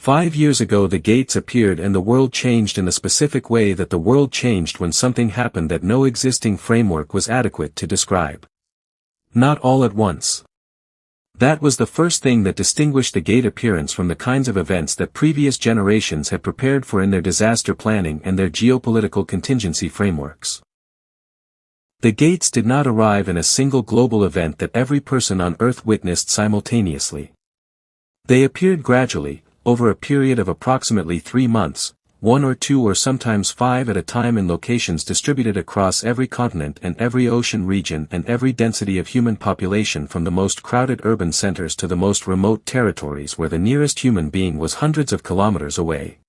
5 years ago the gates appeared and the world changed in the specific way that the world changed when something happened that no existing framework was adequate to describe. Not all at once. That was the first thing that distinguished the gate appearance from the kinds of events that previous generations had prepared for in their disaster planning and their geopolitical contingency frameworks. The gates did not arrive in a single global event that every person on Earth witnessed simultaneously. They appeared gradually, over a period of approximately 3 months, 1 or 2 or sometimes 5 at a time in locations distributed across every continent and every ocean region and every density of human population, from the most crowded urban centers to the most remote territories where the nearest human being was hundreds of kilometers away.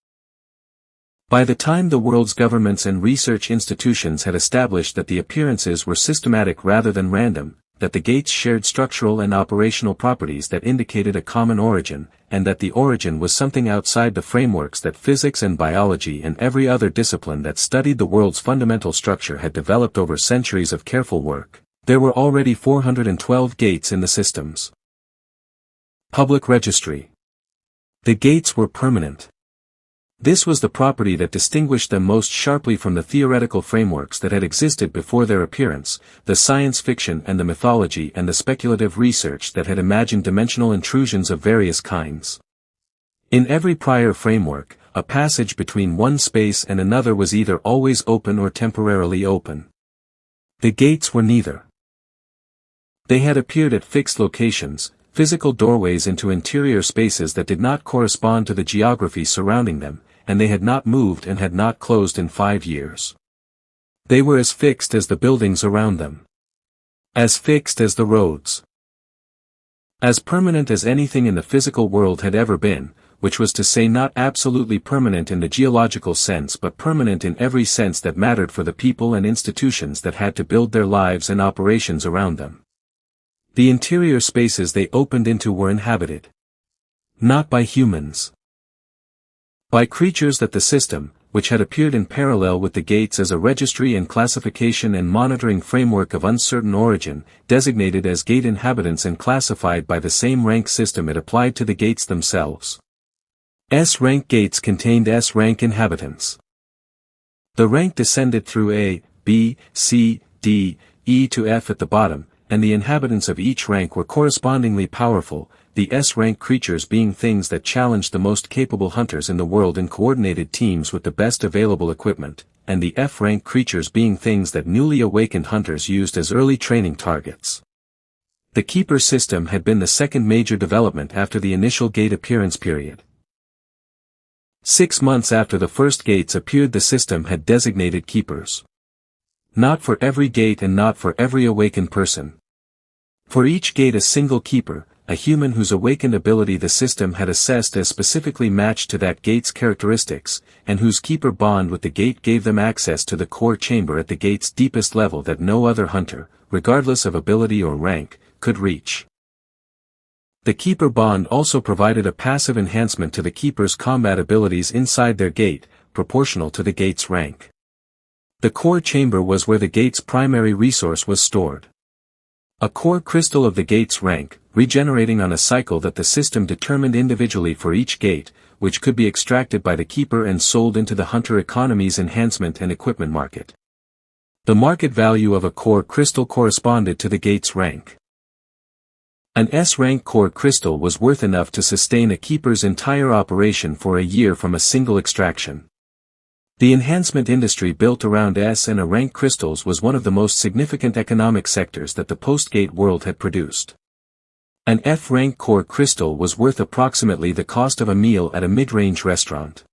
By the time the world's governments and research institutions had established that the appearances were systematic rather than random, that the gates shared structural and operational properties that indicated a common origin, and that the origin was something outside the frameworks that physics and biology and every other discipline that studied the world's fundamental structure had developed over centuries of careful work, there were already 412 gates in the systems. Public registry. The gates were permanent. This was the property that distinguished them most sharply from the theoretical frameworks that had existed before their appearance, the science fiction and the mythology and the speculative research that had imagined dimensional intrusions of various kinds. In every prior framework, a passage between one space and another was either always open or temporarily open. The gates were neither. They had appeared at fixed locations, physical doorways into interior spaces that did not correspond to the geography surrounding them, and they had not moved and had not closed in 5 years. They were as fixed as the buildings around them. As fixed as the roads. As permanent as anything in the physical world had ever been, which was to say not absolutely permanent in the geological sense but permanent in every sense that mattered for the people and institutions that had to build their lives and operations around them. The interior spaces they opened into were inhabited. Not by humans. By creatures that the system, which had appeared in parallel with the gates as a registry and classification and monitoring framework of uncertain origin, designated as gate inhabitants and classified by the same rank system it applied to the gates themselves. S-rank gates contained S-rank inhabitants. The rank descended through A, B, C, D, E to F at the bottom, and the inhabitants of each rank were correspondingly powerful, the S-rank creatures being things that challenged the most capable hunters in the world in coordinated teams with the best available equipment, and the F-rank creatures being things that newly awakened hunters used as early training targets. The Keeper system had been the second major development after the initial gate appearance period. 6 months after the first gates appeared, the system had designated keepers. Not for every gate and not for every awakened person. For each gate a single keeper, a human whose awakened ability the system had assessed as specifically matched to that gate's characteristics, and whose keeper bond with the gate gave them access to the core chamber at the gate's deepest level that no other hunter, regardless of ability or rank, could reach. The keeper bond also provided a passive enhancement to the keeper's combat abilities inside their gate, proportional to the gate's rank. The core chamber was where the gate's primary resource was stored. A core crystal of the gate's rank, regenerating on a cycle that the system determined individually for each gate, which could be extracted by the keeper and sold into the hunter economy's enhancement and equipment market. The market value of a core crystal corresponded to the gate's rank. An S-rank core crystal was worth enough to sustain a keeper's entire operation for a year from a single extraction. The enhancement industry built around S and A rank crystals was one of the most significant economic sectors that the post-gate world had produced. An F-rank core crystal was worth approximately the cost of a meal at a mid-range restaurant.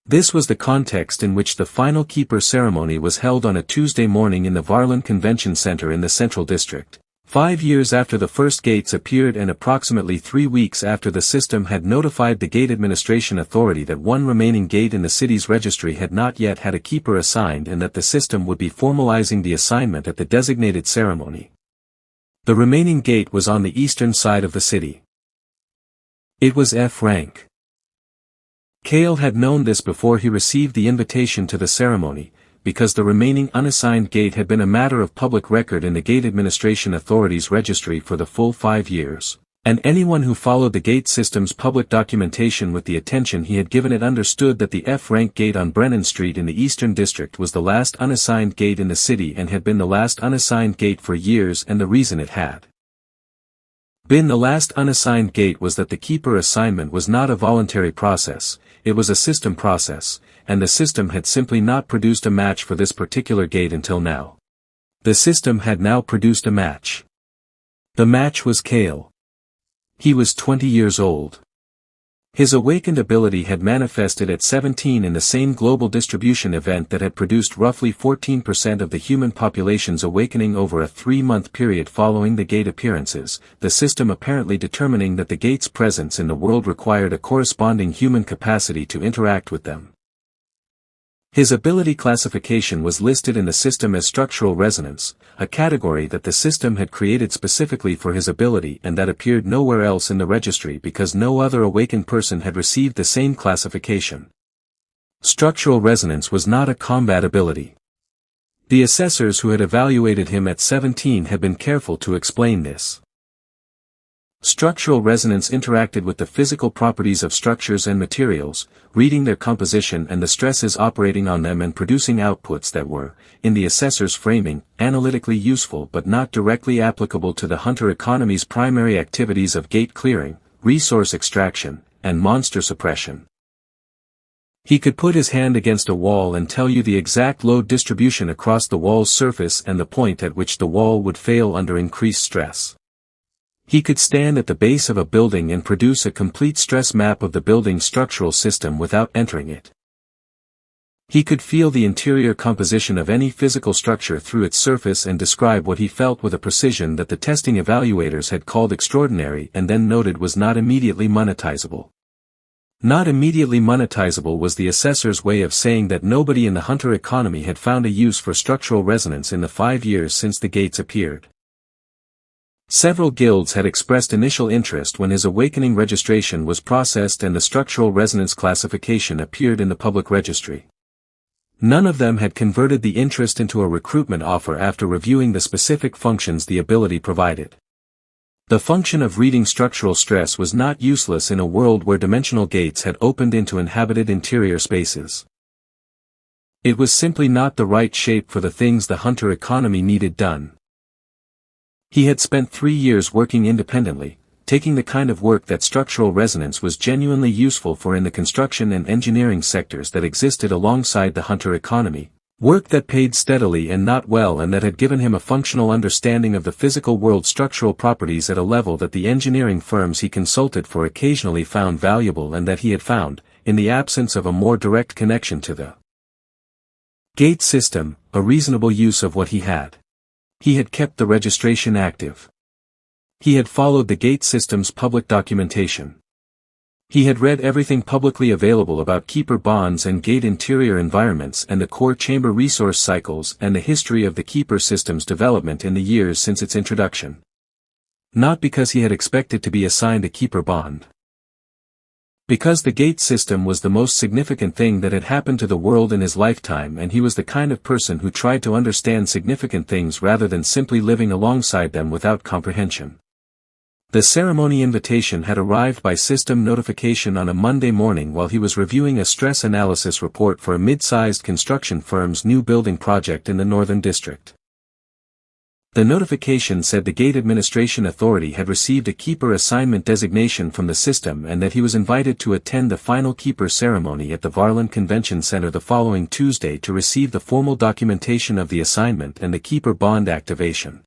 This was the context in which the final keeper ceremony was held on a Tuesday morning in the Varlin Convention Center in the Central District. 5 years after the first gates appeared and approximately 3 weeks after the system had notified the Gate Administration Authority that one remaining gate in the city's registry had not yet had a keeper assigned and that the system would be formalizing the assignment at the designated ceremony. The remaining gate was on the eastern side of the city. It was F rank. Cale had known this before he received the invitation to the ceremony, because the remaining unassigned gate had been a matter of public record in the Gate Administration Authority's registry for the full 5 years, And anyone who followed the gate system's public documentation with the attention he had given it understood that the F-rank gate on Brennan Street in the Eastern District was the last unassigned gate in the city and had been the last unassigned gate for years, and the reason it had been the last unassigned gate was that the keeper assignment was not a voluntary process, it was a system process, and the system had simply not produced a match for this particular gate until now. The system had now produced a match. The match was Cale. He was 20 years old. His awakened ability had manifested at 17 in the same global distribution event that had produced roughly 14% of the human population's awakening over a 3-month period following the gate appearances, the system apparently determining that the gate's presence in the world required a corresponding human capacity to interact with them. His ability classification was listed in the system as structural resonance, a category that the system had created specifically for his ability and that appeared nowhere else in the registry because no other awakened person had received the same classification. Structural resonance was not a combat ability. The assessors who had evaluated him at 17 had been careful to explain this. Structural resonance interacted with the physical properties of structures and materials, reading their composition and the stresses operating on them and producing outputs that were, in the assessor's framing, analytically useful but not directly applicable to the hunter economy's primary activities of gate clearing, resource extraction, and monster suppression. He could put his hand against a wall and tell you the exact load distribution across the wall's surface and the point at which the wall would fail under increased stress. He could stand at the base of a building and produce a complete stress map of the building's structural system without entering it. He could feel the interior composition of any physical structure through its surface and describe what he felt with a precision that the testing evaluators had called extraordinary and then noted was not immediately monetizable. Not immediately monetizable was the assessor's way of saying that nobody in the hunter economy had found a use for structural resonance in the 5 years since the gates appeared. Several guilds had expressed initial interest when his awakening registration was processed and the structural resonance classification appeared in the public registry. None of them had converted the interest into a recruitment offer after reviewing the specific functions the ability provided. The function of reading structural stress was not useless in a world where dimensional gates had opened into inhabited interior spaces. It was simply not the right shape for the things the hunter economy needed done. He had spent 3 years working independently, taking the kind of work that structural resonance was genuinely useful for in the construction and engineering sectors that existed alongside the hunter economy, work that paid steadily and not well and that had given him a functional understanding of the physical world's structural properties at a level that the engineering firms he consulted for occasionally found valuable and that he had found, in the absence of a more direct connection to the gate system, a reasonable use of what he had. He had kept the registration active. He had followed the gate system's public documentation. He had read everything publicly available about keeper bonds and gate interior environments and the core chamber resource cycles and the history of the keeper system's development in the years since its introduction. Not because he had expected to be assigned a keeper bond. Because the gate system was the most significant thing that had happened to the world in his lifetime and he was the kind of person who tried to understand significant things rather than simply living alongside them without comprehension. The ceremony invitation had arrived by system notification on a Monday morning while he was reviewing a stress analysis report for a mid-sized construction firm's new building project in the Northern District. The notification said the Gate Administration Authority had received a keeper assignment designation from the system and that he was invited to attend the final keeper ceremony at the Varlin Convention Center the following Tuesday to receive the formal documentation of the assignment and the keeper bond activation.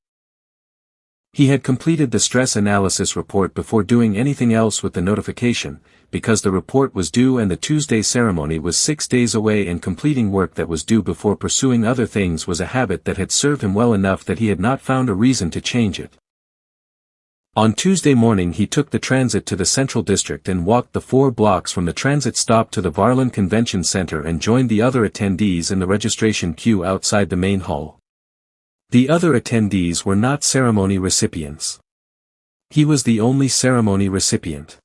He had completed the stress analysis report before doing anything else with the notification, because the report was due and the Tuesday ceremony was 6 days away, and completing work that was due before pursuing other things was a habit that had served him well enough that he had not found a reason to change it. On Tuesday morning he took the transit to the Central District and walked the 4 blocks from the transit stop to the Varlin Convention Center and joined the other attendees in the registration queue outside the main hall. The other attendees were not ceremony recipients. He was the only ceremony recipient.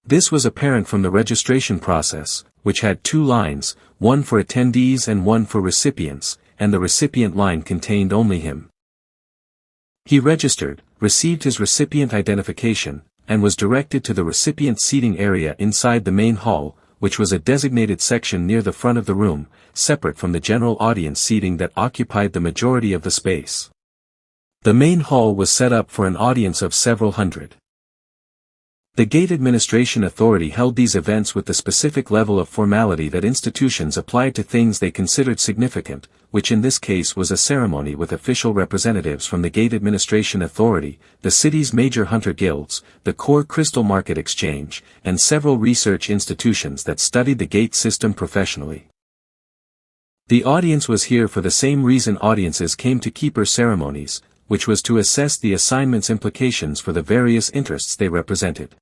This was apparent from the registration process, which had 2 lines, one for attendees and one for recipients, and the recipient line contained only him. He registered, received his recipient identification, and was directed to the recipient seating area inside the main hall, which was a designated section near the front of the room, separate from the general audience seating that occupied the majority of the space. The main hall was set up for an audience of several hundred. The Gate Administration Authority held these events with the specific level of formality that institutions applied to things they considered significant, which in this case was a ceremony with official representatives from the Gate Administration Authority, the city's major hunter guilds, the core Crystal Market Exchange, and several research institutions that studied the gate system professionally. The audience was here for the same reason audiences came to keeper ceremonies, which was to assess the assignment's implications for the various interests they represented.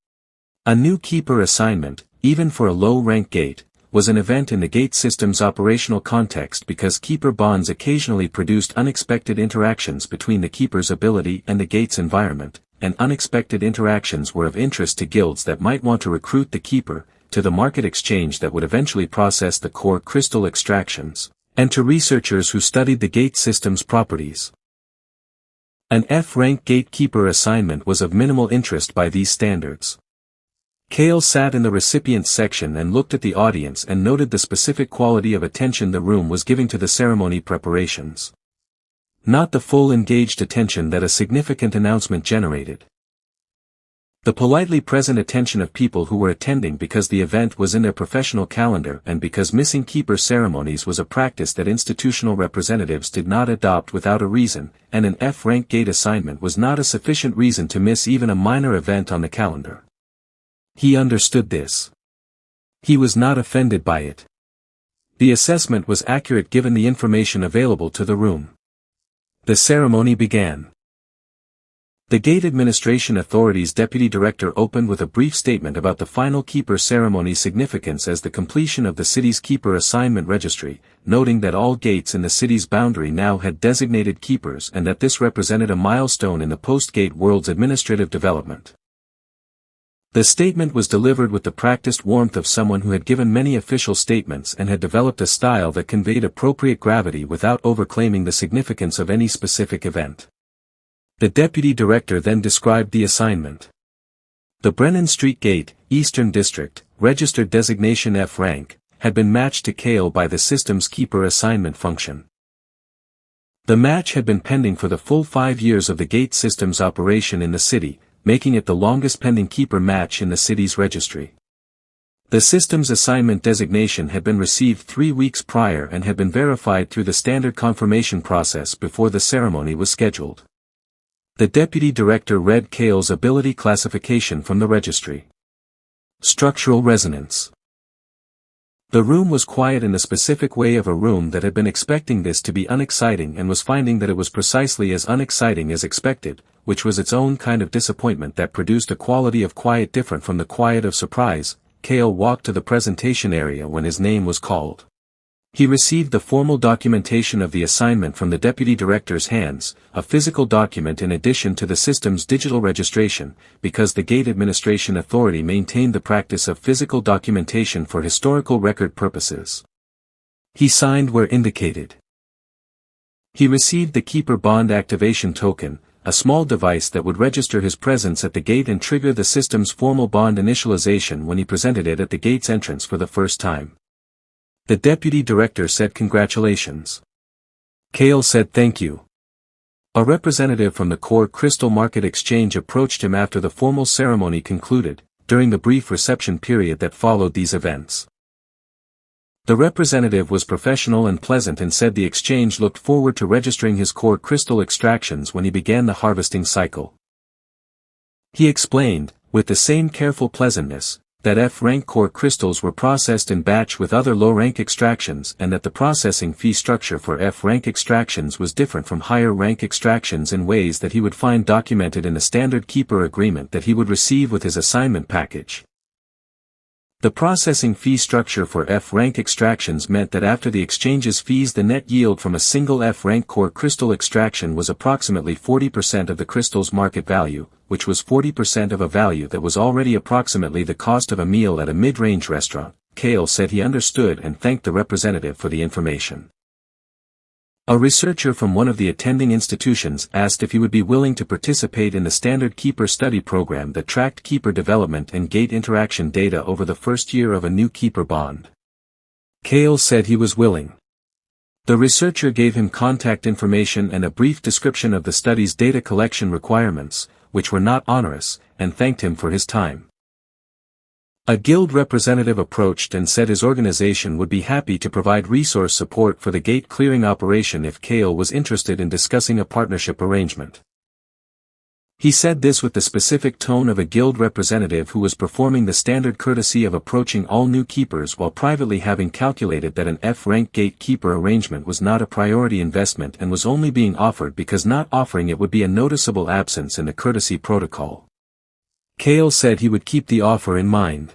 A new keeper assignment, even for a low-rank gate, was an event in the gate system's operational context because keeper bonds occasionally produced unexpected interactions between the keeper's ability and the gate's environment, and unexpected interactions were of interest to guilds that might want to recruit the keeper, to the market exchange that would eventually process the core crystal extractions, and to researchers who studied the gate system's properties. An F-rank gatekeeper assignment was of minimal interest by these standards. Kale sat in the recipients section and looked at the audience and noted the specific quality of attention the room was giving to the ceremony preparations. Not the full engaged attention that a significant announcement generated. The politely present attention of people who were attending because the event was in their professional calendar and because missing keeper ceremonies was a practice that institutional representatives did not adopt without a reason, and an F-rank gate assignment was not a sufficient reason to miss even a minor event on the calendar. He understood this. He was not offended by it. The assessment was accurate given the information available to the room. The ceremony began. The Gate Administration Authority's Deputy Director opened with a brief statement about the final keeper ceremony's significance as the completion of the city's keeper assignment registry, noting that all gates in the city's boundary now had designated keepers and that this represented a milestone in the post-gate world's administrative development. The statement was delivered with the practiced warmth of someone who had given many official statements and had developed a style that conveyed appropriate gravity without overclaiming the significance of any specific event. The Deputy Director then described the assignment. The Brennan Street Gate, Eastern District, registered designation F rank, had been matched to Kale by the system's keeper assignment function. The match had been pending for the full 5 years of the gate system's operation in the city, making it the longest pending keeper match in the city's registry. The system's assignment designation had been received 3 weeks prior and had been verified through the standard confirmation process before the ceremony was scheduled. The Deputy Director read Kale's ability classification from the registry. Structural resonance. The room was quiet in the specific way of a room that had been expecting this to be unexciting and was finding that it was precisely as unexciting as expected, which was its own kind of disappointment that produced a quality of quiet different from the quiet of surprise. Kale walked to the presentation area when his name was called. He received the formal documentation of the assignment from the Deputy Director's hands, a physical document in addition to the system's digital registration, because the Gate Administration Authority maintained the practice of physical documentation for historical record purposes. He signed where indicated. He received the Keeper Bond Activation Token, a small device that would register his presence at the gate and trigger the system's formal bond initialization when he presented it at the gate's entrance for the first time. The Deputy Director said congratulations. Kale said thank you. A representative from the core Crystal Market Exchange approached him after the formal ceremony concluded, during the brief reception period that followed these events. The representative was professional and pleasant and said the exchange looked forward to registering his core crystal extractions when he began the harvesting cycle. He explained, with the same careful pleasantness, that F-rank core crystals were processed in batch with other low-rank extractions and that the processing fee structure for F-rank extractions was different from higher-rank extractions in ways that he would find documented in the standard keeper agreement that he would receive with his assignment package. The processing fee structure for F-rank extractions meant that after the exchange's fees the net yield from a single F-rank core crystal extraction was approximately 40% of the crystal's market value, which was 40% of a value that was already approximately the cost of a meal at a mid-range restaurant. Kale said he understood and thanked the representative for the information. A researcher from one of the attending institutions asked if he would be willing to participate in the standard Keeper study program that tracked Keeper development and gate interaction data over the first year of a new Keeper bond. Cale said he was willing. The researcher gave him contact information and a brief description of the study's data collection requirements, which were not onerous, and thanked him for his time. A guild representative approached and said his organization would be happy to provide resource support for the gate clearing operation if Cale was interested in discussing a partnership arrangement. He said this with the specific tone of a guild representative who was performing the standard courtesy of approaching all new keepers while privately having calculated that an F-rank gatekeeper arrangement was not a priority investment and was only being offered because not offering it would be a noticeable absence in the courtesy protocol. Cale said he would keep the offer in mind.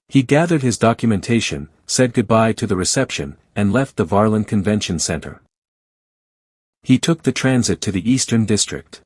He gathered his documentation, said goodbye to the reception, and left the Varlin Convention Center. He took the transit to the Eastern District.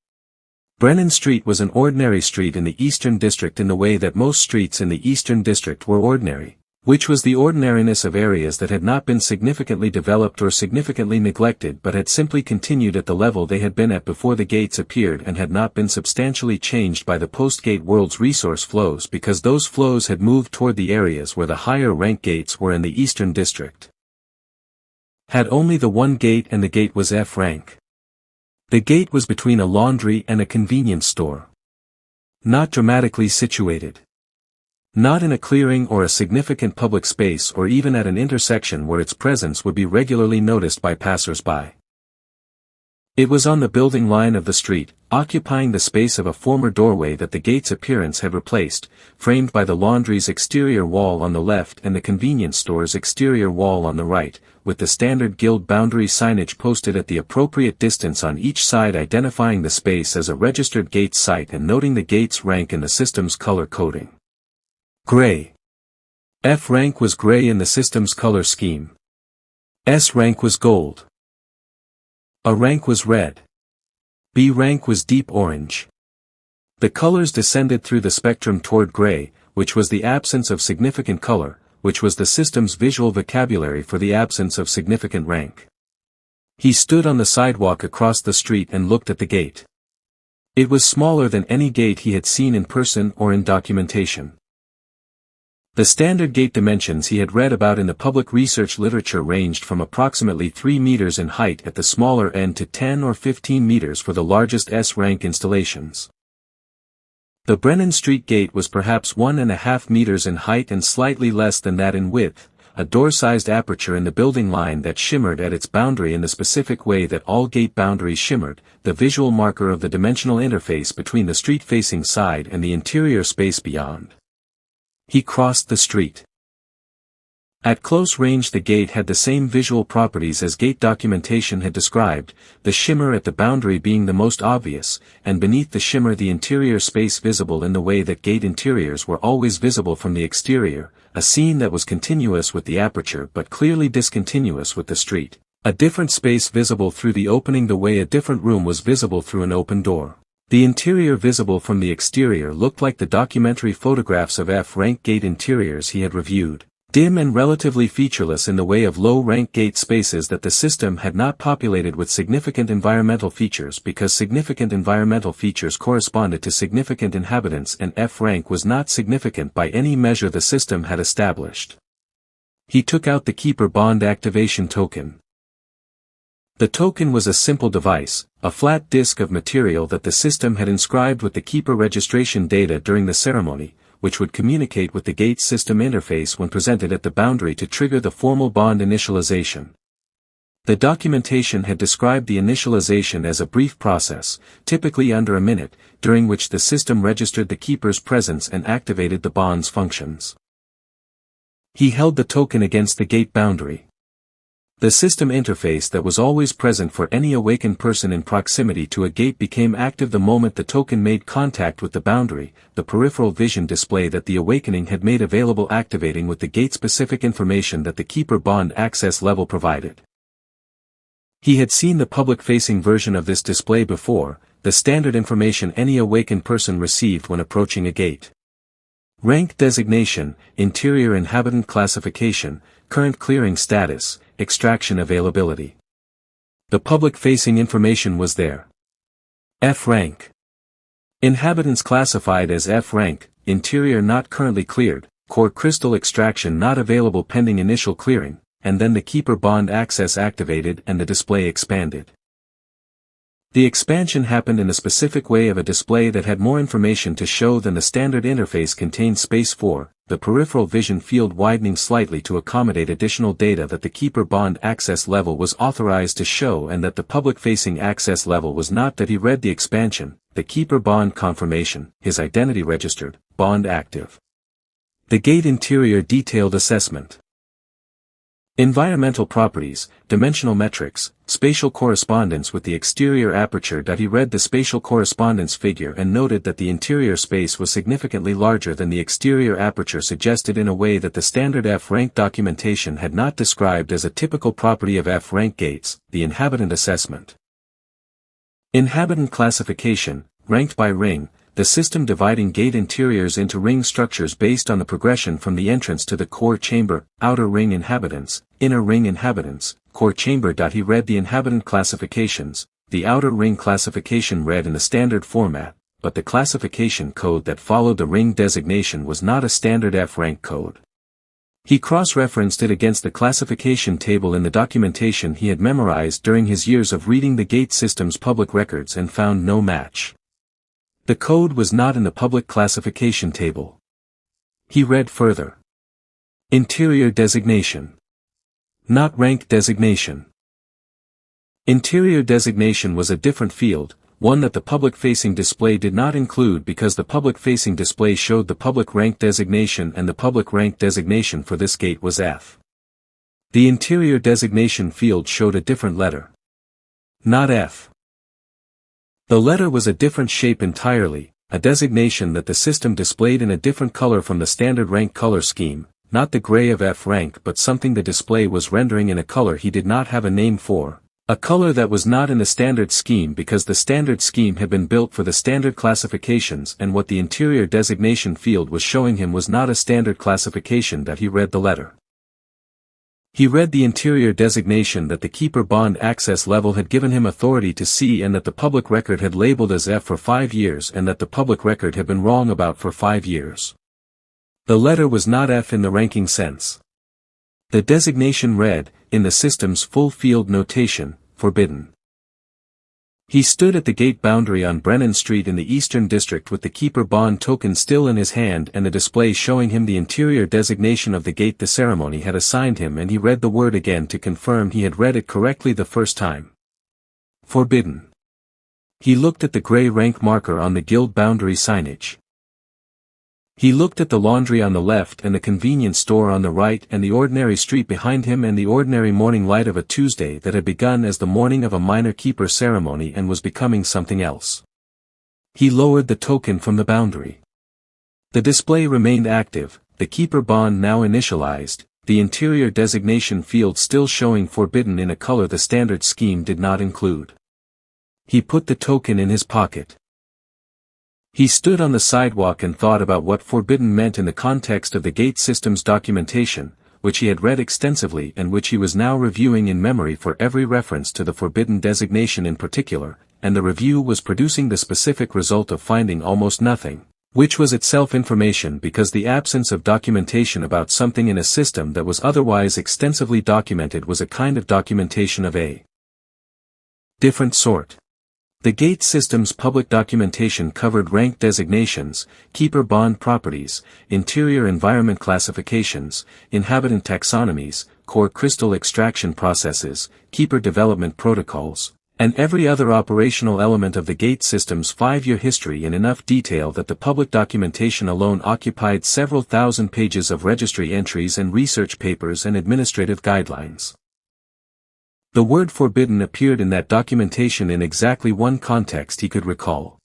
Brennan Street was an ordinary street in the Eastern District in the way that most streets in the Eastern District were ordinary, which was the ordinariness of areas that had not been significantly developed or significantly neglected but had simply continued at the level they had been at before the gates appeared and had not been substantially changed by the post-gate world's resource flows because those flows had moved toward the areas where the higher rank gates were in the Eastern District. Had only the one gate and the gate was F rank. The gate was between a laundry and a convenience store. Not dramatically situated. Not in a clearing or a significant public space or even at an intersection where its presence would be regularly noticed by passers-by. It was on the building line of the street, occupying the space of a former doorway that the gate's appearance had replaced, framed by the laundry's exterior wall on the left and the convenience store's exterior wall on the right, with the standard guild boundary signage posted at the appropriate distance on each side identifying the space as a registered gate site and noting the gate's rank in the system's color coding. Gray. F rank was gray in the system's color scheme. S rank was gold. A rank was red. B rank was deep orange. The colors descended through the spectrum toward gray, which was the absence of significant color, which was the system's visual vocabulary for the absence of significant rank. He stood on the sidewalk across the street and looked at the gate. It was smaller than any gate he had seen in person or in documentation. The standard gate dimensions he had read about in the public research literature ranged from approximately 3 meters in height at the smaller end to 10 or 15 meters for the largest S-rank installations. The Brennan Street gate was perhaps 1.5 meters in height and slightly less than that in width, a door-sized aperture in the building line that shimmered at its boundary in the specific way that all gate boundaries shimmered, the visual marker of the dimensional interface between the street-facing side and the interior space beyond. He crossed the street. At close range the gate had the same visual properties as gate documentation had described, the shimmer at the boundary being the most obvious, and beneath the shimmer the interior space visible in the way that gate interiors were always visible from the exterior, a scene that was continuous with the aperture but clearly discontinuous with the street, a different space visible through the opening the way a different room was visible through an open door. The interior visible from the exterior looked like the documentary photographs of F-rank gate interiors he had reviewed, dim and relatively featureless in the way of low-rank gate spaces that the system had not populated with significant environmental features because significant environmental features corresponded to significant inhabitants and F-rank was not significant by any measure the system had established. He took out the Keeper Bond Activation Token. The token was a simple device, a flat disk of material that the system had inscribed with the Keeper registration data during the ceremony, which would communicate with the gate system interface when presented at the boundary to trigger the formal bond initialization. The documentation had described the initialization as a brief process, typically under a minute, during which the system registered the Keeper's presence and activated the bond's functions. He held the token against the gate boundary. The system interface that was always present for any awakened person in proximity to a gate became active the moment the token made contact with the boundary, the peripheral vision display that the awakening had made available activating with the gate-specific information that the Keeper bond access level provided. He had seen the public-facing version of this display before, the standard information any awakened person received when approaching a gate. Rank designation, interior inhabitant classification, current clearing status, extraction availability. The public-facing information was there. F rank. Inhabitants classified as F rank, interior not currently cleared, core crystal extraction not available pending initial clearing, and then the keeper bond access activated and the display expanded. The expansion happened in a specific way of a display that had more information to show than the standard interface contained space for, the peripheral vision field widening slightly to accommodate additional data that the keeper bond access level was authorized to show and that the public-facing access level was not that he read the expansion, the keeper bond confirmation, his identity registered, bond active. The gate interior detailed assessment. Environmental properties, dimensional metrics, spatial correspondence with the exterior aperture. He read the spatial correspondence figure and noted that the interior space was significantly larger than the exterior aperture, suggested in a way that the standard F-rank documentation had not described as a typical property of F-rank gates. The inhabitant assessment. Inhabitant classification, ranked by ring, the system dividing gate interiors into ring structures based on the progression from the entrance to the core chamber, outer ring inhabitants, inner ring inhabitants, core chamber. He read the inhabitant classifications, the outer ring classification read in the standard format, but the classification code that followed the ring designation was not a standard F-rank code. He cross-referenced it against the classification table in the documentation he had memorized during his years of reading the gate system's public records and found no match. The code was not in the public classification table. He read further. Interior designation. Not rank designation. Interior designation was a different field, one that the public-facing display did not include because the public-facing display showed the public rank designation and the public rank designation for this gate was F. The interior designation field showed a different letter. Not F. The letter was a different shape entirely, a designation that the system displayed in a different color from the standard rank color scheme, not the gray of F rank but something the display was rendering in a color he did not have a name for, a color that was not in the standard scheme because the standard scheme had been built for the standard classifications and what the interior designation field was showing him was not a standard classification. He read the letter. He read the interior designation that the keeper bond access level had given him authority to see and that the public record had labeled as F for 5 years and that the public record had been wrong about for 5 years. The letter was not F in the ranking sense. The designation read, in the system's full field notation, forbidden. He stood at the gate boundary on Brennan Street in the Eastern District with the keeper bond token still in his hand and the display showing him the interior designation of the gate the ceremony had assigned him, and he read the word again to confirm he had read it correctly the first time. Forbidden. He looked at the gray rank marker on the guild boundary signage. He looked at the laundry on the left and the convenience store on the right and the ordinary street behind him and the ordinary morning light of a Tuesday that had begun as the morning of a minor keeper ceremony and was becoming something else. He lowered the token from the boundary. The display remained active, the keeper bond now initialized, the interior designation field still showing forbidden in a color the standard scheme did not include. He put the token in his pocket. He stood on the sidewalk and thought about what forbidden meant in the context of the gate system's documentation, which he had read extensively and which he was now reviewing in memory for every reference to the forbidden designation in particular, and the review was producing the specific result of finding almost nothing, which was itself information because the absence of documentation about something in a system that was otherwise extensively documented was a kind of documentation of a different sort. The gate system's public documentation covered rank designations, keeper bond properties, interior environment classifications, inhabitant taxonomies, core crystal extraction processes, keeper development protocols, and every other operational element of the gate system's 5-year history in enough detail that the public documentation alone occupied several thousand pages of registry entries and research papers and administrative guidelines. The word forbidden appeared in that documentation in exactly one context he could recall.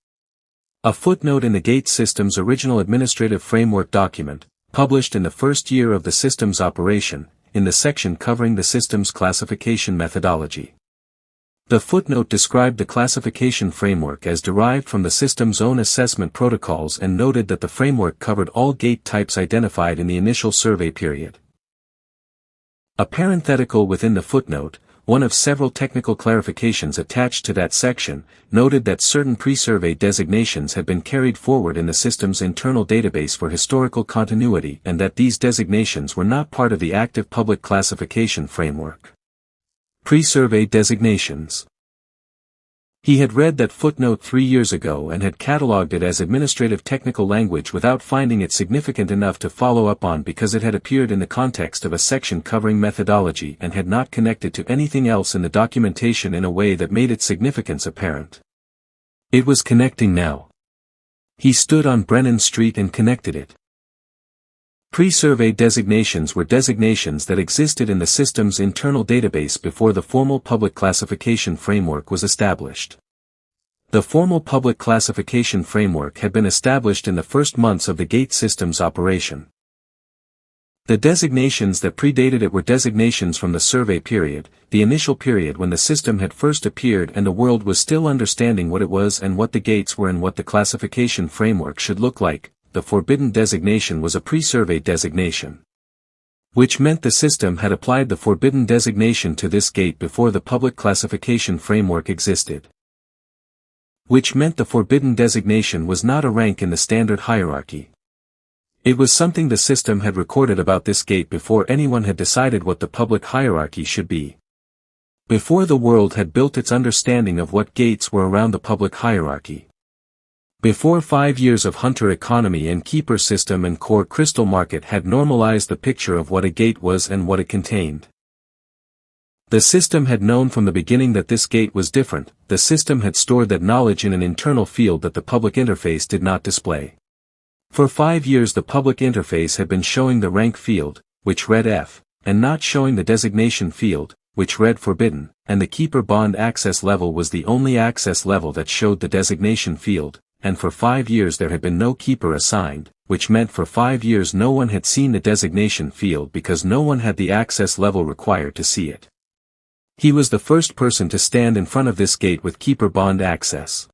A footnote in the gate system's original administrative framework document, published in the first year of the system's operation, in the section covering the system's classification methodology. The footnote described the classification framework as derived from the system's own assessment protocols and noted that the framework covered all gate types identified in the initial survey period. A parenthetical within the footnote, one of several technical clarifications attached to that section, noted that certain pre-survey designations had been carried forward in the system's internal database for historical continuity and that these designations were not part of the active public classification framework. Pre-survey designations. He had read that footnote 3 years ago and had catalogued it as administrative technical language without finding it significant enough to follow up on because it had appeared in the context of a section covering methodology and had not connected to anything else in the documentation in a way that made its significance apparent. It was connecting now. He stood on Brennan Street and connected it. Pre-survey designations were designations that existed in the system's internal database before the formal public classification framework was established. The formal public classification framework had been established in the first months of the GATE system's operation. The designations that predated it were designations from the survey period, the initial period when the system had first appeared and the world was still understanding what it was and what the gates were and what the classification framework should look like. The forbidden designation was a pre-survey designation. Which meant the system had applied the forbidden designation to this gate before the public classification framework existed. Which meant the forbidden designation was not a rank in the standard hierarchy. It was something the system had recorded about this gate before anyone had decided what the public hierarchy should be. Before the world had built its understanding of what gates were around the public hierarchy. Before 5 years of hunter economy and keeper system and core crystal market had normalized the picture of what a gate was and what it contained. The system had known from the beginning that this gate was different. The system had stored that knowledge in an internal field that the public interface did not display. For 5 years the public interface had been showing the rank field, which read F, and not showing the designation field, which read forbidden, and the keeper bond access level was the only access level that showed the designation field. And for 5 years there had been no keeper assigned, which meant for 5 years no one had seen the designation field because no one had the access level required to see it. He was the first person to stand in front of this gate with keeper bond access.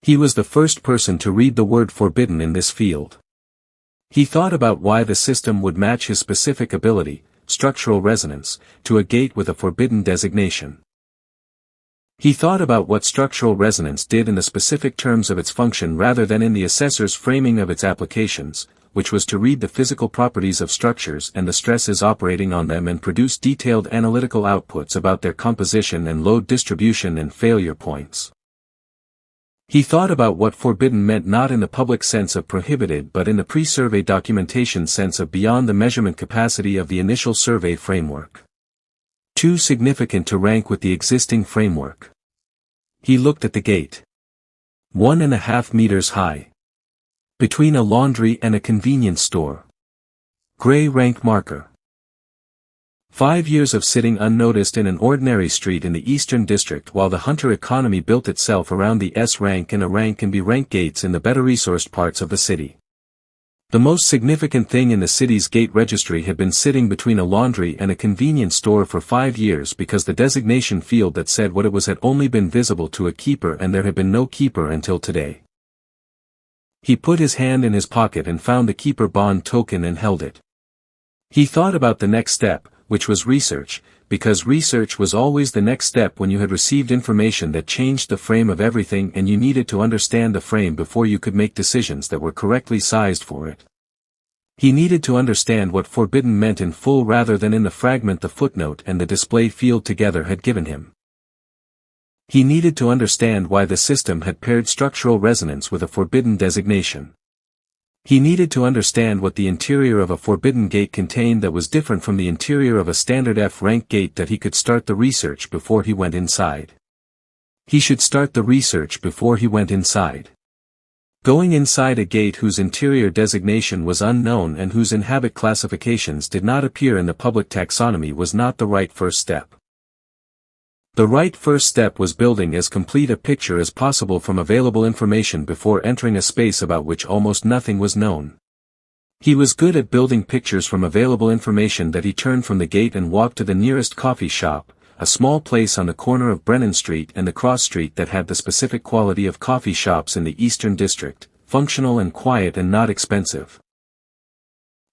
He was the first person to read the word forbidden in this field. He thought about why the system would match his specific ability, structural resonance, to a gate with a forbidden designation. He thought about what structural resonance did in the specific terms of its function rather than in the assessor's framing of its applications, which was to read the physical properties of structures and the stresses operating on them and produce detailed analytical outputs about their composition and load distribution and failure points. He thought about what forbidden meant not in the public sense of prohibited but in the pre-survey documentation sense of beyond the measurement capacity of the initial survey framework. Too significant to rank with the existing framework. He looked at the gate. 1.5 meters high. Between a laundry and a convenience store. Gray rank marker. 5 years of sitting unnoticed in an ordinary street in the Eastern District while the hunter economy built itself around the S rank and A rank and B rank gates in the better resourced parts of the city. The most significant thing in the city's gate registry had been sitting between a laundry and a convenience store for 5 years because the designation field that said what it was had only been visible to a keeper and there had been no keeper until today. He put his hand in his pocket and found the keeper bond token and held it. He thought about the next step, which was research, because research was always the next step when you had received information that changed the frame of everything and you needed to understand the frame before you could make decisions that were correctly sized for it. He needed to understand what forbidden meant in full rather than in the fragment the footnote and the display field together had given him. He needed to understand why the system had paired structural resonance with a forbidden designation. He needed to understand what the interior of a forbidden gate contained that was different from the interior of a standard F-rank gate that he could start the research before he went inside. He should start the research before he went inside. Going inside a gate whose interior designation was unknown and whose inhabit classifications did not appear in the public taxonomy was not the right first step. The right first step was building as complete a picture as possible from available information before entering a space about which almost nothing was known. He was good at building pictures from available information that he turned from the gate and walked to the nearest coffee shop, a small place on the corner of Brennan Street and the cross street that had the specific quality of coffee shops in the Eastern District, functional and quiet and not expensive.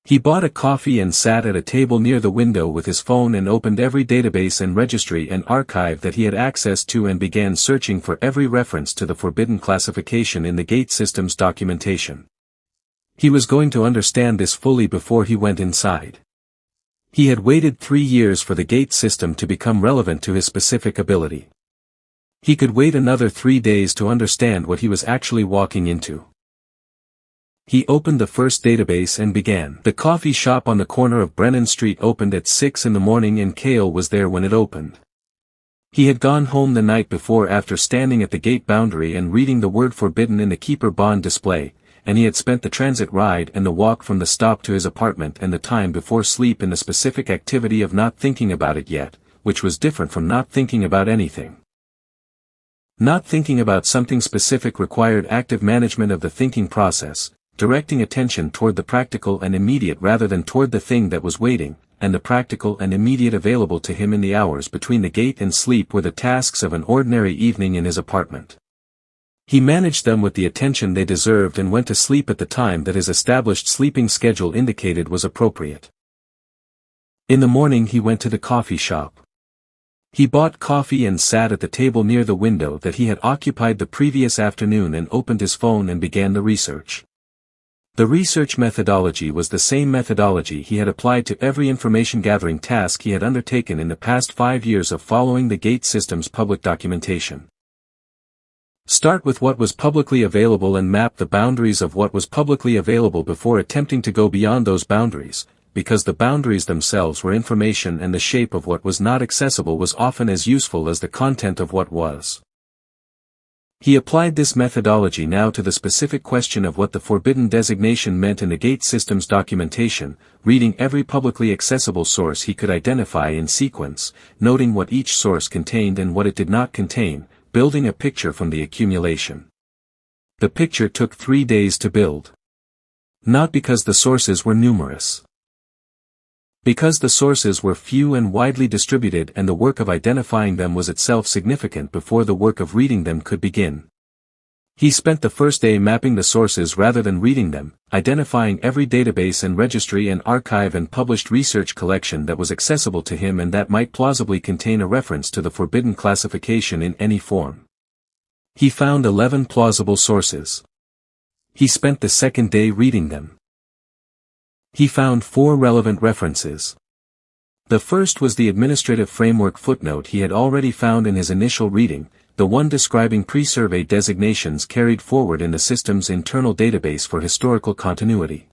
He bought a coffee and sat at a table near the window with his phone and opened every database and registry and archive that he had access to and began searching for every reference to the forbidden classification in the gate system's documentation. He was going to understand this fully before he went inside. He had waited 3 years for the gate system to become relevant to his specific ability. He could wait another 3 days to understand what he was actually walking into. He opened the first database and began. The coffee shop on the corner of Brennan Street opened at 6 in the morning and Cale was there when it opened. He had gone home the night before after standing at the gate boundary and reading the word forbidden in the keeper bond display, and he had spent the transit ride and the walk from the stop to his apartment and the time before sleep in the specific activity of not thinking about it yet, which was different from not thinking about anything. Not thinking about something specific required active management of the thinking process, directing attention toward the practical and immediate rather than toward the thing that was waiting, and the practical and immediate available to him in the hours between the gate and sleep were the tasks of an ordinary evening in his apartment. He managed them with the attention they deserved and went to sleep at the time that his established sleeping schedule indicated was appropriate. In the morning he went to the coffee shop. He bought coffee and sat at the table near the window that he had occupied the previous afternoon and opened his phone and began the research. The research methodology was the same methodology he had applied to every information-gathering task he had undertaken in the past 5 years of following the gate system's public documentation. Start with what was publicly available and map the boundaries of what was publicly available before attempting to go beyond those boundaries, because the boundaries themselves were information and the shape of what was not accessible was often as useful as the content of what was. He applied this methodology now to the specific question of what the forbidden designation meant in the gate system's documentation, reading every publicly accessible source he could identify in sequence, noting what each source contained and what it did not contain, building a picture from the accumulation. The picture took 3 days to build. Not because the sources were numerous. Because the sources were few and widely distributed and the work of identifying them was itself significant before the work of reading them could begin. He spent the first day mapping the sources rather than reading them, identifying every database and registry and archive and published research collection that was accessible to him and that might plausibly contain a reference to the forbidden classification in any form. He found 11 plausible sources. He spent the second day reading them. He found 4 relevant references. The first was the administrative framework footnote he had already found in his initial reading, the one describing pre-survey designations carried forward in the system's internal database for historical continuity.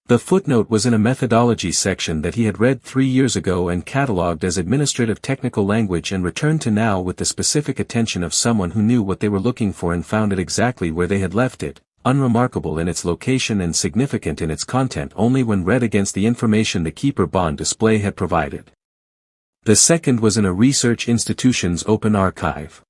The footnote was in a methodology section that he had read 3 years ago and catalogued as administrative technical language and returned to now with the specific attention of someone who knew what they were looking for and found it exactly where they had left it, unremarkable in its location and significant in its content only when read against the information the keeper bond display had provided. The second was in a research institution's open archive.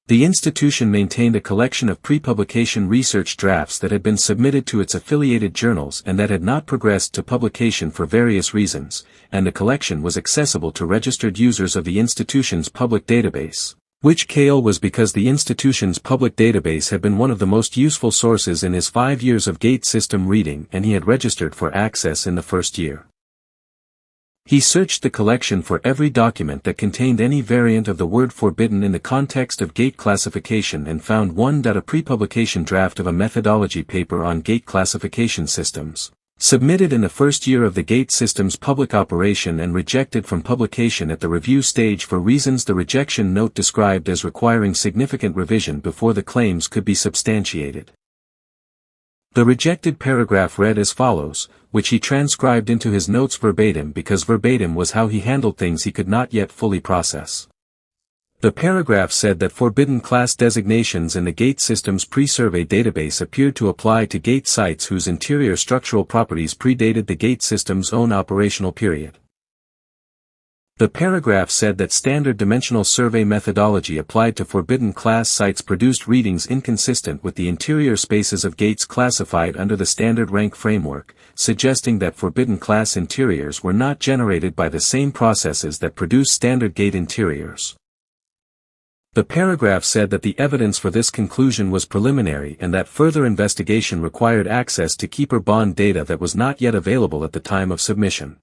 The institution maintained a collection of pre-publication research drafts that had been submitted to its affiliated journals and that had not progressed to publication for various reasons, and the collection was accessible to registered users of the institution's public database, which Cale was because the institution's public database had been one of the most useful sources in his 5 years of gate system reading and he had registered for access in the first year. He searched the collection for every document that contained any variant of the word forbidden in the context of gate classification and found a pre-publication draft of a methodology paper on gate classification systems, submitted in the first year of the gate system's public operation and rejected from publication at the review stage for reasons the rejection note described as requiring significant revision before the claims could be substantiated. The rejected paragraph read as follows, which he transcribed into his notes verbatim because verbatim was how he handled things he could not yet fully process. The paragraph said that forbidden class designations in the gate system's pre-survey database appeared to apply to gate sites whose interior structural properties predated the gate system's own operational period. The paragraph said that standard dimensional survey methodology applied to forbidden class sites produced readings inconsistent with the interior spaces of gates classified under the standard rank framework, suggesting that forbidden class interiors were not generated by the same processes that produce standard gate interiors. The paragraph said that the evidence for this conclusion was preliminary and that further investigation required access to keeper bond data that was not yet available at the time of submission.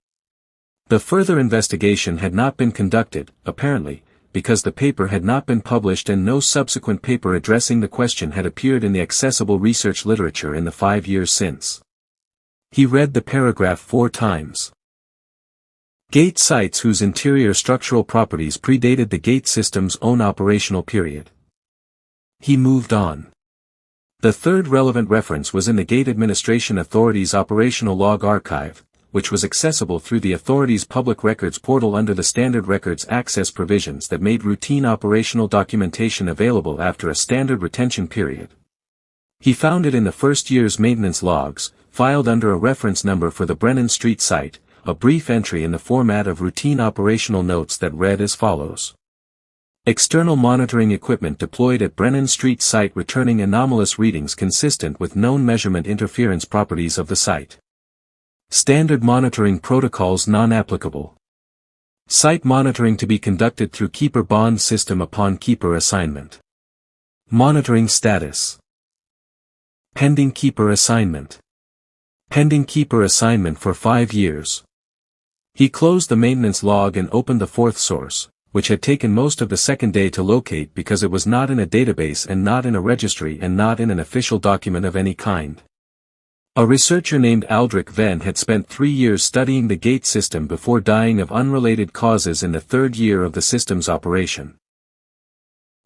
The further investigation had not been conducted, apparently, because the paper had not been published and no subsequent paper addressing the question had appeared in the accessible research literature in the 5 years since. He read the paragraph 4 times. Gate sites whose interior structural properties predated the gate system's own operational period. He moved on. The third relevant reference was in the Gate Administration Authority's Operational Log Archive, which was accessible through the authority's public records portal under the standard records access provisions that made routine operational documentation available after a standard retention period. He found it in the first year's maintenance logs, filed under a reference number for the Brennan Street site, a brief entry in the format of routine operational notes that read as follows. External monitoring equipment deployed at Brennan Street site returning anomalous readings consistent with known measurement interference properties of the site. Standard monitoring protocols non-applicable. Site monitoring to be conducted through keeper bond system upon keeper assignment. Monitoring status. Pending keeper assignment. Pending keeper assignment for 5 years. He closed the maintenance log and opened the fourth source, which had taken most of the second day to locate because it was not in a database and not in a registry and not in an official document of any kind. A researcher named Aldrich Venn had spent 3 years studying the gate system before dying of unrelated causes in the 3rd year of the system's operation.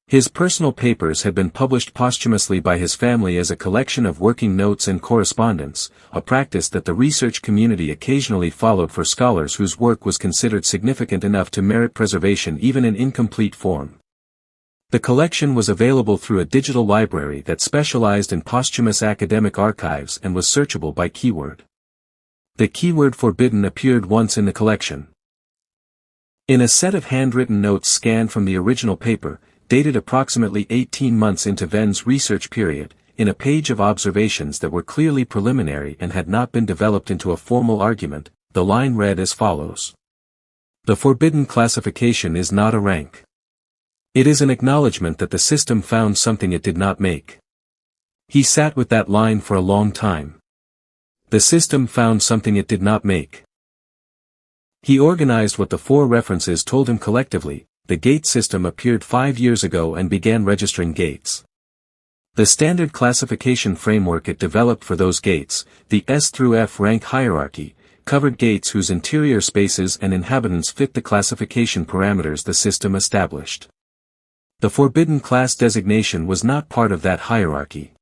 His personal papers had been published posthumously by his family as a collection of working notes and correspondence, a practice that the research community occasionally followed for scholars whose work was considered significant enough to merit preservation even in incomplete form. The collection was available through a digital library that specialized in posthumous academic archives and was searchable by keyword. The keyword forbidden appeared once in the collection. In a set of handwritten notes scanned from the original paper, dated approximately 18 months into Venn's research period, in a page of observations that were clearly preliminary and had not been developed into a formal argument, the line read as follows. The forbidden classification is not a rank. It is an acknowledgement that the system found something it did not make. He sat with that line for a long time. The system found something it did not make. He organized what the 4 references told him collectively. The gate system appeared 5 years ago and began registering gates. The standard classification framework it developed for those gates, the S through F rank hierarchy, covered gates whose interior spaces and inhabitants fit the classification parameters the system established. The forbidden class designation was not part of that hierarchy.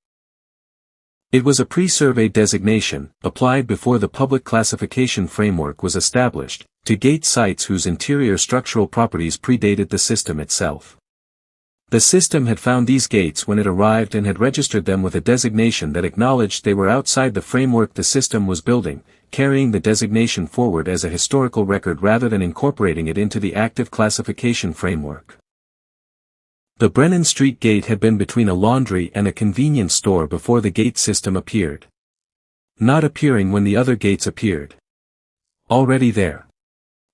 It was a pre-survey designation, applied before the public classification framework was established, to gate sites whose interior structural properties predated the system itself. The system had found these gates when it arrived and had registered them with a designation that acknowledged they were outside the framework the system was building, carrying the designation forward as a historical record rather than incorporating it into the active classification framework. The Brennan Street gate had been between a laundry and a convenience store before the gate system appeared. Not appearing when the other gates appeared. Already there.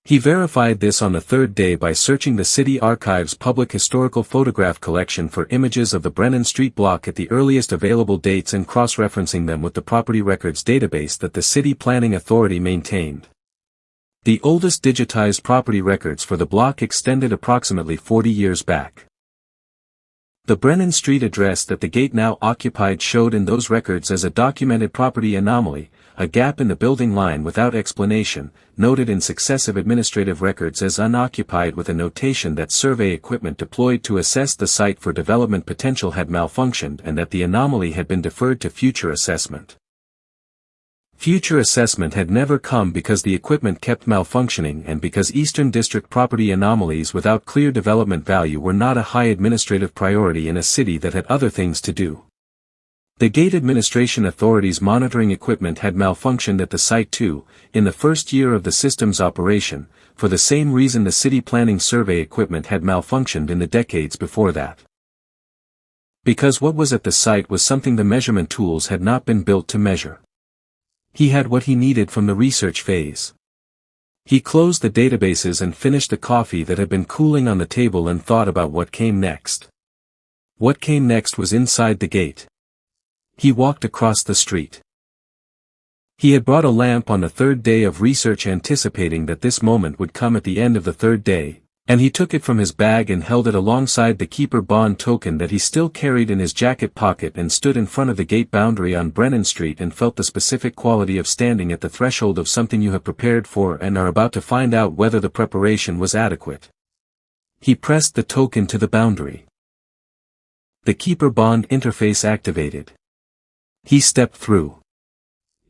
He verified this on the 3rd day by searching the City Archive's public historical photograph collection for images of the Brennan Street block at the earliest available dates and cross-referencing them with the property records database that the City Planning Authority maintained. The oldest digitized property records for the block extended approximately 40 years back. The Brennan Street address that the gate now occupied showed in those records as a documented property anomaly, a gap in the building line without explanation, noted in successive administrative records as unoccupied with a notation that survey equipment deployed to assess the site for development potential had malfunctioned and that the anomaly had been deferred to future assessment. Future assessment had never come because the equipment kept malfunctioning and because Eastern District property anomalies without clear development value were not a high administrative priority in a city that had other things to do. The Gate Administration Authority's monitoring equipment had malfunctioned at the site too, in the first year of the system's operation, for the same reason the city planning survey equipment had malfunctioned in the decades before that. Because what was at the site was something the measurement tools had not been built to measure. He had what he needed from the research phase. He closed the databases and finished the coffee that had been cooling on the table and thought about what came next. What came next was inside the gate. He walked across the street. He had brought a lamp on the third day of research, anticipating that this moment would come at the end of the third day, and he took it from his bag and held it alongside the keeper bond token that he still carried in his jacket pocket, and stood in front of the gate boundary on Brennan Street and felt the specific quality of standing at the threshold of something you have prepared for and are about to find out whether the preparation was adequate. He pressed the token to the boundary. The keeper bond interface activated. He stepped through.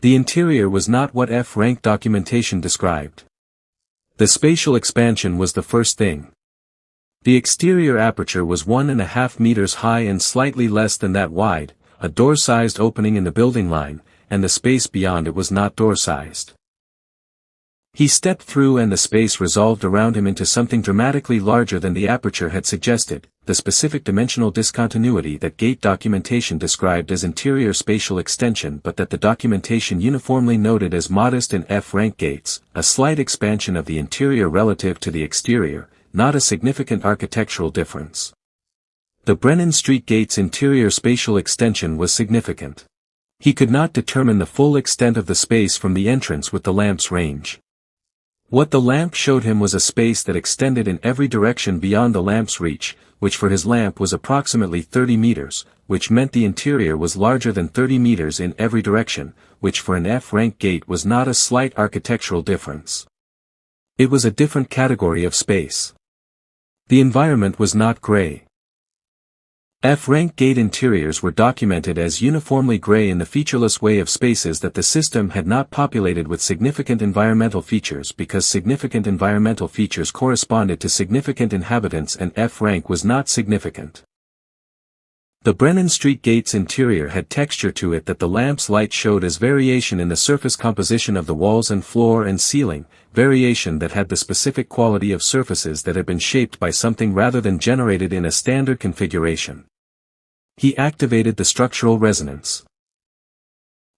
The interior was not what F-rank documentation described. The spatial expansion was the first thing. The exterior aperture was 1.5 meters high and slightly less than that wide, a door-sized opening in the building line, and the space beyond it was not door-sized. He stepped through and the space resolved around him into something dramatically larger than the aperture had suggested, the specific dimensional discontinuity that gate documentation described as interior spatial extension, but that the documentation uniformly noted as modest in F-rank gates, a slight expansion of the interior relative to the exterior, not a significant architectural difference. The Brennan Street gate's interior spatial extension was significant. He could not determine the full extent of the space from the entrance with the lamp's range. What the lamp showed him was a space that extended in every direction beyond the lamp's reach, which for his lamp was approximately 30 meters, which meant the interior was larger than 30 meters in every direction, which for an F-rank gate was not a slight architectural difference. It was a different category of space. The environment was not gray. F-rank gate interiors were documented as uniformly gray in the featureless way of spaces that the system had not populated with significant environmental features, because significant environmental features corresponded to significant inhabitants and F-rank was not significant. The Brennan Street gate's interior had texture to it that the lamp's light showed as variation in the surface composition of the walls and floor and ceiling, variation that had the specific quality of surfaces that had been shaped by something rather than generated in a standard configuration. He activated the structural resonance.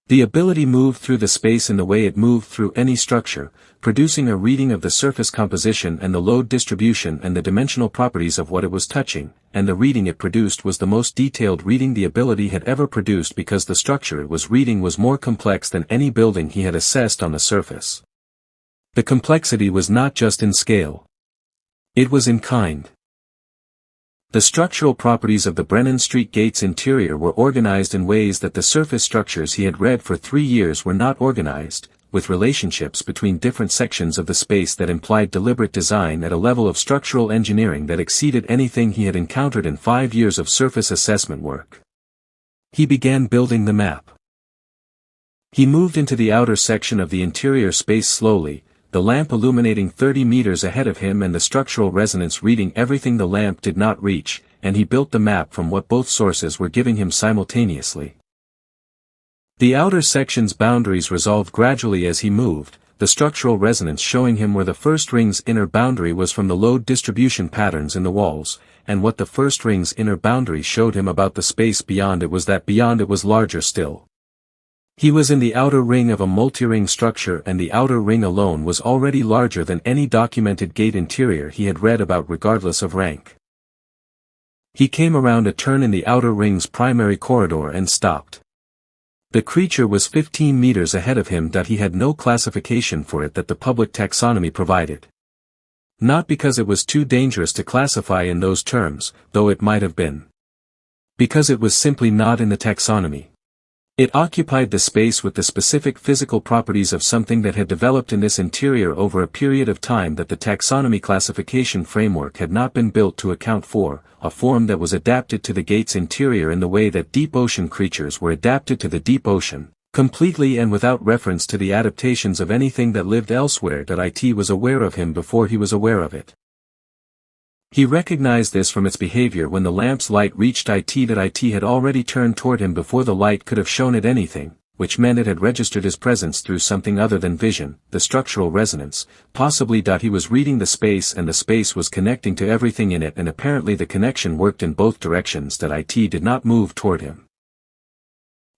The ability moved through the space in the way it moved through any structure, producing a reading of the surface composition and the load distribution and the dimensional properties of what it was touching, and the reading it produced was the most detailed reading the ability had ever produced, because the structure it was reading was more complex than any building he had assessed on the surface. The complexity was not just in scale. It was in kind. The structural properties of the Brennan Street gate's interior were organized in ways that the surface structures he had read for 3 years were not organized, with relationships between different sections of the space that implied deliberate design at a level of structural engineering that exceeded anything he had encountered in 5 years of surface assessment work. He began building the map. He moved into the outer section of the interior space slowly, the lamp illuminating 30 meters ahead of him and the structural resonance reading everything the lamp did not reach, and he built the map from what both sources were giving him simultaneously. The outer section's boundaries resolved gradually as he moved, the structural resonance showing him where the first ring's inner boundary was from the load distribution patterns in the walls, and what the first ring's inner boundary showed him about the space beyond it was that beyond it was larger still. He was in the outer ring of a multi-ring structure, and the outer ring alone was already larger than any documented gate interior he had read about regardless of rank. He came around a turn in the outer ring's primary corridor and stopped. The creature was 15 meters ahead of him. He had no classification for it that the public taxonomy provided. Not because it was too dangerous to classify in those terms, though it might have been. Because it was simply not in the taxonomy. It occupied the space with the specific physical properties of something that had developed in this interior over a period of time that the taxonomy classification framework had not been built to account for, a form that was adapted to the gate's interior in the way that deep ocean creatures were adapted to the deep ocean, completely and without reference to the adaptations of anything that lived elsewhere. It was aware of him before he was aware of it. He recognized this from its behavior when the lamp's light reached it. It had already turned toward him before the light could have shown it anything, which meant it had registered his presence through something other than vision, the structural resonance, possibly. He was reading the space, and the space was connecting to everything in it, and apparently the connection worked in both directions. It did not move toward him.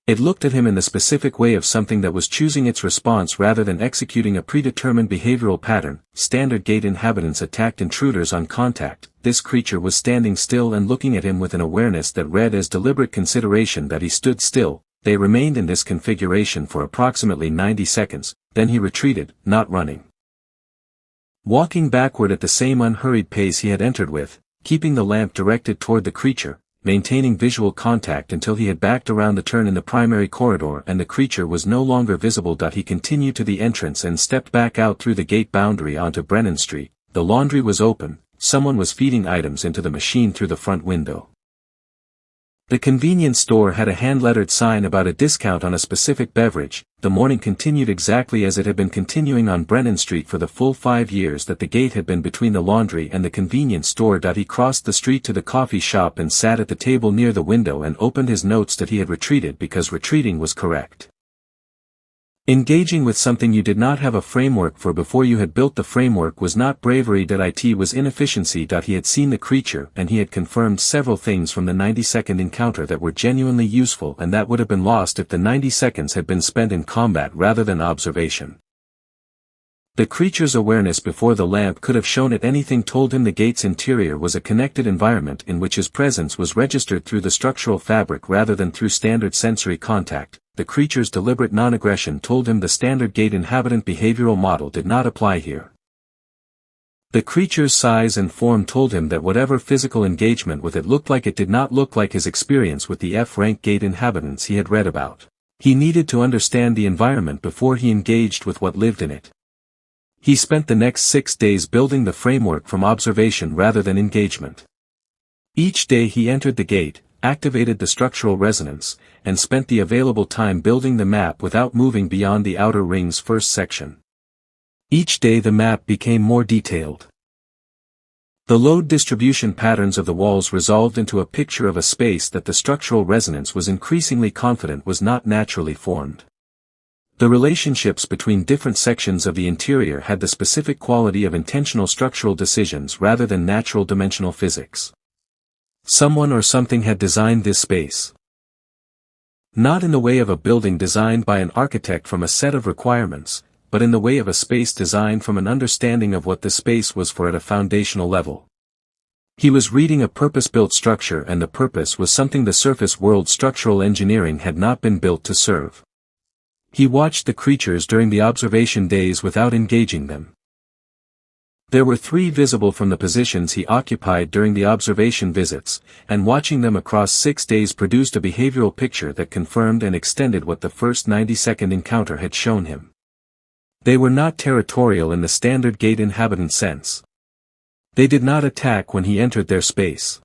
It looked at him in the specific way of something that was choosing its response rather than executing a predetermined behavioral pattern. Standard gate inhabitants attacked intruders on contact. This creature was standing still and looking at him with an awareness that read as deliberate consideration that he stood still. They remained in this configuration for approximately 90 seconds, then he retreated, not running. Walking backward at the same unhurried pace he had entered with, keeping the lamp directed toward the creature, maintaining visual contact until he had backed around the turn in the primary corridor and the creature was no longer visible. He continued to the entrance and stepped back out through the gate boundary onto Brennan Street. The laundry was open, someone was feeding items into the machine through the front window. The convenience store had a hand-lettered sign about a discount on a specific beverage. The morning continued exactly as it had been continuing on Brennan Street for the full 5 years that the gate had been between the laundry and the convenience store. He crossed the street to the coffee shop and sat at the table near the window and opened his notes. He had retreated because retreating was correct. Engaging with something you did not have a framework for before you had built the framework was not bravery. It was inefficiency. He had seen the creature and he had confirmed several things from the 90-second encounter that were genuinely useful and that would have been lost if the 90 seconds had been spent in combat rather than observation. The creature's awareness before the lamp could have shown it anything told him the gate's interior was a connected environment in which his presence was registered through the structural fabric rather than through standard sensory contact. The creature's deliberate non-aggression told him the standard gate inhabitant behavioral model did not apply here. The creature's size and form told him that whatever physical engagement with it looked like, it did not look like his experience with the F-rank gate inhabitants he had read about. He needed to understand the environment before he engaged with what lived in it. He spent the next 6 days building the framework from observation rather than engagement. Each day he entered the gate, activated the structural resonance, and spent the available time building the map without moving beyond the outer ring's first section. Each day the map became more detailed. The load distribution patterns of the walls resolved into a picture of a space that the structural resonance was increasingly confident was not naturally formed. The relationships between different sections of the interior had the specific quality of intentional structural decisions rather than natural dimensional physics. Someone or something had designed this space. Not in the way of a building designed by an architect from a set of requirements, but in the way of a space designed from an understanding of what the space was for at a foundational level. He was reading a purpose-built structure, and the purpose was something the surface world structural engineering had not been built to serve. He watched the creatures during the observation days without engaging them. There were 3 visible from the positions he occupied during the observation visits, and watching them across 6 days produced a behavioral picture that confirmed and extended what the first 90-second encounter had shown him. They were not territorial in the standard gate inhabitant sense. They did not attack when he entered their space.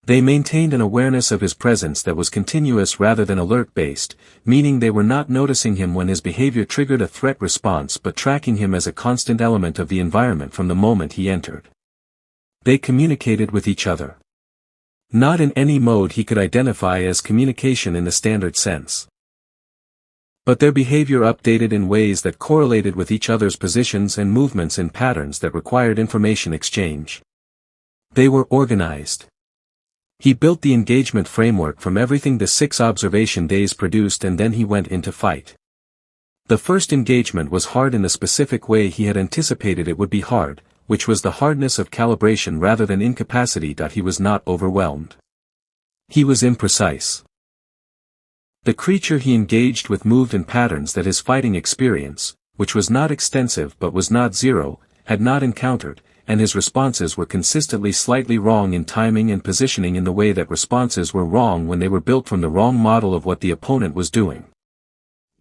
They maintained an awareness of his presence that was continuous rather than alert-based, meaning they were not noticing him when his behavior triggered a threat response but tracking him as a constant element of the environment from the moment he entered. They communicated with each other. Not in any mode he could identify as communication in the standard sense. But their behavior updated in ways that correlated with each other's positions and movements in patterns that required information exchange. They were organized. He built the engagement framework from everything the 6 observation days produced, and then he went into fight. The first engagement was hard in the specific way he had anticipated it would be hard, which was the hardness of calibration rather than incapacity. He was not overwhelmed. He was imprecise. The creature he engaged with moved in patterns that his fighting experience, which was not extensive but was not zero, had not encountered, and his responses were consistently slightly wrong in timing and positioning in the way that responses were wrong when they were built from the wrong model of what the opponent was doing.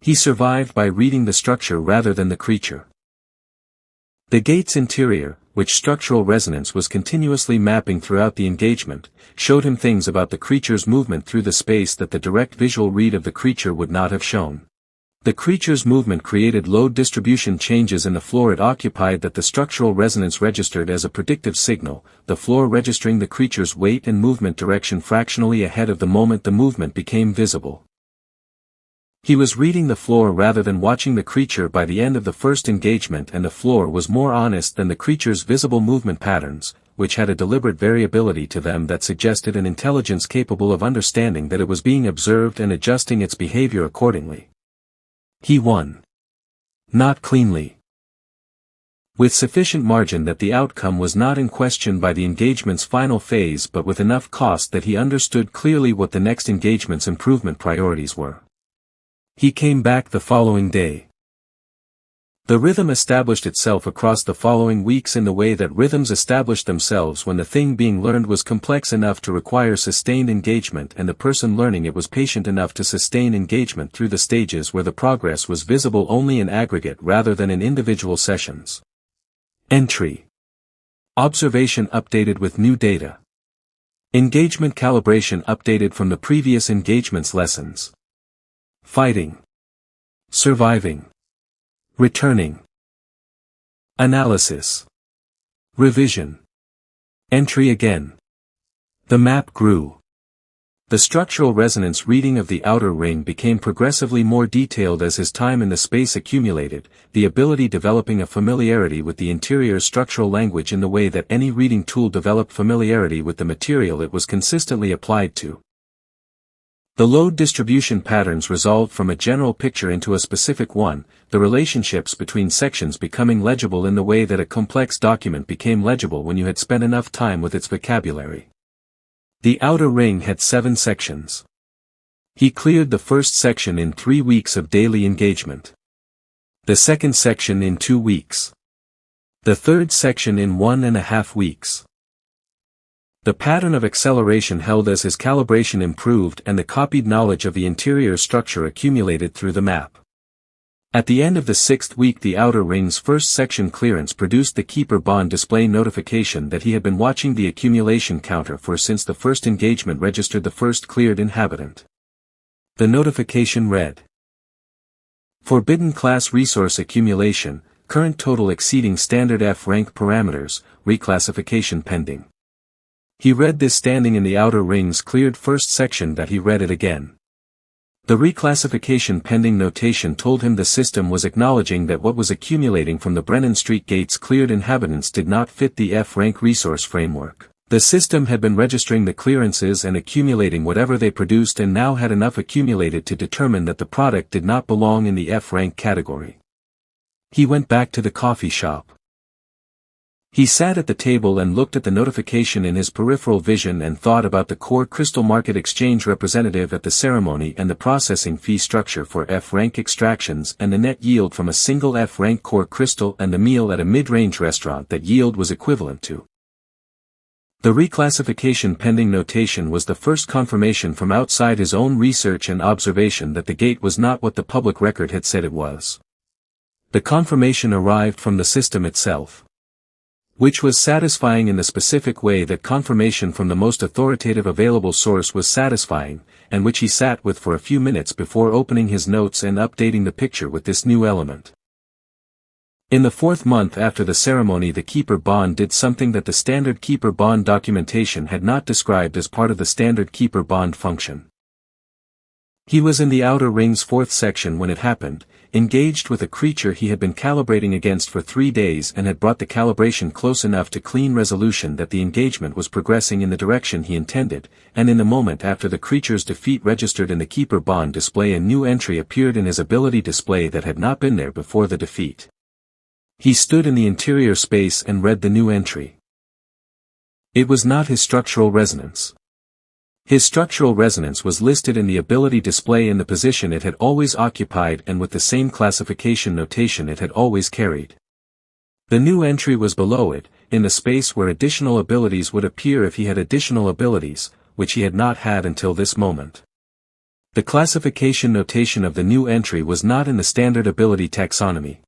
He survived by reading the structure rather than the creature. The gate's interior, which structural resonance was continuously mapping throughout the engagement, showed him things about the creature's movement through the space that the direct visual read of the creature would not have shown. The creature's movement created load distribution changes in the floor it occupied that the structural resonance registered as a predictive signal, the floor registering the creature's weight and movement direction fractionally ahead of the moment the movement became visible. He was reading the floor rather than watching the creature by the end of the first engagement, and the floor was more honest than the creature's visible movement patterns, which had a deliberate variability to them that suggested an intelligence capable of understanding that it was being observed and adjusting its behavior accordingly. He won. Not cleanly. With sufficient margin that the outcome was not in question by the engagement's final phase, but with enough cost that he understood clearly what the next engagement's improvement priorities were. He came back the following day. The rhythm established itself across the following weeks in the way that rhythms established themselves when the thing being learned was complex enough to require sustained engagement and the person learning it was patient enough to sustain engagement through the stages where the progress was visible only in aggregate rather than in individual sessions. Entry. Observation updated with new data. Engagement calibration updated from the previous engagement's lessons. Fighting. Surviving. Returning. Analysis. Revision. Entry again. The map grew. The structural resonance reading of the outer ring became progressively more detailed as his time in the space accumulated, the ability developing a familiarity with the interior structural language in the way that any reading tool developed familiarity with the material it was consistently applied to. The load distribution patterns resolved from a general picture into a specific one, the relationships between sections becoming legible in the way that a complex document became legible when you had spent enough time with its vocabulary. The outer ring had 7 sections. He cleared the first section in 3 weeks of daily engagement. The second section in 2 weeks. The third section in 1.5 weeks. The pattern of acceleration held as his calibration improved and the copied knowledge of the interior structure accumulated through the map. At the end of the 6th week the outer ring's first section clearance produced the keeper bond display notification that he had been watching the accumulation counter for since the first engagement registered the first cleared inhabitant. The notification read: Forbidden class resource accumulation, current total exceeding standard F rank parameters, reclassification pending. He read this standing in the outer ring's cleared first section that he read it again. The reclassification pending notation told him the system was acknowledging that what was accumulating from the Brennan Street Gate's cleared inhabitants did not fit the F-rank resource framework. The system had been registering the clearances and accumulating whatever they produced and now had enough accumulated to determine that the product did not belong in the F-rank category. He went back to the coffee shop. He sat at the table and looked at the notification in his peripheral vision and thought about the core crystal market exchange representative at the ceremony and the processing fee structure for F-rank extractions and the net yield from a single F-rank core crystal and the meal at a mid-range restaurant that yield was equivalent to. The reclassification pending notation was the first confirmation from outside his own research and observation that the gate was not what the public record had said it was. The confirmation arrived from the system itself, which was satisfying in the specific way that confirmation from the most authoritative available source was satisfying, and which he sat with for a few minutes before opening his notes and updating the picture with this new element. In the 4th month after the ceremony the keeper bond did something that the standard keeper bond documentation had not described as part of the standard keeper bond function. He was in the outer ring's 4th section when it happened, engaged with a creature he had been calibrating against for 3 days and had brought the calibration close enough to clean resolution that the engagement was progressing in the direction he intended, and in the moment after the creature's defeat registered in the keeper bond display a new entry appeared in his ability display that had not been there before the defeat. He stood in the interior space and read the new entry. It was not his structural resonance. His structural resonance was listed in the ability display in the position it had always occupied and with the same classification notation it had always carried. The new entry was below it, in the space where additional abilities would appear if he had additional abilities, which he had not had until this moment. The classification notation of the new entry was not in the standard ability taxonomy.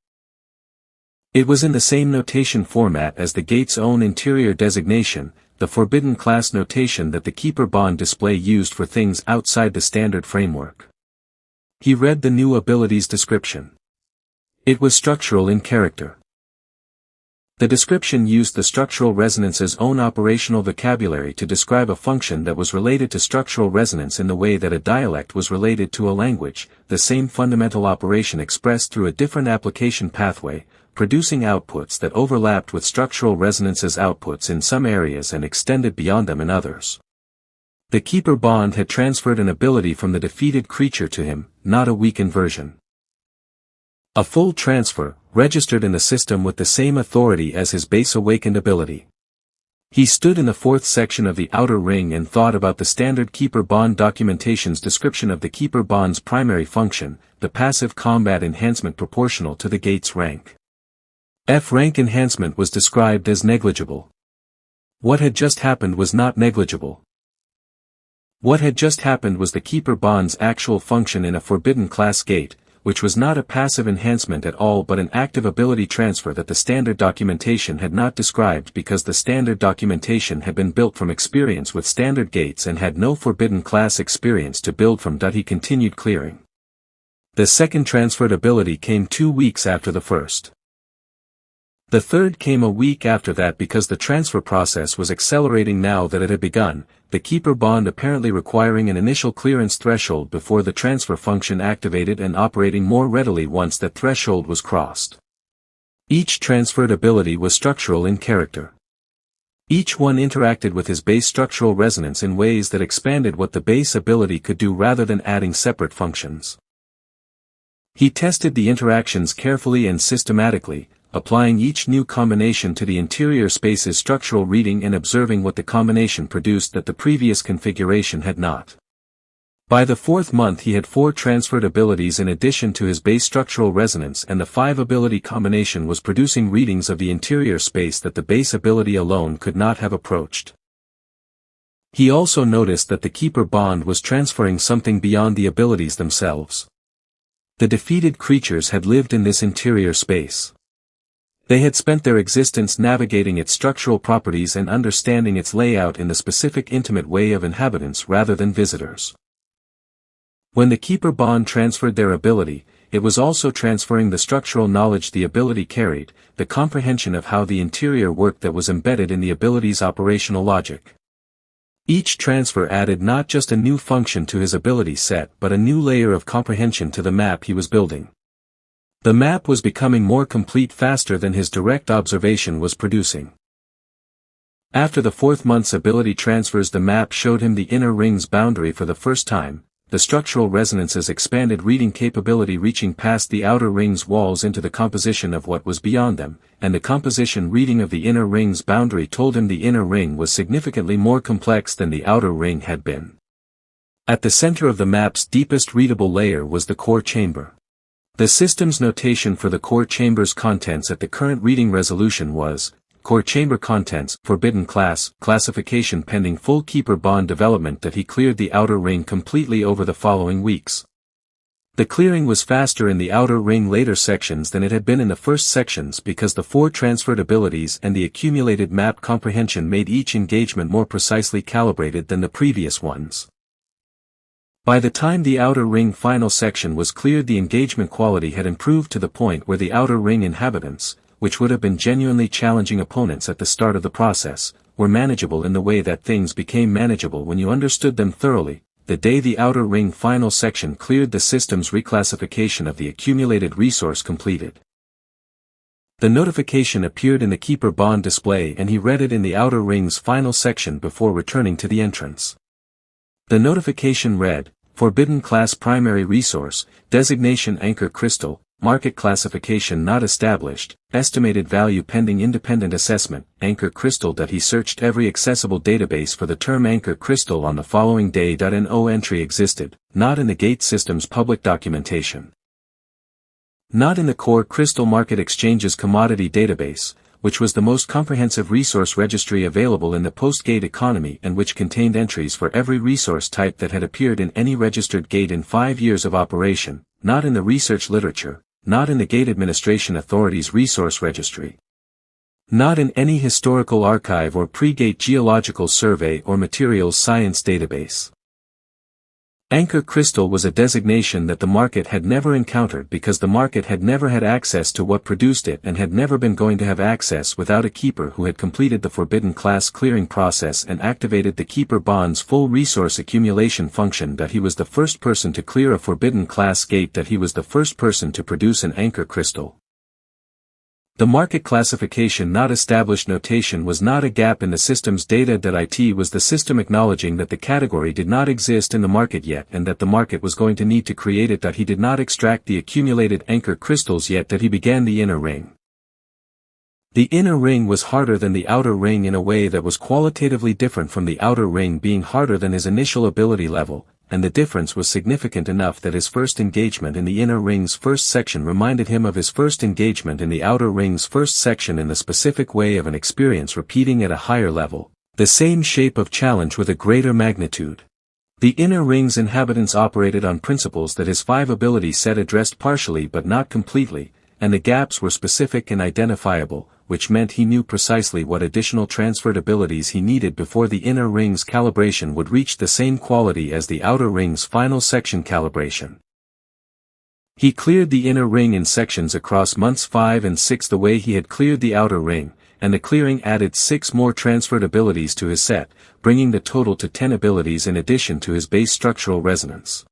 It was in the same notation format as the gate's own interior designation, the forbidden class notation that the keeper bond display used for things outside the standard framework. He read the new abilities description. It was structural in character. The description used the structural resonance's own operational vocabulary to describe a function that was related to structural resonance in the way that a dialect was related to a language, the same fundamental operation expressed through a different application pathway, producing outputs that overlapped with structural resonance's outputs in some areas and extended beyond them in others. The keeper bond had transferred an ability from the defeated creature to him, not a weakened version. A full transfer, registered in the system with the same authority as his base awakened ability. He stood in the fourth section of the outer ring and thought about the standard keeper bond documentation's description of the keeper bond's primary function, the passive combat enhancement proportional to the gate's rank. F-rank enhancement was described as negligible. What had just happened was not negligible. What had just happened was the keeper bond's actual function in a forbidden class gate, which was not a passive enhancement at all but an active ability transfer that the standard documentation had not described because the standard documentation had been built from experience with standard gates and had no forbidden class experience to build from. He continued clearing. The second transferred ability came 2 weeks after the first. The third came a week after that because the transfer process was accelerating now that it had begun, the keeper bond apparently requiring an initial clearance threshold before the transfer function activated and operating more readily once that threshold was crossed. Each transferred ability was structural in character. Each one interacted with his base structural resonance in ways that expanded what the base ability could do rather than adding separate functions. He tested the interactions carefully and systematically, applying each new combination to the interior space's structural reading and observing what the combination produced that the previous configuration had not. By the 4th month he had 4 transferred abilities in addition to his base structural resonance, and the 5-ability combination was producing readings of the interior space that the base ability alone could not have approached. He also noticed that the keeper bond was transferring something beyond the abilities themselves. The defeated creatures had lived in this interior space. They had spent their existence navigating its structural properties and understanding its layout in the specific intimate way of inhabitants rather than visitors. When the keeper bond transferred their ability, it was also transferring the structural knowledge the ability carried, the comprehension of how the interior worked that was embedded in the ability's operational logic. Each transfer added not just a new function to his ability set but a new layer of comprehension to the map he was building. The map was becoming more complete faster than his direct observation was producing. After the 4th month's ability transfers, the map showed him the inner ring's boundary for the first time, the structural resonance's expanded reading capability reaching past the outer ring's walls into the composition of what was beyond them, and the composition reading of the inner ring's boundary told him the inner ring was significantly more complex than the outer ring had been. At the center of the map's deepest readable layer was the core chamber. The system's notation for the core chamber's contents at the current reading resolution was, core chamber contents, forbidden class, classification pending full keeper bond development. That he cleared the outer ring completely over the following weeks. The clearing was faster in the outer ring later sections than it had been in the first sections because the 4 transferred abilities and the accumulated map comprehension made each engagement more precisely calibrated than the previous ones. By the time the outer ring final section was cleared, the engagement quality had improved to the point where the outer ring inhabitants, which would have been genuinely challenging opponents at the start of the process, were manageable in the way that things became manageable when you understood them thoroughly, the day the outer ring final section cleared. The system's reclassification of the accumulated resource completed. The notification appeared in the keeper bond display and he read it in the outer ring's final section before returning to the entrance. The notification read, Forbidden Class Primary Resource, Designation Anchor Crystal, Market Classification Not Established, Estimated Value Pending Independent Assessment, Anchor Crystal. He searched every accessible database for the term Anchor Crystal on the following day. No entry existed, not in the gate system's public documentation. Not in the core Crystal Market Exchange's commodity database, which was the most comprehensive resource registry available in the post-gate economy and which contained entries for every resource type that had appeared in any registered gate in 5 years of operation, not in the research literature, not in the Gate Administration Authority's resource registry. Not in any historical archive or pre-gate geological survey or materials science database. Anchor crystal was a designation that the market had never encountered because the market had never had access to what produced it and had never been going to have access without a keeper who had completed the forbidden class clearing process and activated the keeper bond's full resource accumulation function, that he was the first person to clear a forbidden class gate, that he was the first person to produce an anchor crystal. The market classification not established notation was not a gap in the system's data. It was the system acknowledging that the category did not exist in the market yet and that the market was going to need to create it. That he did not extract the accumulated anchor crystals yet, that he began the inner ring. The inner ring was harder than the outer ring in a way that was qualitatively different from the outer ring being harder than his initial ability level, and the difference was significant enough that his first engagement in the inner ring's first section reminded him of his first engagement in the outer ring's first section in the specific way of an experience repeating at a higher level, the same shape of challenge with a greater magnitude. The inner ring's inhabitants operated on principles that his 5 ability set addressed partially but not completely, and the gaps were specific and identifiable, which meant he knew precisely what additional transferred abilities he needed before the inner ring's calibration would reach the same quality as the outer ring's final section calibration. He cleared the inner ring in sections across months 5 and 6 the way he had cleared the outer ring, and the clearing added 6 more transferred abilities to his set, bringing the total to 10 abilities in addition to his base structural resonance.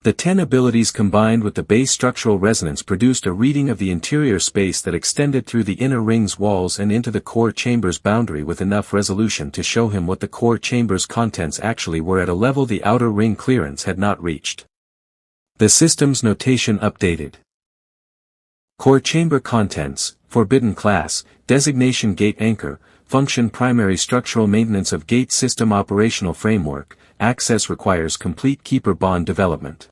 The 10 abilities combined with the base structural resonance produced a reading of the interior space that extended through the inner ring's walls and into the core chamber's boundary with enough resolution to show him what the core chamber's contents actually were at a level the outer ring clearance had not reached. The system's notation updated. Core chamber contents, forbidden class, designation gate anchor, function primary structural maintenance of gate system operational framework, access requires complete keeper bond development.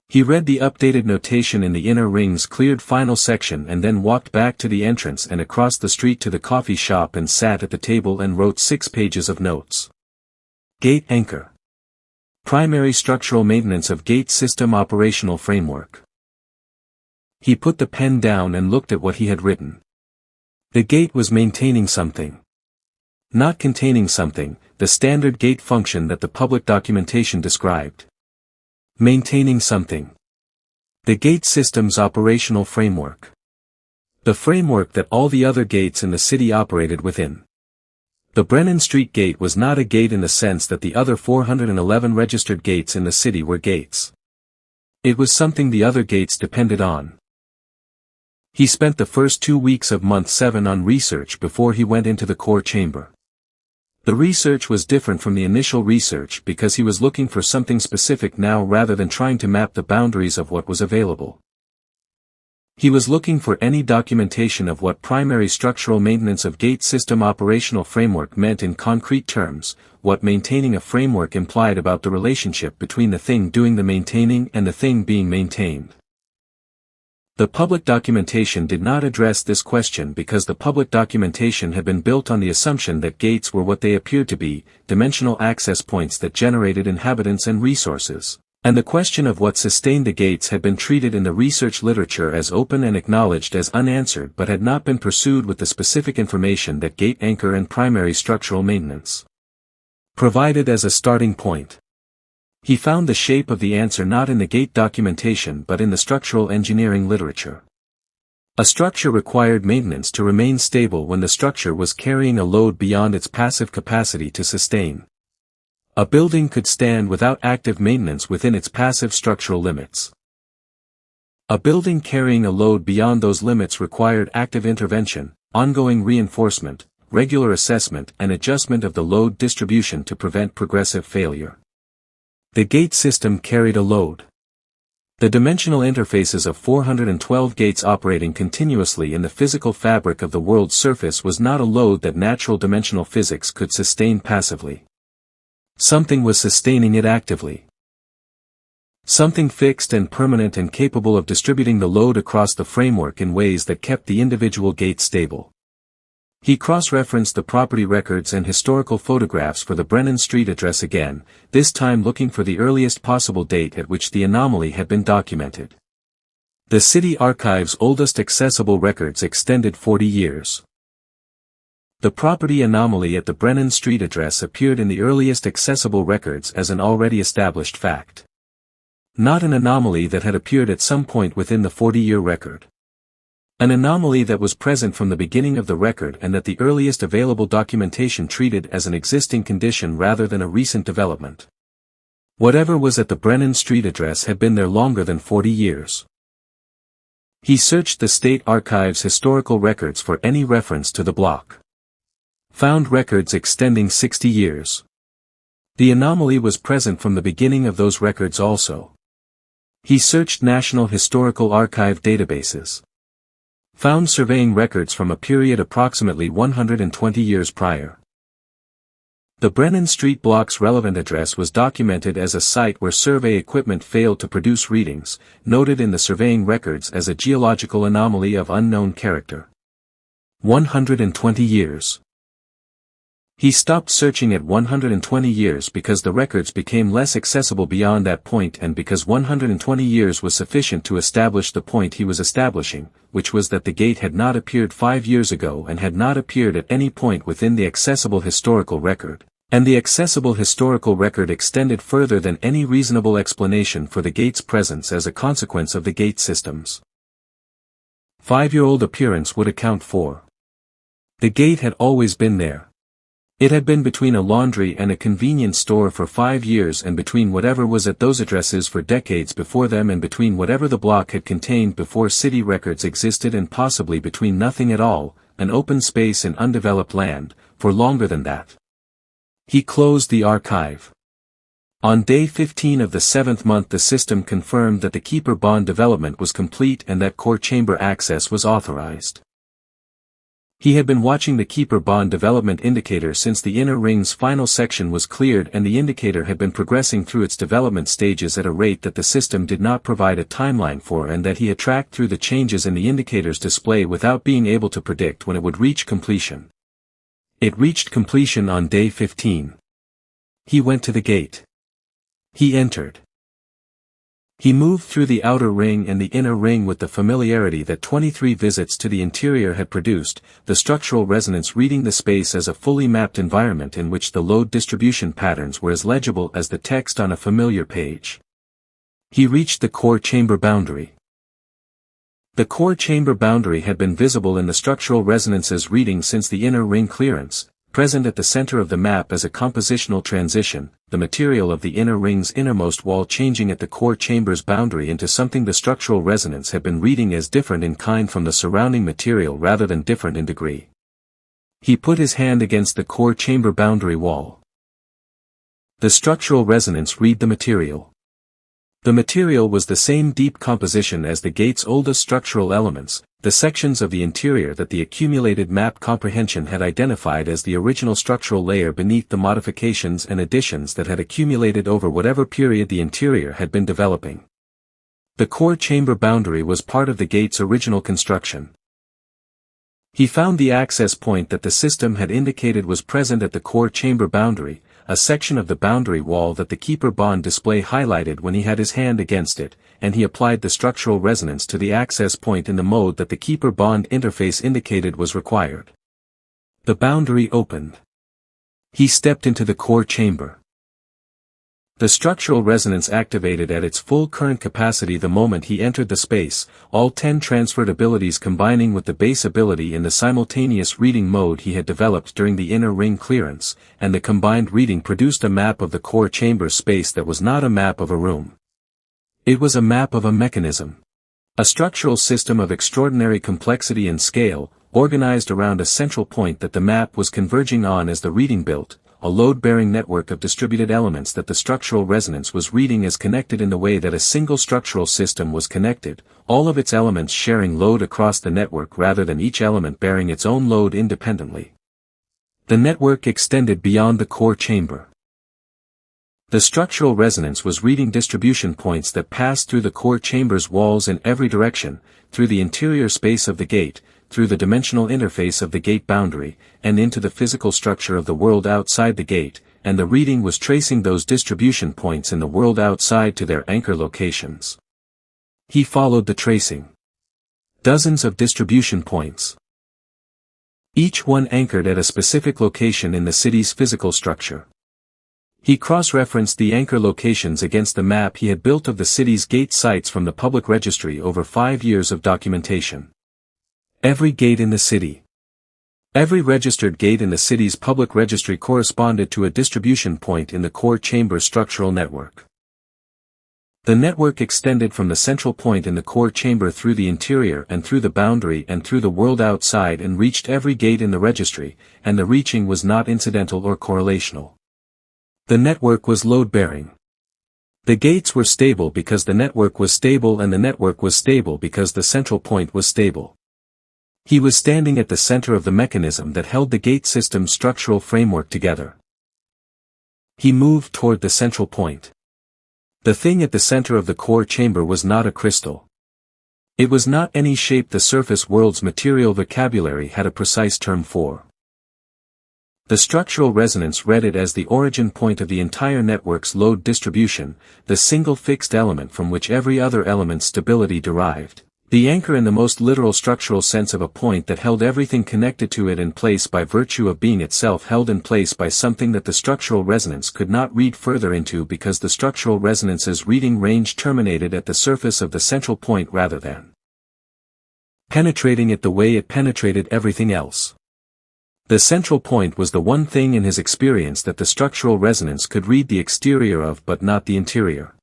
He read the updated notation in the inner ring's cleared final section and then walked back to the entrance and across the street to the coffee shop and sat at the table and wrote 6 pages of notes. Gate anchor. Primary structural maintenance of gate system operational framework. He put the pen down and looked at what he had written. The gate was maintaining something. Not containing something, the standard gate function that the public documentation described. Maintaining something. The gate system's operational framework. The framework that all the other gates in the city operated within. The Brennan Street gate was not a gate in the sense that the other 411 registered gates in the city were gates. It was something the other gates depended on. He spent the first 2 weeks of month 7 on research before he went into the core chamber. The research was different from the initial research because he was looking for something specific now rather than trying to map the boundaries of what was available. He was looking for any documentation of what primary structural maintenance of gate system operational framework meant in concrete terms, what maintaining a framework implied about the relationship between the thing doing the maintaining and the thing being maintained. The public documentation did not address this question because the public documentation had been built on the assumption that gates were what they appeared to be, dimensional access points that generated inhabitants and resources, and the question of what sustained the gates had been treated in the research literature as open and acknowledged as unanswered but had not been pursued with the specific information that gate anchor and primary structural maintenance provided as a starting point. He found the shape of the answer not in the gate documentation but in the structural engineering literature. A structure required maintenance to remain stable when the structure was carrying a load beyond its passive capacity to sustain. A building could stand without active maintenance within its passive structural limits. A building carrying a load beyond those limits required active intervention, ongoing reinforcement, regular assessment and adjustment of the load distribution to prevent progressive failure. The gate system carried a load. The dimensional interfaces of 412 gates operating continuously in the physical fabric of the world's surface was not a load that natural dimensional physics could sustain passively. Something was sustaining it actively. Something fixed and permanent and capable of distributing the load across the framework in ways that kept the individual gate stable. He cross-referenced the property records and historical photographs for the Brennan Street address again, this time looking for the earliest possible date at which the anomaly had been documented. The city archive's oldest accessible records extended 40 years. The property anomaly at the Brennan Street address appeared in the earliest accessible records as an already established fact. Not an anomaly that had appeared at some point within the 40-year record. An anomaly that was present from the beginning of the record and that the earliest available documentation treated as an existing condition rather than a recent development. Whatever was at the Brennan Street address had been there longer than 40 years. He searched the State Archives historical records for any reference to the block. Found records extending 60 years. The anomaly was present from the beginning of those records also. He searched National Historical Archive databases. Found surveying records from a period approximately 120 years prior. The Brennan Street block's relevant address was documented as a site where survey equipment failed to produce readings, noted in the surveying records as a geological anomaly of unknown character. 120 years. He stopped searching at 120 years because the records became less accessible beyond that point and because 120 years was sufficient to establish the point he was establishing, which was that the gate had not appeared 5 years ago and had not appeared at any point within the accessible historical record, and the accessible historical record extended further than any reasonable explanation for the gate's presence as a consequence of the gate systems. 5-year-old appearance would account for. The gate had always been there. It had been between a laundry and a convenience store for 5 years and between whatever was at those addresses for decades before them and between whatever the block had contained before city records existed and possibly between nothing at all, an open space in undeveloped land, for longer than that. He closed the archive. On day 15 of the 7th month the system confirmed that the Keeper Bond development was complete and that core chamber access was authorized. He had been watching the Keeper Bond development indicator since the inner ring's final section was cleared and the indicator had been progressing through its development stages at a rate that the system did not provide a timeline for and that he had tracked through the changes in the indicator's display without being able to predict when it would reach completion. It reached completion on day 15. He went to the gate. He entered. He moved through the outer ring and the inner ring with the familiarity that 23 visits to the interior had produced, the structural resonance reading the space as a fully mapped environment in which the load distribution patterns were as legible as the text on a familiar page. He reached the core chamber boundary. The core chamber boundary had been visible in the structural resonance's reading since the inner ring clearance, present at the center of the map as a compositional transition, the material of the inner ring's innermost wall changing at the core chamber's boundary into something the structural resonance had been reading as different in kind from the surrounding material rather than different in degree. He put his hand against the core chamber boundary wall. The structural resonance read the material. The material was the same deep composition as the gate's oldest structural elements, the sections of the interior that the accumulated map comprehension had identified as the original structural layer beneath the modifications and additions that had accumulated over whatever period the interior had been developing. The core chamber boundary was part of the gate's original construction. He found the access point that the system had indicated was present at the core chamber boundary, a section of the boundary wall that the Keeper Bond display highlighted when he had his hand against it, and he applied the structural resonance to the access point in the mode that the Keeper Bond interface indicated was required. The boundary opened. He stepped into the core chamber. The structural resonance activated at its full current capacity the moment he entered the space, all 10 transferred abilities combining with the base ability in the simultaneous reading mode he had developed during the inner ring clearance, and the combined reading produced a map of the core chamber space that was not a map of a room. It was a map of a mechanism. A structural system of extraordinary complexity and scale, organized around a central point that the map was converging on as the reading built, a load-bearing network of distributed elements that the structural resonance was reading as connected in the way that a single structural system was connected, all of its elements sharing load across the network rather than each element bearing its own load independently. The network extended beyond the core chamber. The structural resonance was reading distribution points that passed through the core chamber's walls in every direction, through the interior space of the gate, through the dimensional interface of the gate boundary, and into the physical structure of the world outside the gate, and the reading was tracing those distribution points in the world outside to their anchor locations. He followed the tracing. Dozens of distribution points. each one anchored at a specific location in the city's physical structure. He cross-referenced the anchor locations against the map he had built of the city's gate sites from the public registry over 5 years of documentation. Every gate in the city. Every registered gate in the city's public registry corresponded to a distribution point in the core chamber structural network. The network extended from the central point in the core chamber through the interior and through the boundary and through the world outside and reached every gate in the registry, and the reaching was not incidental or correlational. The network was load-bearing. The gates were stable because the network was stable, and the network was stable because the central point was stable. He was standing at the center of the mechanism that held the gate system's structural framework together. He moved toward the central point. The thing at the center of the core chamber was not a crystal. It was not any shape the surface world's material vocabulary had a precise term for. The structural resonance read it as the origin point of the entire network's load distribution, the single fixed element from which every other element's stability derived. The anchor in the most literal structural sense of a point that held everything connected to it in place by virtue of being itself held in place by something that the structural resonance could not read further into because the structural resonance's reading range terminated at the surface of the central point rather than penetrating it the way it penetrated everything else. The central point was the one thing in his experience that the structural resonance could read the exterior of but not the interior.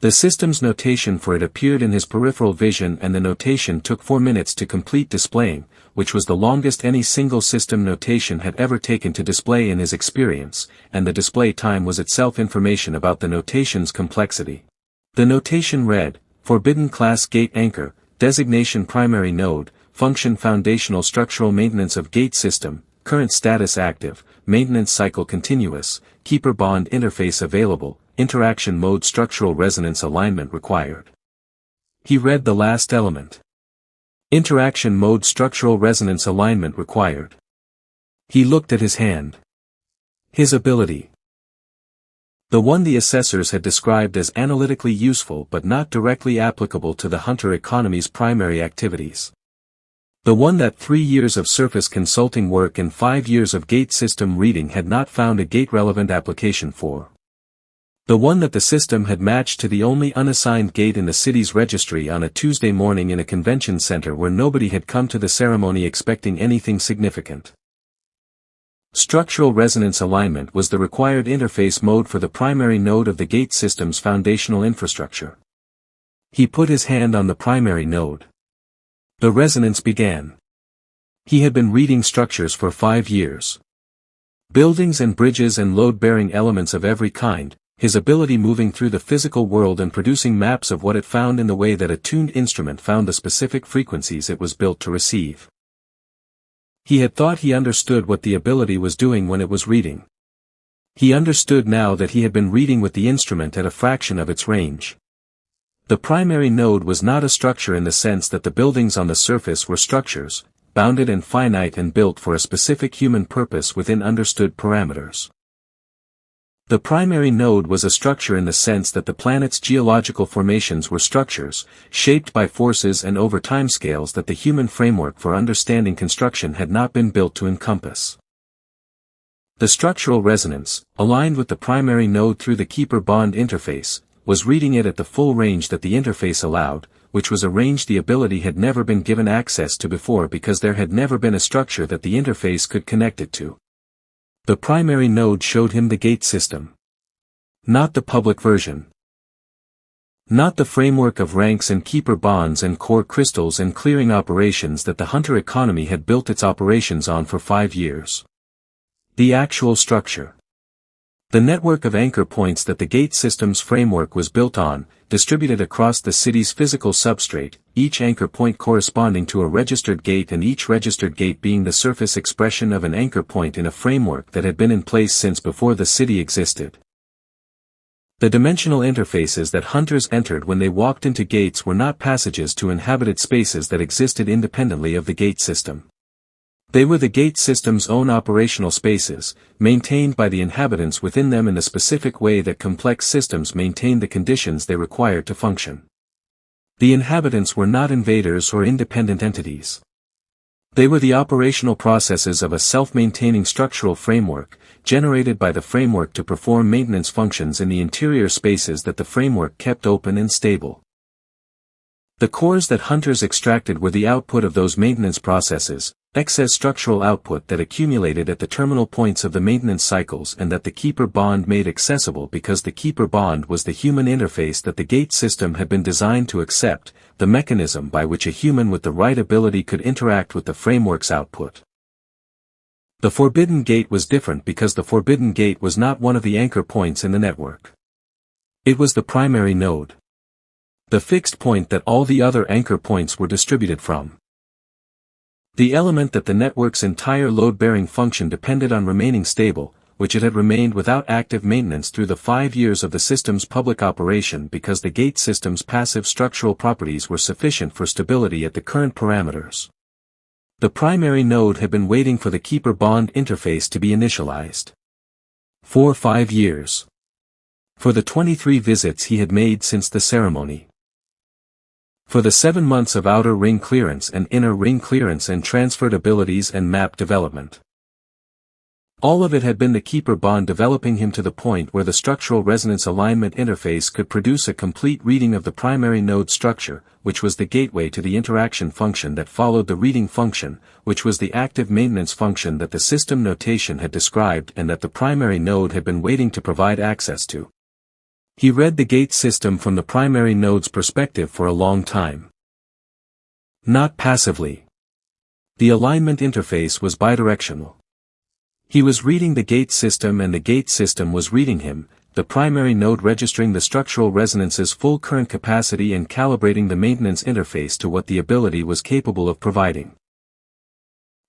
The system's notation for it appeared in his peripheral vision, and the notation took 4 minutes to complete displaying, which was the longest any single system notation had ever taken to display in his experience, and the display time was itself information about the notation's complexity. The notation read, Forbidden Class Gate Anchor, Designation Primary Node, Function Foundational Structural Maintenance of Gate System, Current Status Active, Maintenance Cycle Continuous, Keeper Bond Interface Available, Interaction Mode Structural Resonance Alignment Required. He read the last element. Interaction Mode Structural Resonance Alignment Required. He looked at his hand. His ability. The one the assessors had described as analytically useful but not directly applicable to the Hunter economy's primary activities. The one that 3 years of surface consulting work and 5 years of gate system reading had not found a gate-relevant application for. The one that the system had matched to the only unassigned gate in the city's registry on a Tuesday morning in a convention center where nobody had come to the ceremony expecting anything significant. Structural resonance alignment was the required interface mode for the primary node of the gate system's foundational infrastructure. He put his hand on the primary node. The resonance began. He had been reading structures for 5 years. Buildings and bridges and load-bearing elements of every kind, his ability moving through the physical world and producing maps of what it found in the way that a tuned instrument found the specific frequencies it was built to receive. He had thought he understood what the ability was doing when it was reading. He understood now that he had been reading with the instrument at a fraction of its range. The primary node was not a structure in the sense that the buildings on the surface were structures, bounded and finite and built for a specific human purpose within understood parameters. The primary node was a structure in the sense that the planet's geological formations were structures, shaped by forces and over timescales that the human framework for understanding construction had not been built to encompass. The structural resonance, aligned with the primary node through the keeper bond interface, was reading it at the full range that the interface allowed, which was a range the ability had never been given access to before because there had never been a structure that the interface could connect it to. The primary node showed him the gate system. Not the public version. Not the framework of ranks and keeper bonds and core crystals and clearing operations that the Hunter economy had built its operations on for 5 years. The actual structure. The network of anchor points that the gate system's framework was built on, distributed across the city's physical substrate, each anchor point corresponding to a registered gate and each registered gate being the surface expression of an anchor point in a framework that had been in place since before the city existed. The dimensional interfaces that hunters entered when they walked into gates were not passages to inhabited spaces that existed independently of the gate system. They were the gate system's own operational spaces, maintained by the inhabitants within them in the specific way that complex systems maintain the conditions they require to function. The inhabitants were not invaders or independent entities. They were the operational processes of a self-maintaining structural framework, generated by the framework to perform maintenance functions in the interior spaces that the framework kept open and stable. The cores that hunters extracted were the output of those maintenance processes, excess structural output that accumulated at the terminal points of the maintenance cycles and that the keeper bond made accessible because the keeper bond was the human interface that the gate system had been designed to accept, the mechanism by which a human with the right ability could interact with the framework's output. The Forbidden Gate was different because the Forbidden Gate was not one of the anchor points in the network. It was the primary node. The fixed point that all the other anchor points were distributed from. The element that the network's entire load-bearing function depended on remaining stable, which it had remained without active maintenance through the 5 years of the system's public operation because the gate system's passive structural properties were sufficient for stability at the current parameters. The primary node had been waiting for the keeper bond interface to be initialized. For 5 years. For the 23 visits he had made since the ceremony. For the 7 months of outer ring clearance and inner ring clearance and transferred abilities and map development. All of it had been the keeper bond developing him to the point where the structural resonance alignment interface could produce a complete reading of the primary node structure, which was the gateway to the interaction function that followed the reading function, which was the active maintenance function that the system notation had described and that the primary node had been waiting to provide access to. He read the gate system from the primary node's perspective for a long time. Not passively. The alignment interface was bidirectional. He was reading the gate system and the gate system was reading him, the primary node registering the structural resonance's full current capacity and calibrating the maintenance interface to what the ability was capable of providing.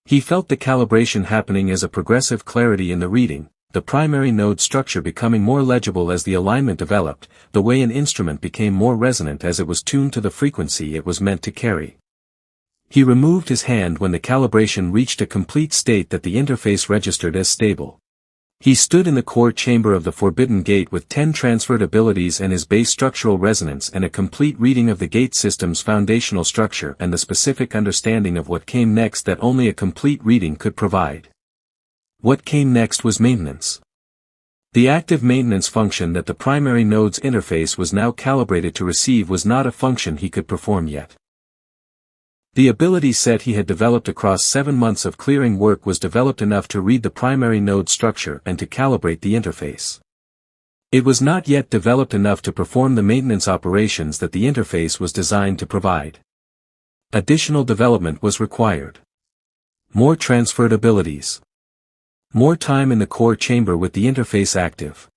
He felt the calibration happening as a progressive clarity in the reading, the primary node structure becoming more legible as the alignment developed, the way an instrument became more resonant as it was tuned to the frequency it was meant to carry. He removed his hand when the calibration reached a complete state that the interface registered as stable. He stood in the core chamber of the Forbidden Gate with 10 transferred abilities and his base structural resonance and a complete reading of the gate system's foundational structure and the specific understanding of what came next that only a complete reading could provide. What came next was maintenance. The active maintenance function that the primary node's interface was now calibrated to receive was not a function he could perform yet. The ability set he had developed across 7 months of clearing work was developed enough to read the primary node structure and to calibrate the interface. It was not yet developed enough to perform the maintenance operations that the interface was designed to provide. Additional development was required. More transferred abilities. More time in the core chamber with the interface active.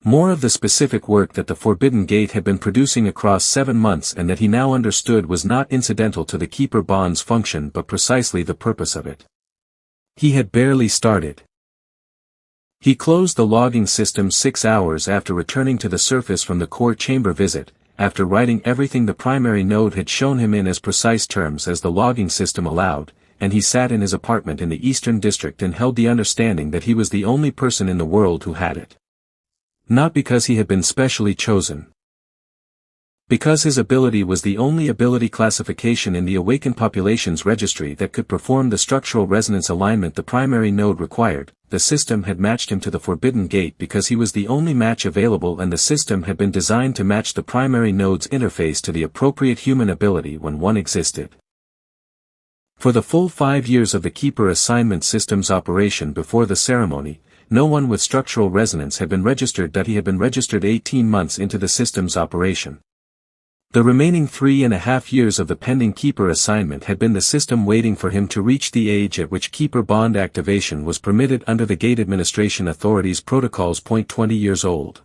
More of the specific work that the Forbidden Gate had been producing across 7 months and that he now understood was not incidental to the keeper bond's function but precisely the purpose of it. He had barely started. He closed the logging system 6 hours after returning to the surface from the core chamber visit, after writing everything the primary node had shown him in as precise terms as the logging system allowed, and he sat in his apartment in the Eastern District and held the understanding that he was the only person in the world who had it. Not because he had been specially chosen. Because his ability was the only ability classification in the awakened population's registry that could perform the structural resonance alignment the primary node required, the system had matched him to the Forbidden Gate because he was the only match available and the system had been designed to match the primary node's interface to the appropriate human ability when one existed. For the full 5 years of the Keeper Assignment System's operation before the ceremony, no one with structural resonance had been registered that he had been registered 18 months into the system's operation. The remaining 3.5 years of the pending Keeper assignment had been the system waiting for him to reach the age at which Keeper bond activation was permitted under the Gate Administration Authority's protocols. 20 years old.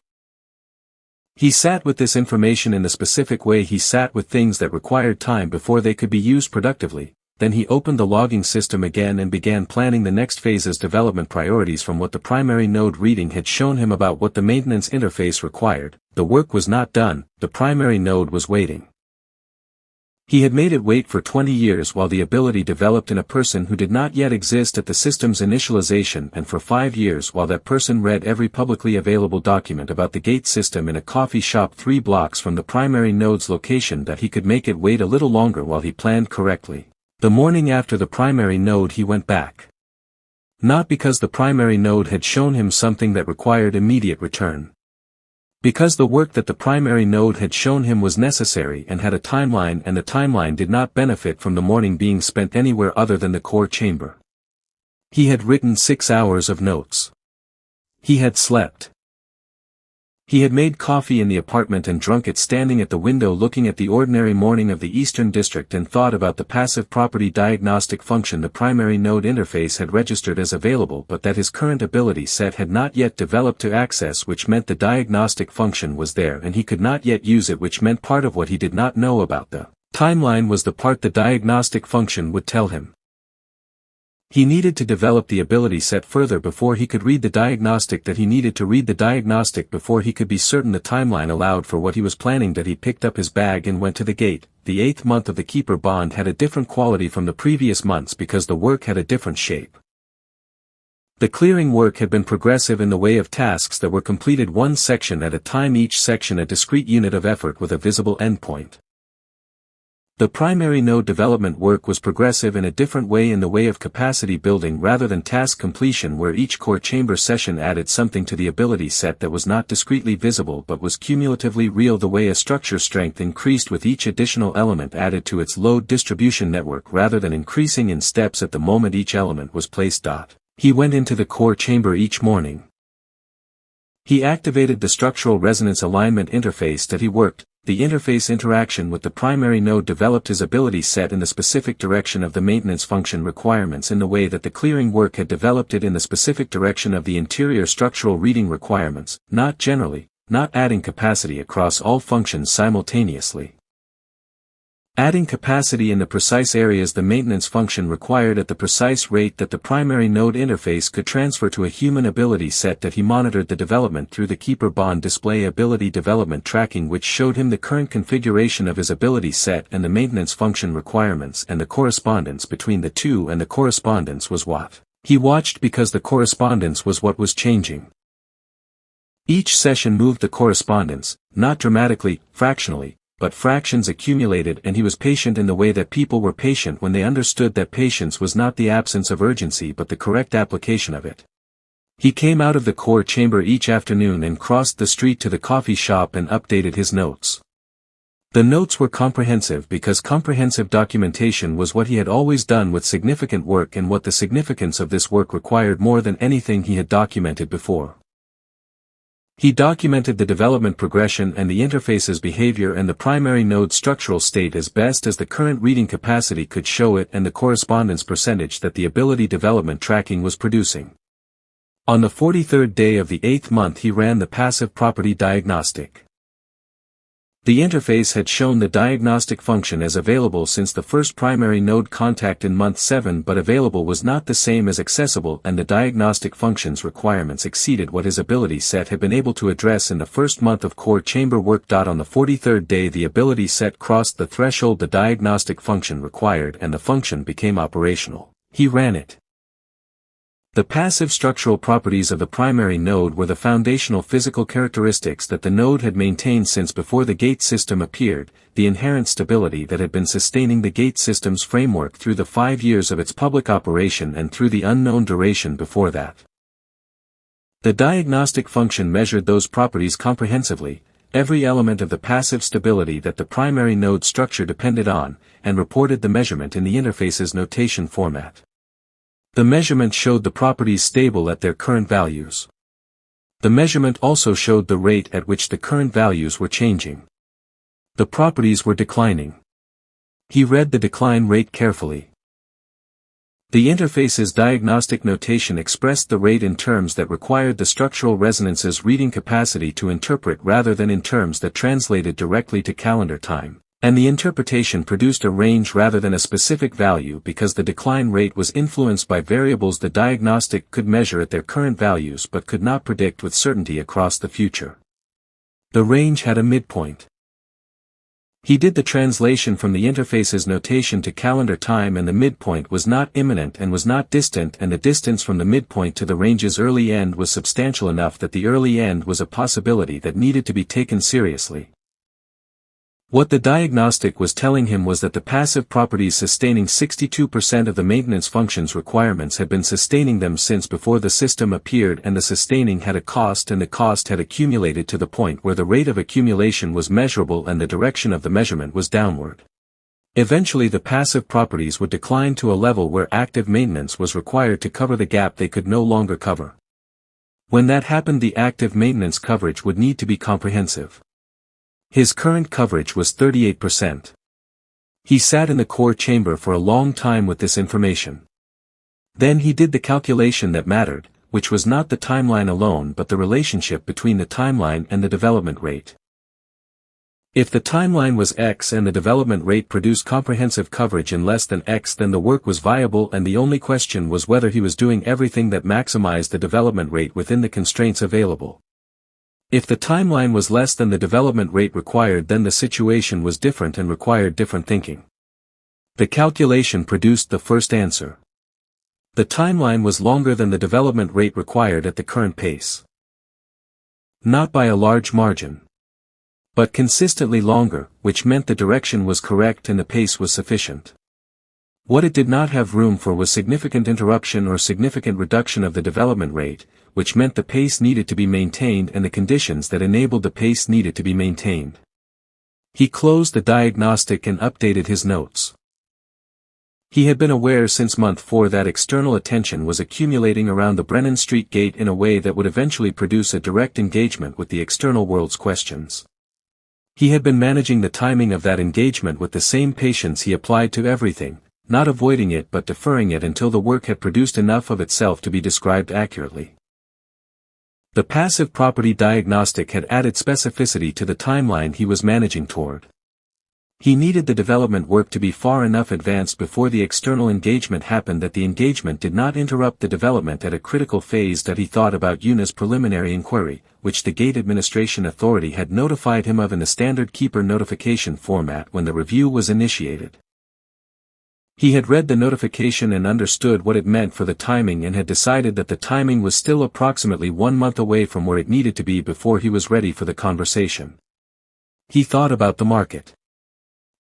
He sat with this information in the specific way he sat with things that required time before they could be used productively. Then he opened the logging system again and began planning the next phase's development priorities from what the primary node reading had shown him about what the maintenance interface required. The work was not done, the primary node was waiting. He had made it wait for 20 years while the ability developed in a person who did not yet exist at the system's initialization and for 5 years while that person read every publicly available document about the gate system in a coffee shop 3 blocks from the primary node's location that he could make it wait a little longer while he planned correctly. The morning after the primary node he went back. Not because the primary node had shown him something that required immediate return. Because the work that the primary node had shown him was necessary and had a timeline, and the timeline did not benefit from the morning being spent anywhere other than the core chamber. He had written 6 hours of notes. He had slept. He had made coffee in the apartment and drunk it standing at the window looking at the ordinary morning of the Eastern District and thought about the passive property diagnostic function the primary node interface had registered as available but that his current ability set had not yet developed to access, which meant the diagnostic function was there and he could not yet use it, which meant part of what he did not know about the timeline was the part the diagnostic function would tell him. He needed to develop the ability set further before he could read the diagnostic that he needed to read the diagnostic before he could be certain the timeline allowed for what he was planning. That he picked up his bag and went to the gate. The 8th month of the Keeper bond had a different quality from the previous months because the work had a different shape. The clearing work had been progressive in the way of tasks that were completed one section at a time, each section a discrete unit of effort with a visible endpoint. The primary node development work was progressive in a different way in the way of capacity building rather than task completion, where each core chamber session added something to the ability set that was not discretely visible but was cumulatively real, the way a structure strength increased with each additional element added to its load distribution network rather than increasing in steps at the moment each element was placed. He went into the core chamber each morning. He activated the structural resonance alignment interface that he worked. The interface interaction with the primary node developed his ability set in the specific direction of the maintenance function requirements in the way that the clearing work had developed it in the specific direction of the interior structural reading requirements, not generally, not adding capacity across all functions simultaneously. Adding capacity in the precise areas the maintenance function required at the precise rate that the primary node interface could transfer to a human ability set that he monitored the development through the Keeper bond display ability development tracking, which showed him the current configuration of his ability set and the maintenance function requirements and the correspondence between the two, and the correspondence was what he watched because the correspondence was what was changing. Each session moved the correspondence, not dramatically, fractionally, but fractions accumulated, and he was patient in the way that people were patient when they understood that patience was not the absence of urgency but the correct application of it. He came out of the core chamber each afternoon and crossed the street to the coffee shop and updated his notes. The notes were comprehensive because comprehensive documentation was what he had always done with significant work and what the significance of this work required more than anything he had documented before. He documented the development progression and the interface's behavior and the primary node structural state as best as the current reading capacity could show it and the correspondence percentage that the ability development tracking was producing. On the 43rd day of the 8th month he ran the passive property diagnostic. The interface had shown the diagnostic function as available since the first primary node contact in month 7, but available was not the same as accessible, and the diagnostic function's requirements exceeded what his ability set had been able to address in the first month of core chamber work. On the 43rd day the ability set crossed the threshold the diagnostic function required and the function became operational. He ran it. The passive structural properties of the primary node were the foundational physical characteristics that the node had maintained since before the gate system appeared, the inherent stability that had been sustaining the gate system's framework through the 5 years of its public operation and through the unknown duration before that. The diagnostic function measured those properties comprehensively, every element of the passive stability that the primary node structure depended on, and reported the measurement in the interface's notation format. The measurement showed the properties stable at their current values. The measurement also showed the rate at which the current values were changing. The properties were declining. He read the decline rate carefully. The interface's diagnostic notation expressed the rate in terms that required the structural resonance's reading capacity to interpret rather than in terms that translated directly to calendar time. And the interpretation produced a range rather than a specific value because the decline rate was influenced by variables the diagnostic could measure at their current values but could not predict with certainty across the future. The range had a midpoint. He did the translation from the interface's notation to calendar time, and the midpoint was not imminent and was not distant, and the distance from the midpoint to the range's early end was substantial enough that the early end was a possibility that needed to be taken seriously. What the diagnostic was telling him was that the passive properties sustaining 62% of the maintenance functions requirements had been sustaining them since before the system appeared, and the sustaining had a cost, and the cost had accumulated to the point where the rate of accumulation was measurable and the direction of the measurement was downward. Eventually the passive properties would decline to a level where active maintenance was required to cover the gap they could no longer cover. When that happened, the active maintenance coverage would need to be comprehensive. His current coverage was 38%. He sat in the core chamber for a long time with this information. Then he did the calculation that mattered, which was not the timeline alone but the relationship between the timeline and the development rate. If the timeline was X and the development rate produced comprehensive coverage in less than X, then the work was viable, and the only question was whether he was doing everything that maximized the development rate within the constraints available. If the timeline was less than the development rate required, then the situation was different and required different thinking. The calculation produced the first answer. The timeline was longer than the development rate required at the current pace. Not by a large margin, but consistently longer, which meant the direction was correct and the pace was sufficient. What it did not have room for was significant interruption or significant reduction of the development rate, which meant the pace needed to be maintained and the conditions that enabled the pace needed to be maintained. He closed the diagnostic and updated his notes. He had been aware since month 4 that external attention was accumulating around the Brennan Street gate in a way that would eventually produce a direct engagement with the external world's questions. He had been managing the timing of that engagement with the same patience he applied to everything, not avoiding it but deferring it until the work had produced enough of itself to be described accurately. The passive property diagnostic had added specificity to the timeline he was managing toward. He needed the development work to be far enough advanced before the external engagement happened that the engagement did not interrupt the development at a critical phase that he thought about UNA's preliminary inquiry, which the Gate Administration Authority had notified him of in the standard keeper notification format when the review was initiated. He had read the notification and understood what it meant for the timing and had decided that the timing was still approximately 1 month away from where it needed to be before he was ready for the conversation. He thought about the market.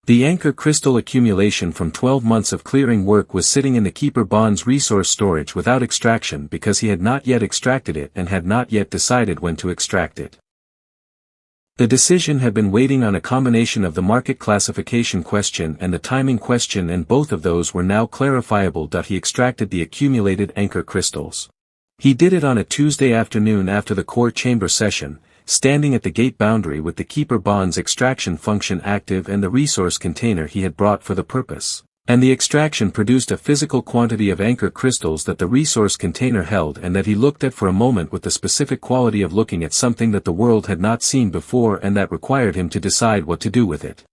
The anchor crystal accumulation from 12 months of clearing work was sitting in the Keeper Bonds resource storage without extraction because he had not yet extracted it and had not yet decided when to extract it. The decision had been waiting on a combination of the market classification question and the timing question, and both of those were now clarifiable. He extracted the accumulated anchor crystals. He did it on a Tuesday afternoon after the core chamber session, standing at the gate boundary with the Keeper Bonds extraction function active and the resource container he had brought for the purpose. And the extraction produced a physical quantity of anchor crystals that the resource container held and that he looked at for a moment with the specific quality of looking at something that the world had not seen before and that required him to decide what to do with it.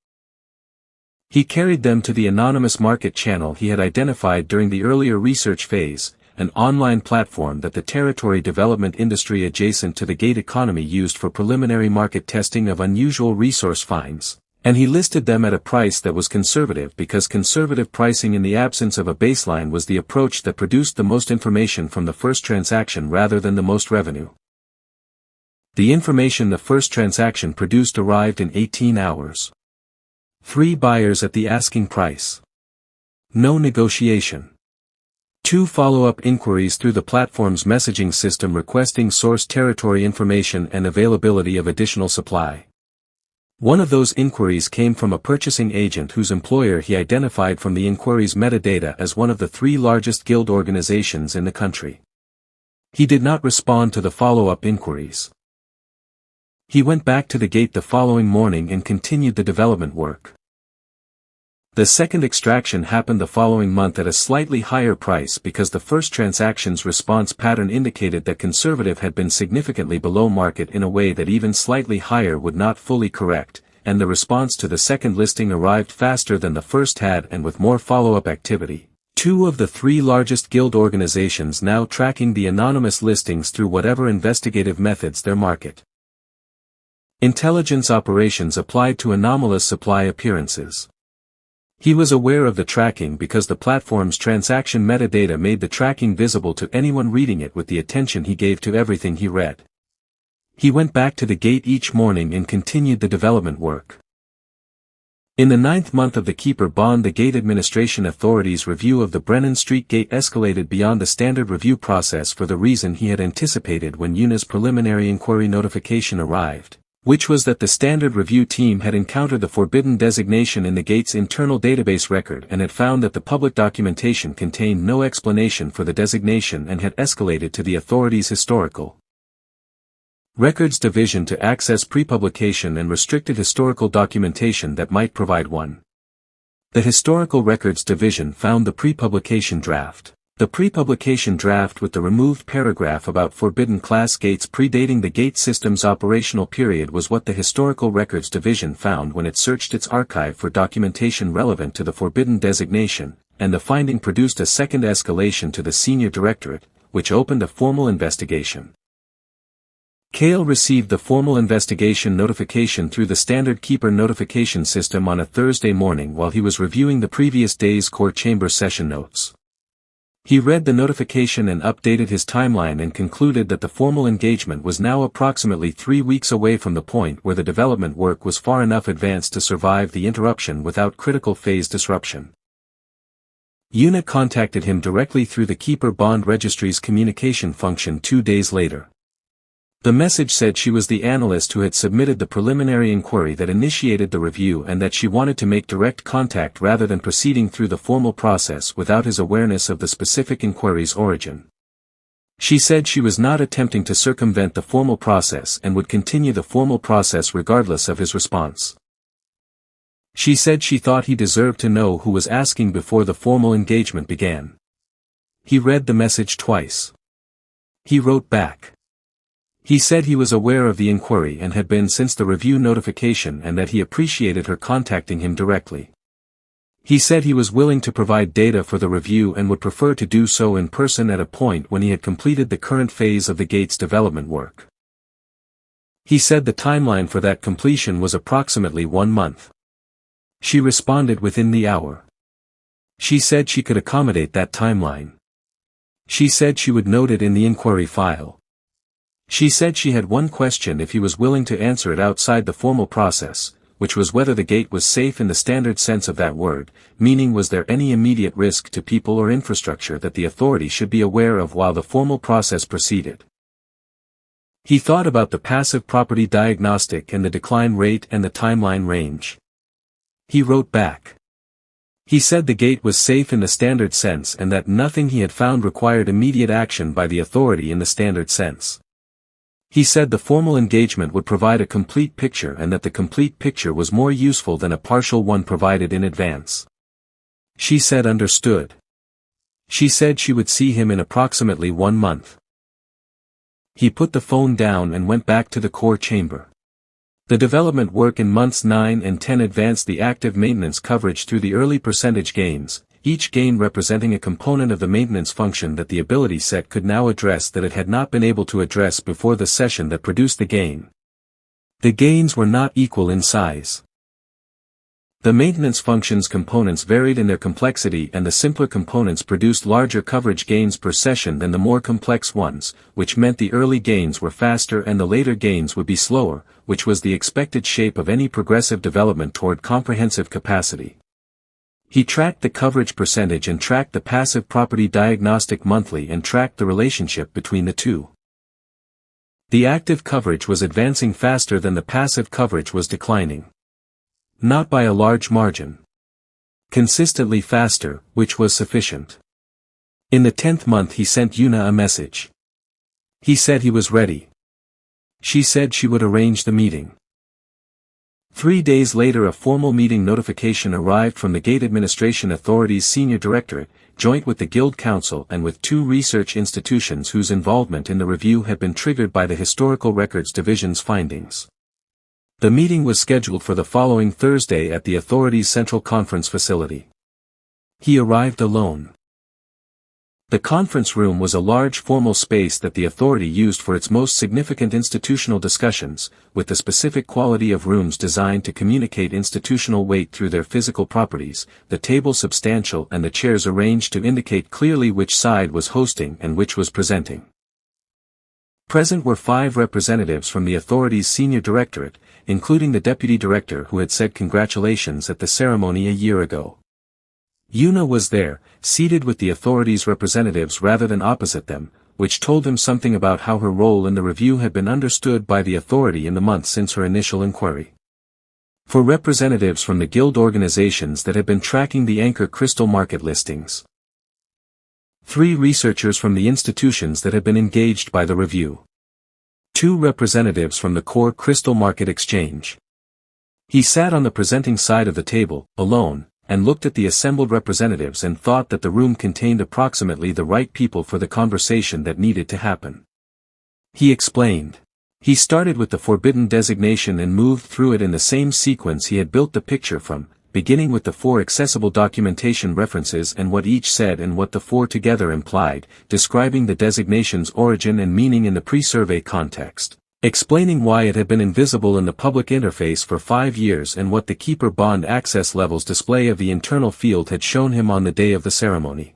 He carried them to the anonymous market channel he had identified during the earlier research phase, an online platform that the territory development industry adjacent to the gate economy used for preliminary market testing of unusual resource finds. And he listed them at a price that was conservative because conservative pricing in the absence of a baseline was the approach that produced the most information from the first transaction rather than the most revenue. The information the first transaction produced arrived in 18 hours. 3 buyers at the asking price. No negotiation. 2 follow-up inquiries through the platform's messaging system requesting source territory information and availability of additional supply. One of those inquiries came from a purchasing agent whose employer he identified from the inquiry's metadata as one of the 3 largest guild organizations in the country. He did not respond to the follow-up inquiries. He went back to the gate the following morning and continued the development work. The second extraction happened the following month at a slightly higher price because the first transaction's response pattern indicated that conservative had been significantly below market in a way that even slightly higher would not fully correct, and the response to the second listing arrived faster than the first had and with more follow-up activity. 2 of the 3 largest guild organizations now tracking the anonymous listings through whatever investigative methods their market intelligence operations applied to anomalous supply appearances. He was aware of the tracking because the platform's transaction metadata made the tracking visible to anyone reading it with the attention he gave to everything he read. He went back to the gate each morning and continued the development work. In the 9th month of the Keeper Bond, the Gate Administration Authority's review of the Brennan Street Gate escalated beyond the standard review process for the reason he had anticipated when UNA's preliminary inquiry notification arrived, which was that the standard review team had encountered the forbidden designation in the Gate's internal database record and had found that the public documentation contained no explanation for the designation and had escalated to the authority's historical records division to access pre-publication and restricted historical documentation that might provide one. The Historical Records Division found the pre-publication draft. The pre-publication draft with the removed paragraph about forbidden class gates predating the gate system's operational period was what the Historical Records Division found when it searched its archive for documentation relevant to the forbidden designation, and the finding produced a second escalation to the Senior Directorate, which opened a formal investigation. Cale received the formal investigation notification through the standard Keeper notification system on a Thursday morning while he was reviewing the previous day's Core Chamber session notes. He read the notification and updated his timeline and concluded that the formal engagement was now approximately 3 weeks away from the point where the development work was far enough advanced to survive the interruption without critical phase disruption. UNA contacted him directly through the Keeper Bond Registry's communication function 2 days later. The message said she was the analyst who had submitted the preliminary inquiry that initiated the review and that she wanted to make direct contact rather than proceeding through the formal process without his awareness of the specific inquiry's origin. She said she was not attempting to circumvent the formal process and would continue the formal process regardless of his response. She said she thought he deserved to know who was asking before the formal engagement began. He read the message twice. He wrote back. He said he was aware of the inquiry and had been since the review notification and that he appreciated her contacting him directly. He said he was willing to provide data for the review and would prefer to do so in person at a point when he had completed the current phase of the Gate's development work. He said the timeline for that completion was approximately 1 month. She responded within the hour. She said she could accommodate that timeline. She said she would note it in the inquiry file. She said she had one question if he was willing to answer it outside the formal process, which was whether the Gate was safe in the standard sense of that word, meaning was there any immediate risk to people or infrastructure that the authority should be aware of while the formal process proceeded. He thought about the passive property diagnostic and the decline rate and the timeline range. He wrote back. He said the Gate was safe in the standard sense and that nothing he had found required immediate action by the authority in the standard sense. He said the formal engagement would provide a complete picture and that the complete picture was more useful than a partial one provided in advance. She said understood. She said she would see him in approximately 1 month. He put the phone down and went back to the core chamber. The development work in months 9 and 10 advanced the active maintenance coverage through the early percentage gains, each gain representing a component of the maintenance function that the ability set could now address that it had not been able to address before the session that produced the gain. The gains were not equal in size. The maintenance function's components varied in their complexity and the simpler components produced larger coverage gains per session than the more complex ones, which meant the early gains were faster and the later gains would be slower, which was the expected shape of any progressive development toward comprehensive capacity. He tracked the coverage percentage and tracked the passive property diagnostic monthly and tracked the relationship between the two. The active coverage was advancing faster than the passive coverage was declining. Not by a large margin. Consistently faster, which was sufficient. In the 10th month he sent UNA a message. He said he was ready. She said she would arrange the meeting. 3 days later a formal meeting notification arrived from the Gate Administration Authority's Senior Directorate, joint with the Guild Council and with 2 research institutions whose involvement in the review had been triggered by the Historical Records Division's findings. The meeting was scheduled for the following Thursday at the authority's central conference facility. He arrived alone. The conference room was a large formal space that the authority used for its most significant institutional discussions, with the specific quality of rooms designed to communicate institutional weight through their physical properties, the table substantial and the chairs arranged to indicate clearly which side was hosting and which was presenting. Present were 5 representatives from the authority's senior directorate, including the deputy director who had said congratulations at the ceremony a year ago. Yuna was there, seated with the authority's representatives rather than opposite them, which told him something about how her role in the review had been understood by the authority in the months since her initial inquiry. For representatives from the guild organizations that had been tracking the Anchor Crystal market listings. 3 researchers from the institutions that had been engaged by the review. 2 representatives from the Core Crystal Market Exchange. He sat on the presenting side of the table, alone, and looked at the assembled representatives and thought that the room contained approximately the right people for the conversation that needed to happen. He explained. He started with the forbidden designation and moved through it in the same sequence he had built the picture from, beginning with the 4 accessible documentation references and what each said and what the 4 together implied, describing the designation's origin and meaning in the pre-survey context, explaining why it had been invisible in the public interface for 5 years and what the Keeper Bond access levels display of the internal field had shown him on the day of the ceremony.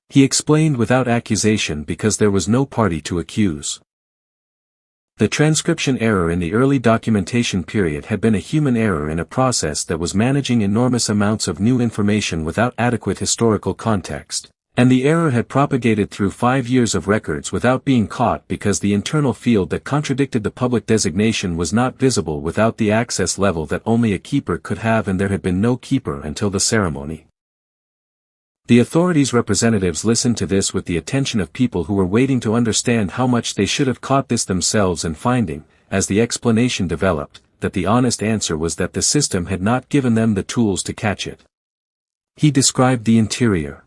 He explained without accusation because there was no party to accuse. The transcription error in the early documentation period had been a human error in a process that was managing enormous amounts of new information without adequate historical context, and the error had propagated through 5 years of records without being caught because the internal field that contradicted the public designation was not visible without the access level that only a keeper could have, and there had been no keeper until the ceremony. The authorities' representatives listened to this with the attention of people who were waiting to understand how much they should have caught this themselves, and finding, as the explanation developed, that the honest answer was that the system had not given them the tools to catch it. He described the interior.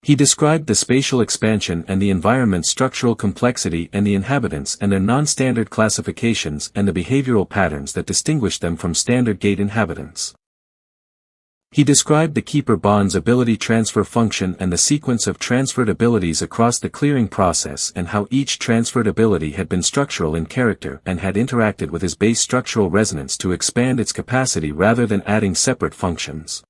He described the spatial expansion and the environment's structural complexity and the inhabitants and their non-standard classifications and the behavioral patterns that distinguished them from standard gate inhabitants. He described the Keeper Bond's ability transfer function and the sequence of transferred abilities across the clearing process and how each transferred ability had been structural in character and had interacted with his base structural resonance to expand its capacity rather than adding separate functions.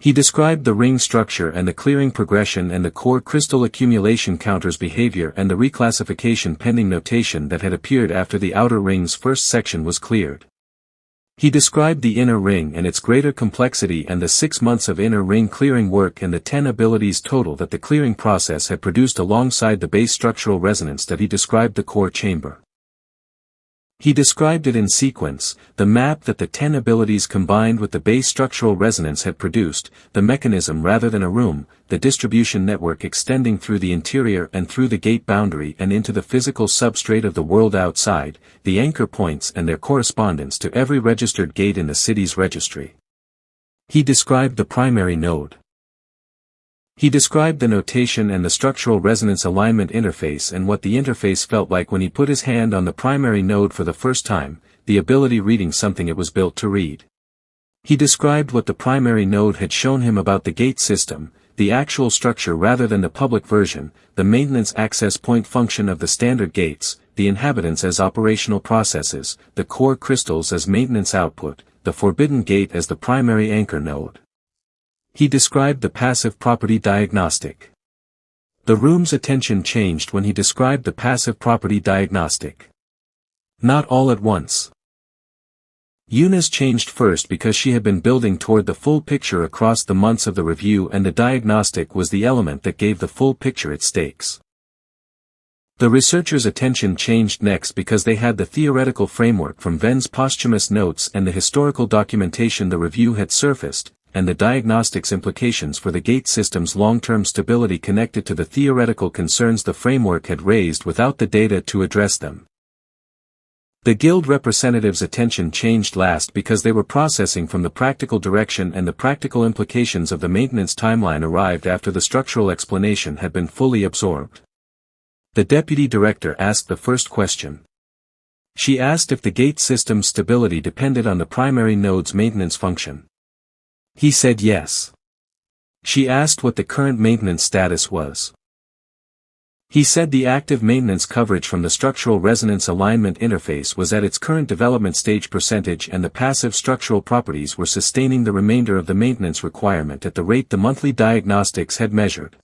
He described the ring structure and the clearing progression and the core crystal accumulation counter's behavior and the reclassification pending notation that had appeared after the outer ring's first section was cleared. He described the inner ring and its greater complexity and the 6 months of inner ring clearing work and the 10 abilities total that the clearing process had produced alongside the base structural resonance that he described the core chamber. He described it in sequence, the map that the 10 abilities combined with the base structural resonance had produced, the mechanism rather than a room, the distribution network extending through the interior and through the gate boundary and into the physical substrate of the world outside, the anchor points and their correspondence to every registered gate in the city's registry. He described the primary node. He described the notation and the structural resonance alignment interface and what the interface felt like when he put his hand on the primary node for the first time, the ability reading something it was built to read. He described what the primary node had shown him about the gate system, the actual structure rather than the public version, the maintenance access point function of the standard gates, the inhabitants as operational processes, the core crystals as maintenance output, the forbidden gate as the primary anchor node. He described the passive property diagnostic. The room's attention changed when he described the passive property diagnostic. Not all at once. Yuna's changed first because she had been building toward the full picture across the months of the review, and the diagnostic was the element that gave the full picture its stakes. The researchers' attention changed next because they had the theoretical framework from Ven's posthumous notes and the historical documentation the review had surfaced, and the diagnostics implications for the gate system's long-term stability connected to the theoretical concerns the framework had raised without the data to address them. The guild representatives' attention changed last because they were processing from the practical direction, and the practical implications of the maintenance timeline arrived after the structural explanation had been fully absorbed. The deputy director asked the first question. She asked if the gate system's stability depended on the primary node's maintenance function. He said yes. She asked what the current maintenance status was. He said the active maintenance coverage from the structural resonance alignment interface was at its current development stage percentage, and the passive structural properties were sustaining the remainder of the maintenance requirement at the rate the monthly diagnostics had measured.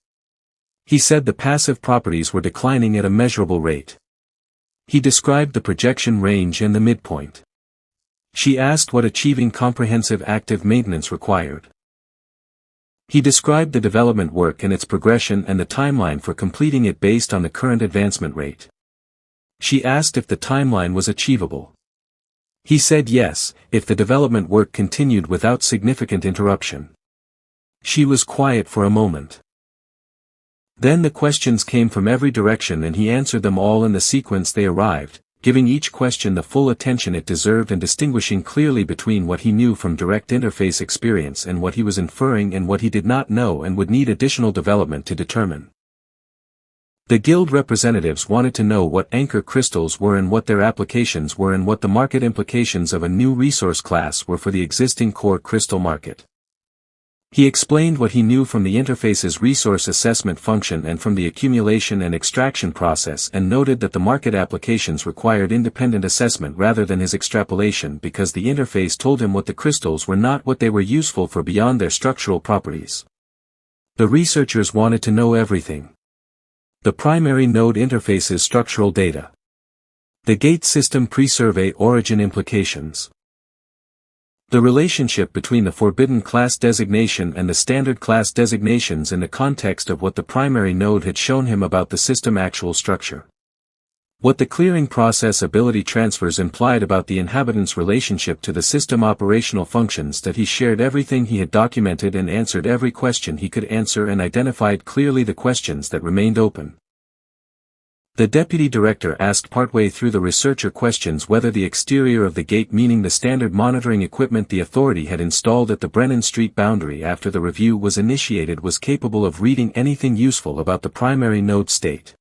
He said the passive properties were declining at a measurable rate. He described the projection range and the midpoint. She asked what achieving comprehensive active maintenance required. He described the development work and its progression and the timeline for completing it based on the current advancement rate. She asked if the timeline was achievable. He said yes, if the development work continued without significant interruption. She was quiet for a moment. Then the questions came from every direction and he answered them all in the sequence they arrived, giving each question the full attention it deserved and distinguishing clearly between what he knew from direct interface experience and what he was inferring and what he did not know and would need additional development to determine. The guild representatives wanted to know what anchor crystals were and what their applications were and what the market implications of a new resource class were for the existing core crystal market. He explained what he knew from the interface's resource assessment function and from the accumulation and extraction process and noted that the market applications required independent assessment rather than his extrapolation because the interface told him what the crystals were not what they were useful for beyond their structural properties. The researchers wanted to know everything. The primary node interface's structural data. The gate system pre-survey origin implications. The relationship between the forbidden class designation and the standard class designations in the context of what the primary node had shown him about the system actual structure. What the clearing process ability transfers implied about the inhabitant's relationship to the system operational functions that he shared everything he had documented and answered every question he could answer and identified clearly the questions that remained open. The deputy director asked partway through the researcher questions whether the exterior of the gate, meaning the standard monitoring equipment the authority had installed at the Brennan Street boundary after the review was initiated, was capable of reading anything useful about the primary node state.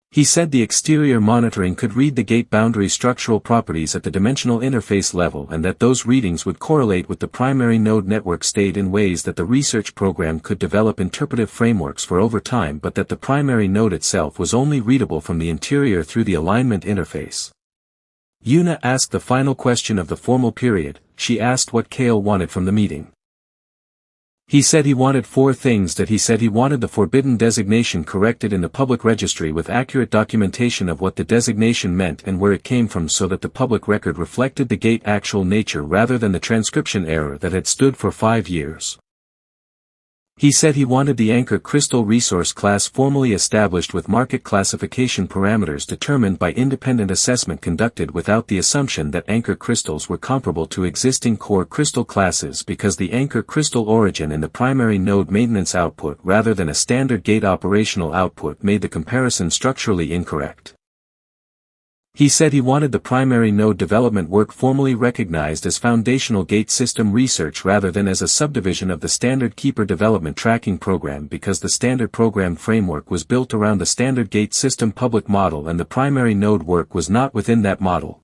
He said the exterior monitoring could read the gate boundary structural properties at the dimensional interface level and that those readings would correlate with the primary node network state in ways that the research program could develop interpretive frameworks for over time, but that the primary node itself was only readable from the interior through the alignment interface. Yuna asked the final question of the formal period. She asked what Kale wanted from the meeting. He said he wanted 4 things. That he said he wanted the forbidden designation corrected in the public registry with accurate documentation of what the designation meant and where it came from so that the public record reflected the gate actual nature rather than the transcription error that had stood for 5 years. He said he wanted the anchor crystal resource class formally established with market classification parameters determined by independent assessment conducted without the assumption that anchor crystals were comparable to existing core crystal classes because the anchor crystal origin in the primary node maintenance output rather than a standard gate operational output made the comparison structurally incorrect. He said he wanted the primary node development work formally recognized as foundational gate system research rather than as a subdivision of the standard Keeper development tracking program because the standard program framework was built around the standard gate system public model and the primary node work was not within that model.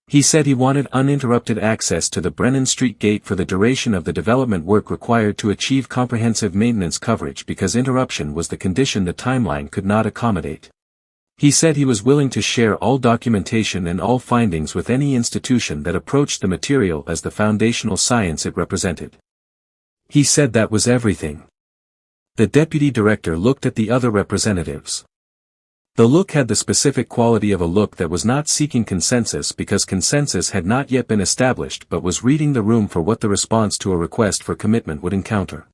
He said he wanted uninterrupted access to the Brennan Street gate for the duration of the development work required to achieve comprehensive maintenance coverage because interruption was the condition the timeline could not accommodate. He said he was willing to share all documentation and all findings with any institution that approached the material as the foundational science it represented. He said that was everything. The deputy director looked at the other representatives. The look had the specific quality of a look that was not seeking consensus because consensus had not yet been established but was reading the room for what the response to a request for commitment would encounter.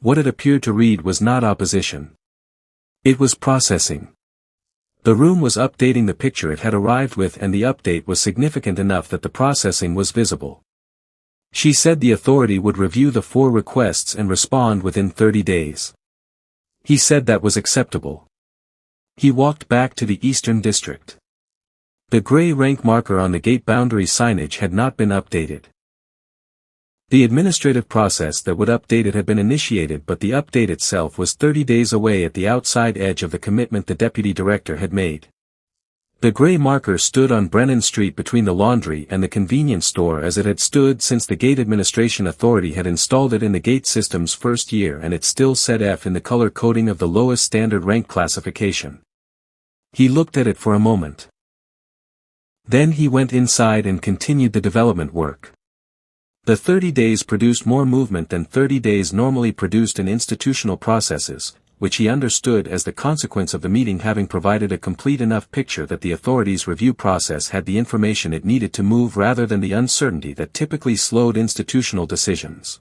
What it appeared to read was not opposition. It was processing. The room was updating the picture it had arrived with and the update was significant enough that the processing was visible. She said the authority would review the 4 requests and respond within 30 days. He said that was acceptable. He walked back to the Eastern District. The gray rank marker on the gate boundary signage had not been updated. The administrative process that would update it had been initiated but the update itself was 30 days away at the outside edge of the commitment the deputy director had made. The gray marker stood on Brennan Street between the laundry and the convenience store as it had stood since the Gate Administration Authority had installed it in the gate system's first year and it still said F in the color coding of the lowest standard rank classification. He looked at it for a moment. Then he went inside and continued the development work. The 30 days produced more movement than 30 days normally produced in institutional processes, which he understood as the consequence of the meeting having provided a complete enough picture that the authorities' review process had the information it needed to move rather than the uncertainty that typically slowed institutional decisions.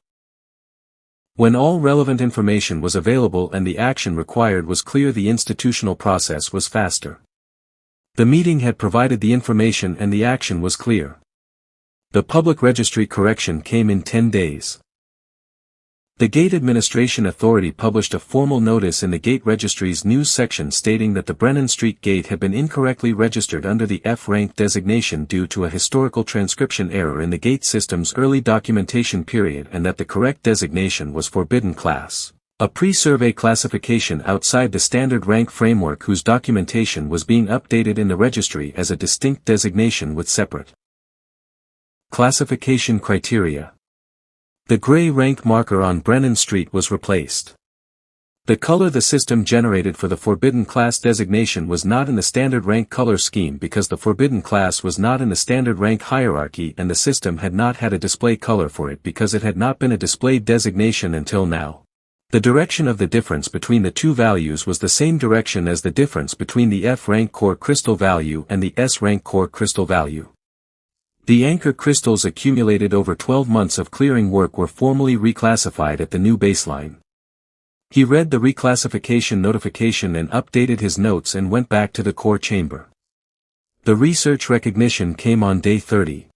When all relevant information was available and the action required was clear, the institutional process was faster. The meeting had provided the information and the action was clear. The public registry correction came in 10 days. The Gate Administration Authority published a formal notice in the Gate Registry's news section stating that the Brennan Street Gate had been incorrectly registered under the F-rank designation due to a historical transcription error in the Gate system's early documentation period and that the correct designation was Forbidden Class, a pre-survey classification outside the standard rank framework whose documentation was being updated in the registry as a distinct designation with separate classification criteria. The gray rank marker on Brennan Street was replaced. The color the system generated for the Forbidden Class designation was not in the standard rank color scheme because the Forbidden Class was not in the standard rank hierarchy and the system had not had a display color for it because it had not been a displayed designation until now. The direction of the difference between the two values was the same direction as the difference between the F-rank core crystal value and the S-rank core crystal value. The anchor crystals accumulated over 12 months of clearing work were formally reclassified at the new baseline. He read the reclassification notification and updated his notes and went back to the core chamber. The research recognition came on day 30.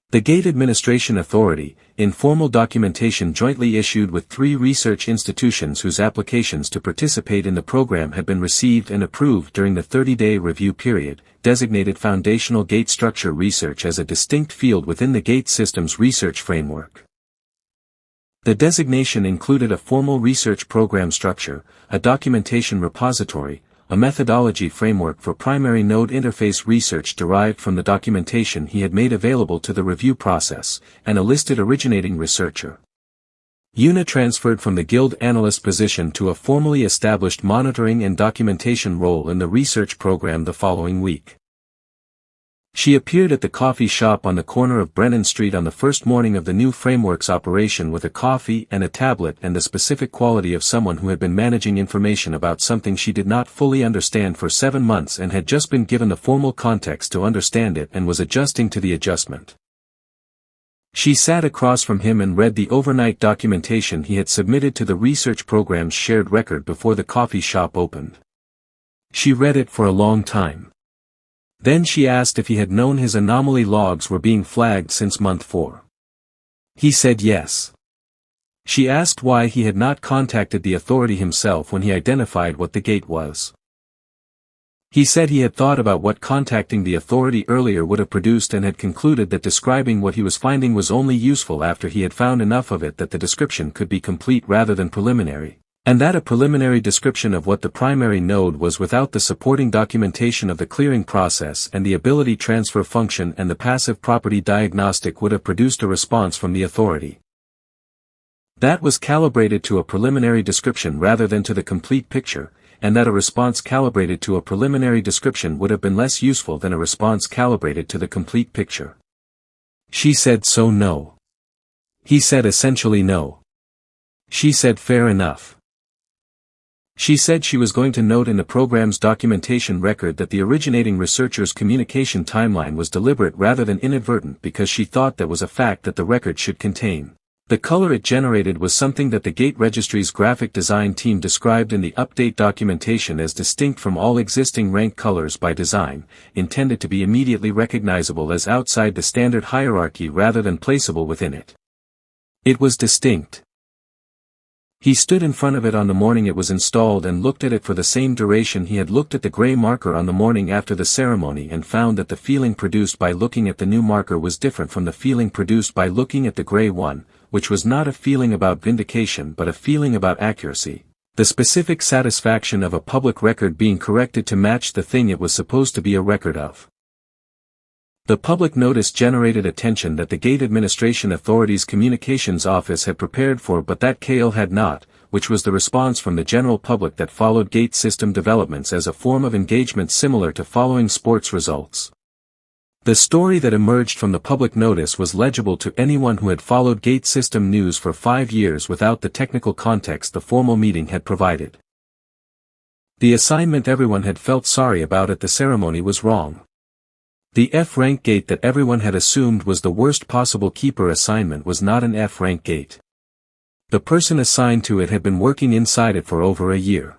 The Gate Administration Authority, in formal documentation jointly issued with 3 research institutions whose applications to participate in the program had been received and approved during the 30-day review period, designated foundational gate structure research as a distinct field within the gate system's research framework. The designation included a formal research program structure, a documentation repository, a methodology framework for primary node interface research derived from the documentation he had made available to the review process, and a listed originating researcher. Una transferred from the guild analyst position to a formally established monitoring and documentation role in the research program the following week. She appeared at the coffee shop on the corner of Brennan Street on the first morning of the new framework's operation with a coffee and a tablet and the specific quality of someone who had been managing information about something she did not fully understand for 7 months and had just been given the formal context to understand it and was adjusting to the adjustment. She sat across from him and read the overnight documentation he had submitted to the research program's shared record before the coffee shop opened. She read it for a long time. Then she asked if he had known his anomaly logs were being flagged since month 4. He said yes. She asked why he had not contacted the authority himself when he identified what the gate was. He said he had thought about what contacting the authority earlier would have produced and had concluded that describing what he was finding was only useful after he had found enough of it that the description could be complete rather than preliminary. And that a preliminary description of what the primary node was without the supporting documentation of the clearing process and the ability transfer function and the passive property diagnostic would have produced a response from the authority. That was calibrated to a preliminary description rather than to the complete picture, and that a response calibrated to a preliminary description would have been less useful than a response calibrated to the complete picture. She said so no. He said essentially no. She said fair enough. She said she was going to note in the program's documentation record that the originating researcher's communication timeline was deliberate rather than inadvertent because she thought that was a fact that the record should contain. The color it generated was something that the Gate Registry's graphic design team described in the update documentation as distinct from all existing rank colors by design, intended to be immediately recognizable as outside the standard hierarchy rather than placeable within it. It was distinct. He stood in front of it on the morning it was installed and looked at it for the same duration he had looked at the gray marker on the morning after the ceremony and found that the feeling produced by looking at the new marker was different from the feeling produced by looking at the gray one, which was not a feeling about vindication but a feeling about accuracy, the specific satisfaction of a public record being corrected to match the thing it was supposed to be a record of. The public notice generated attention that the Gate Administration Authority's communications office had prepared for but that KL had not, which was the response from the general public that followed gate system developments as a form of engagement similar to following sports results. The story that emerged from the public notice was legible to anyone who had followed gate system news for 5 years without the technical context the formal meeting had provided. The assignment everyone had felt sorry about at the ceremony was wrong. The F-rank gate that everyone had assumed was the worst possible keeper assignment was not an F-rank gate. The person assigned to it had been working inside it for over a year.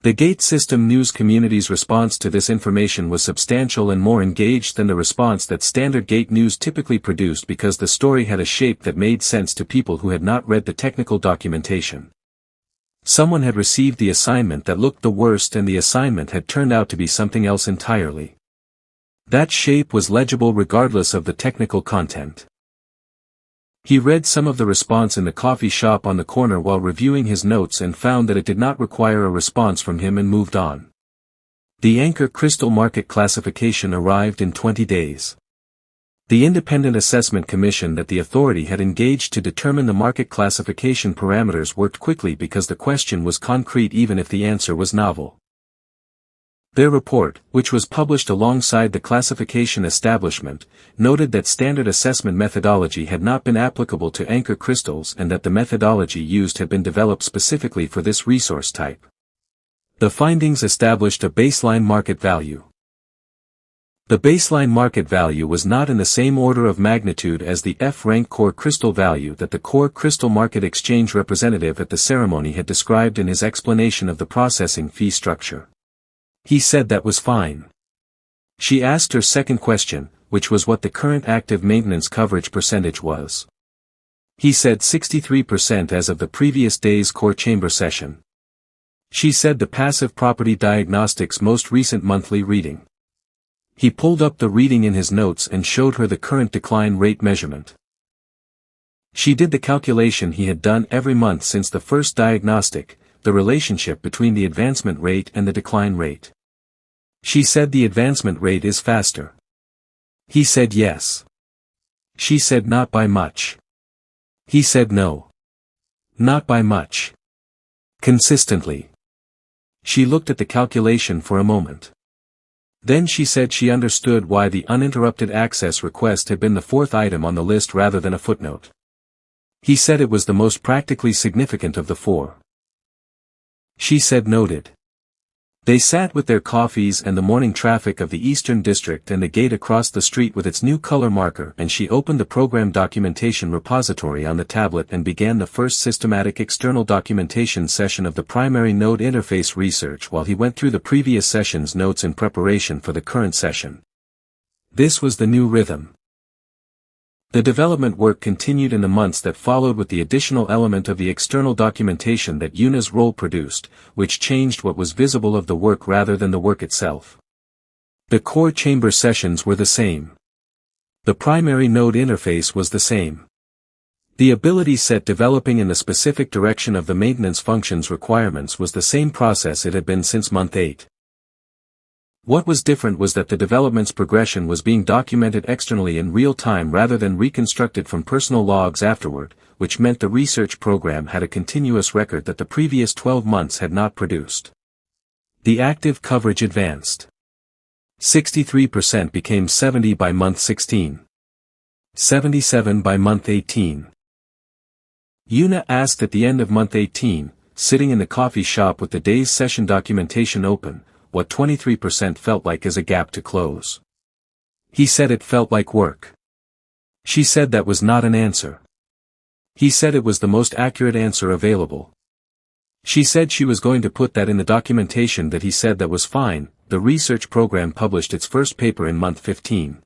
The gate system news community's response to this information was substantial and more engaged than the response that standard gate news typically produced because the story had a shape that made sense to people who had not read the technical documentation. Someone had received the assignment that looked the worst and the assignment had turned out to be something else entirely. That shape was legible regardless of the technical content. He read some of the response in the coffee shop on the corner while reviewing his notes and found that it did not require a response from him and moved on. The Anchor Crystal Market Classification arrived in 20 days. The independent assessment commission that the authority had engaged to determine the market classification parameters worked quickly because the question was concrete even if the answer was novel. Their report, which was published alongside the classification establishment, noted that standard assessment methodology had not been applicable to anchor crystals and that the methodology used had been developed specifically for this resource type. The findings established a baseline market value. The baseline market value was not in the same order of magnitude as the F-rank core crystal value that the core crystal market exchange representative at the ceremony had described in his explanation of the processing fee structure. He said that was fine. She asked her second question, which was what the current active maintenance coverage percentage was. He said 63% as of the previous day's core chamber session. She said the passive property diagnostics most recent monthly reading. He pulled up the reading in his notes and showed her the current decline rate measurement. She did the calculation he had done every month since the first diagnostic, the relationship between the advancement rate and the decline rate. She said the advancement rate is faster. He said yes. She said not by much. He said no. Not by much. Consistently. She looked at the calculation for a moment. Then she said she understood why the uninterrupted access request had been the fourth item on the list rather than a footnote. He said it was the most practically significant of the four. She said noted. They sat with their coffees and the morning traffic of the Eastern District and the gate across the street with its new color marker, and she opened the program documentation repository on the tablet and began the first systematic external documentation session of the primary node interface research while he went through the previous session's notes in preparation for the current session. This was the new rhythm. The development work continued in the months that followed with the additional element of the external documentation that Yuna's role produced, which changed what was visible of the work rather than the work itself. The core chamber sessions were the same. The primary node interface was the same. The ability set developing in the specific direction of the maintenance functions requirements was the same process it had been since month 8. What was different was that the development's progression was being documented externally in real time rather than reconstructed from personal logs afterward, which meant the research program had a continuous record that the previous 12 months had not produced. The active coverage advanced. 63% became 70 by month 16. 77 by month 18. Yuna asked at the end of month 18, sitting in the coffee shop with the day's session documentation open, what 23% felt like as a gap to close. He said it felt like work. She said that was not an answer. He said it was the most accurate answer available. She said she was going to put that in the documentation that he said that was fine. The research program published its first paper in month 15.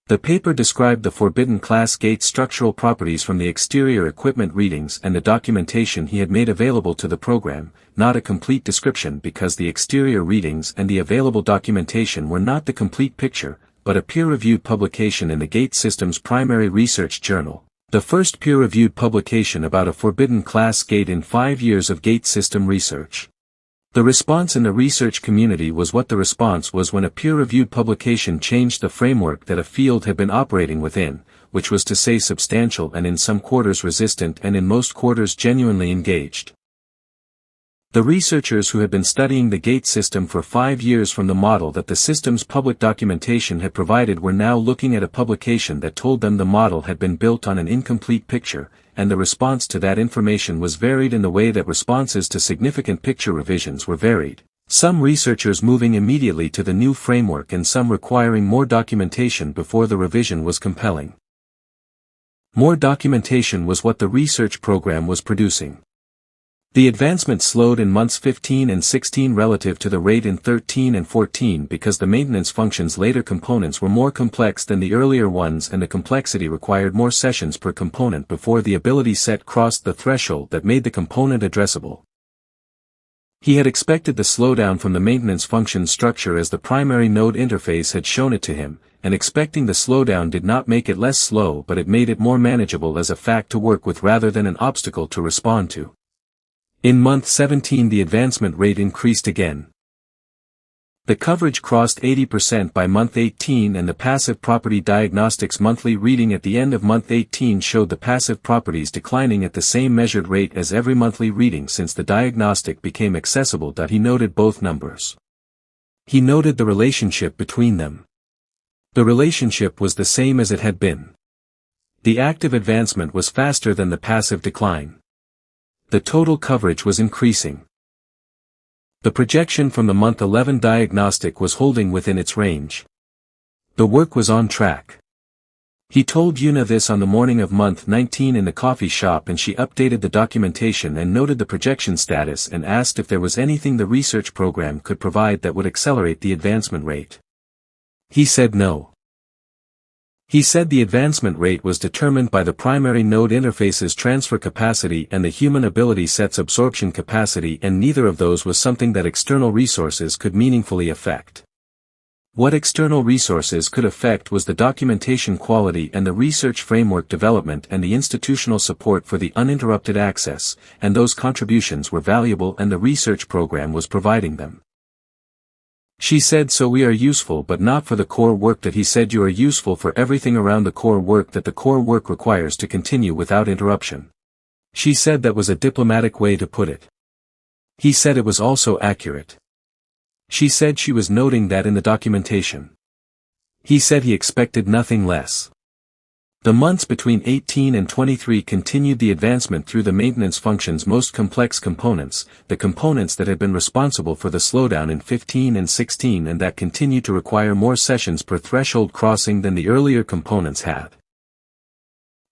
The paper described the forbidden class gate structural properties from the exterior equipment readings and the documentation he had made available to the program, not a complete description because the exterior readings and the available documentation were not the complete picture, but a peer-reviewed publication in the gate system's primary research journal, the first peer-reviewed publication about a forbidden class gate in 5 years of gate system research. The response in the research community was what the response was when a peer-reviewed publication changed the framework that a field had been operating within, which was to say substantial and in some quarters resistant and in most quarters genuinely engaged. The researchers who had been studying the gate system for 5 years from the model that the system's public documentation had provided were now looking at a publication that told them the model had been built on an incomplete picture, and the response to that information was varied in the way that responses to significant picture revisions were varied, some researchers moving immediately to the new framework and some requiring more documentation before the revision was compelling. More documentation was what the research program was producing. The advancement slowed in months 15 and 16 relative to the rate in 13 and 14 because the maintenance function's later components were more complex than the earlier ones and the complexity required more sessions per component before the ability set crossed the threshold that made the component addressable. He had expected the slowdown from the maintenance function structure as the primary node interface had shown it to him, and expecting the slowdown did not make it less slow but it made it more manageable as a fact to work with rather than an obstacle to respond to. In month 17 the advancement rate increased again. The coverage crossed 80% by month 18 and the passive property diagnostics monthly reading at the end of month 18 showed the passive properties declining at the same measured rate as every monthly reading since the diagnostic became accessible. He noted both numbers. He noted the relationship between them. The relationship was the same as it had been. The active advancement was faster than the passive decline. The total coverage was increasing. The projection from the month 11 diagnostic was holding within its range. The work was on track. He told Yuna this on the morning of month 19 in the coffee shop and she updated the documentation and noted the projection status and asked if there was anything the research program could provide that would accelerate the advancement rate. He said no. He said the advancement rate was determined by the primary node interface's transfer capacity and the human ability set's absorption capacity and neither of those was something that external resources could meaningfully affect. What external resources could affect was the documentation quality and the research framework development and the institutional support for the uninterrupted access, and those contributions were valuable and the research program was providing them. She said so we are useful but not for the core work that he said you are useful for everything around the core work that the core work requires to continue without interruption. She said that was a diplomatic way to put it. He said it was also accurate. She said she was noting that in the documentation. He said he expected nothing less. The months between 18 and 23 continued the advancement through the maintenance function's most complex components, the components that had been responsible for the slowdown in 15 and 16 and that continued to require more sessions per threshold crossing than the earlier components had.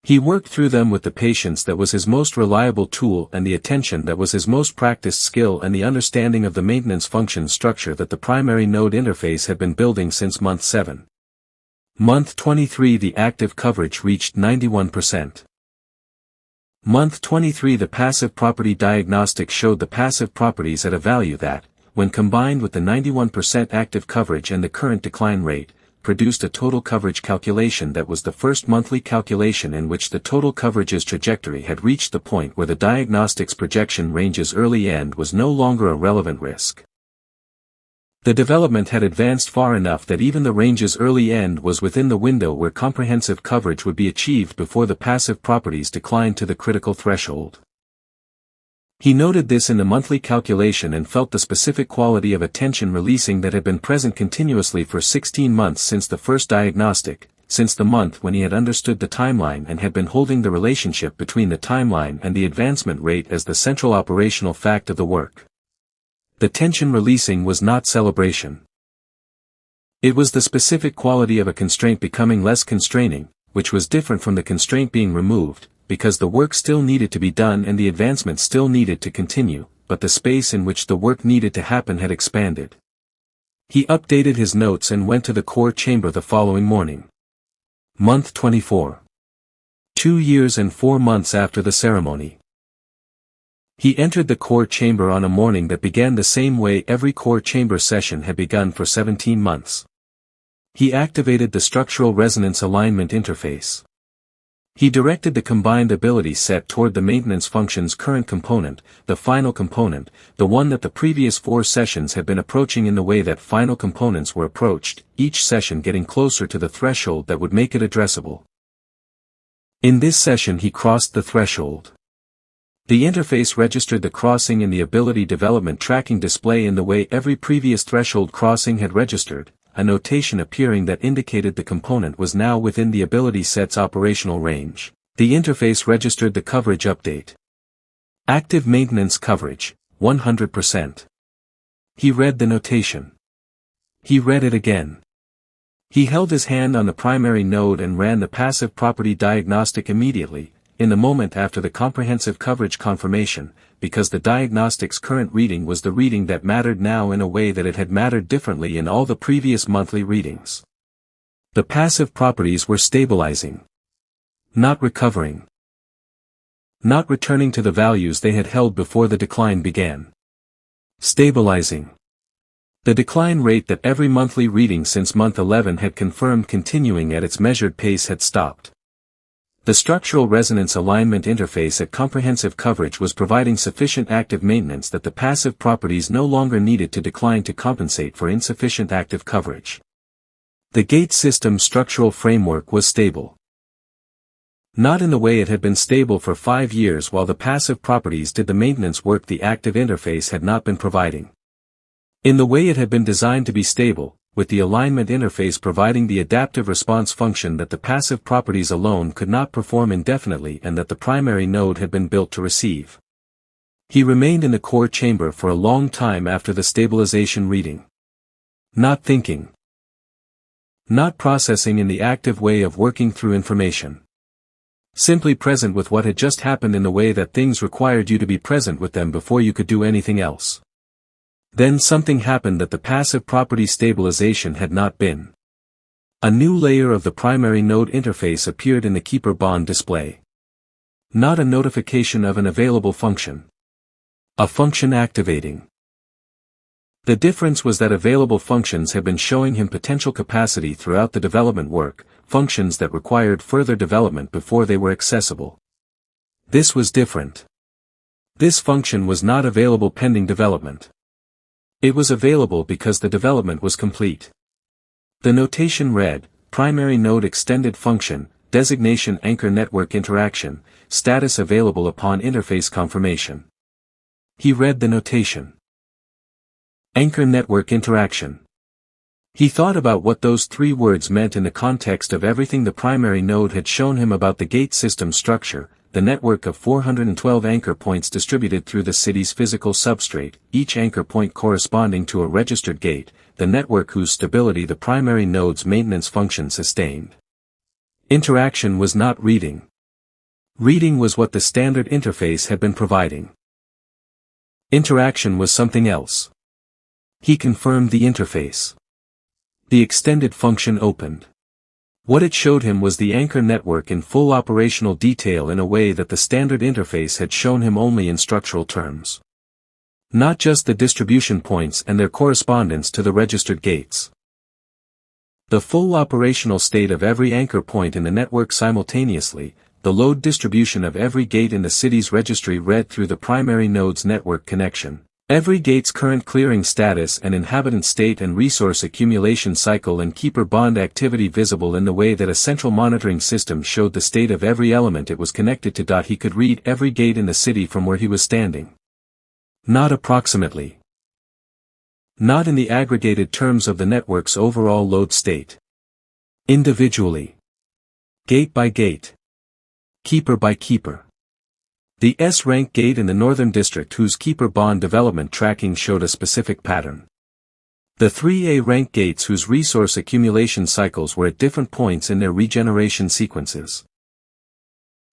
He worked through them with the patience that was his most reliable tool and the attention that was his most practiced skill and the understanding of the maintenance function structure that the primary node interface had been building since month 7. Month 23 the active coverage reached 91%. Month 23 the passive property diagnostic showed the passive properties at a value that, when combined with the 91% active coverage and the current decline rate, produced a total coverage calculation that was the first monthly calculation in which the total coverage's trajectory had reached the point where the diagnostic's projection range's early end was no longer a relevant risk. The development had advanced far enough that even the range's early end was within the window where comprehensive coverage would be achieved before the passive properties declined to the critical threshold. He noted this in the monthly calculation and felt the specific quality of attention releasing that had been present continuously for 16 months since the first diagnostic, since the month when he had understood the timeline and had been holding the relationship between the timeline and the advancement rate as the central operational fact of the work. The tension releasing was not celebration. It was the specific quality of a constraint becoming less constraining, which was different from the constraint being removed, because the work still needed to be done and the advancement still needed to continue, but the space in which the work needed to happen had expanded. He updated his notes and went to the core chamber the following morning. Month 24. 2 years and 4 months after the ceremony. He entered the core chamber on a morning that began the same way every core chamber session had begun for 17 months. He activated the structural resonance alignment interface. He directed the combined ability set toward the maintenance function's current component, the final component, the one that the previous 4 sessions had been approaching in the way that final components were approached, each session getting closer to the threshold that would make it addressable. In this session he crossed the threshold. The interface registered the crossing in the ability development tracking display in the way every previous threshold crossing had registered, a notation appearing that indicated the component was now within the ability set's operational range. The interface registered the coverage update. Active maintenance coverage, 100%. He read the notation. He read it again. He held his hand on the primary node and ran the passive property diagnostic immediately, in the moment after the comprehensive coverage confirmation, because the diagnostic's current reading was the reading that mattered now in a way that it had mattered differently in all the previous monthly readings. The passive properties were stabilizing. Not recovering. Not returning to the values they had held before the decline began. Stabilizing. The decline rate that every monthly reading since month 11 had confirmed continuing at its measured pace had stopped. The structural resonance alignment interface at comprehensive coverage was providing sufficient active maintenance that the passive properties no longer needed to decline to compensate for insufficient active coverage. The gate system structural framework was stable. Not in the way it had been stable for 5 years while the passive properties did the maintenance work the active interface had not been providing. In the way it had been designed to be stable, with the alignment interface providing the adaptive response function that the passive properties alone could not perform indefinitely and that the primary node had been built to receive. He remained in the core chamber for a long time after the stabilization reading. Not thinking. Not processing in the active way of working through information. Simply present with what had just happened in the way that things required you to be present with them before you could do anything else. Then something happened that the passive property stabilization had not been. A new layer of the primary node interface appeared in the keeper bond display. Not a notification of an available function. A function activating. The difference was that available functions had been showing him potential capacity throughout the development work, functions that required further development before they were accessible. This was different. This function was not available pending development. It was available because the development was complete. The notation read, primary node extended function, designation anchor network interaction, status available upon interface confirmation. He read the notation. Anchor network interaction. He thought about what those 3 words meant in the context of everything the primary node had shown him about the gate system structure, the network of 412 anchor points distributed through the city's physical substrate, each anchor point corresponding to a registered gate, the network whose stability the primary node's maintenance function sustained. Interaction was not reading. Reading was what the standard interface had been providing. Interaction was something else. He confirmed the interface. The extended function opened. What it showed him was the anchor network in full operational detail in a way that the standard interface had shown him only in structural terms. Not just the distribution points and their correspondence to the registered gates. The full operational state of every anchor point in the network simultaneously, the load distribution of every gate in the city's registry read through the primary node's network connection. Every gate's current clearing status and inhabitant state and resource accumulation cycle and keeper bond activity visible in the way that a central monitoring system showed the state of every element it was connected to. He could read every gate in the city from where he was standing. Not approximately. Not in the aggregated terms of the network's overall load state. Individually. Gate by gate. Keeper by keeper. The S-rank gate in the Northern District whose keeper bond development tracking showed a specific pattern. The 3A rank gates whose resource accumulation cycles were at different points in their regeneration sequences.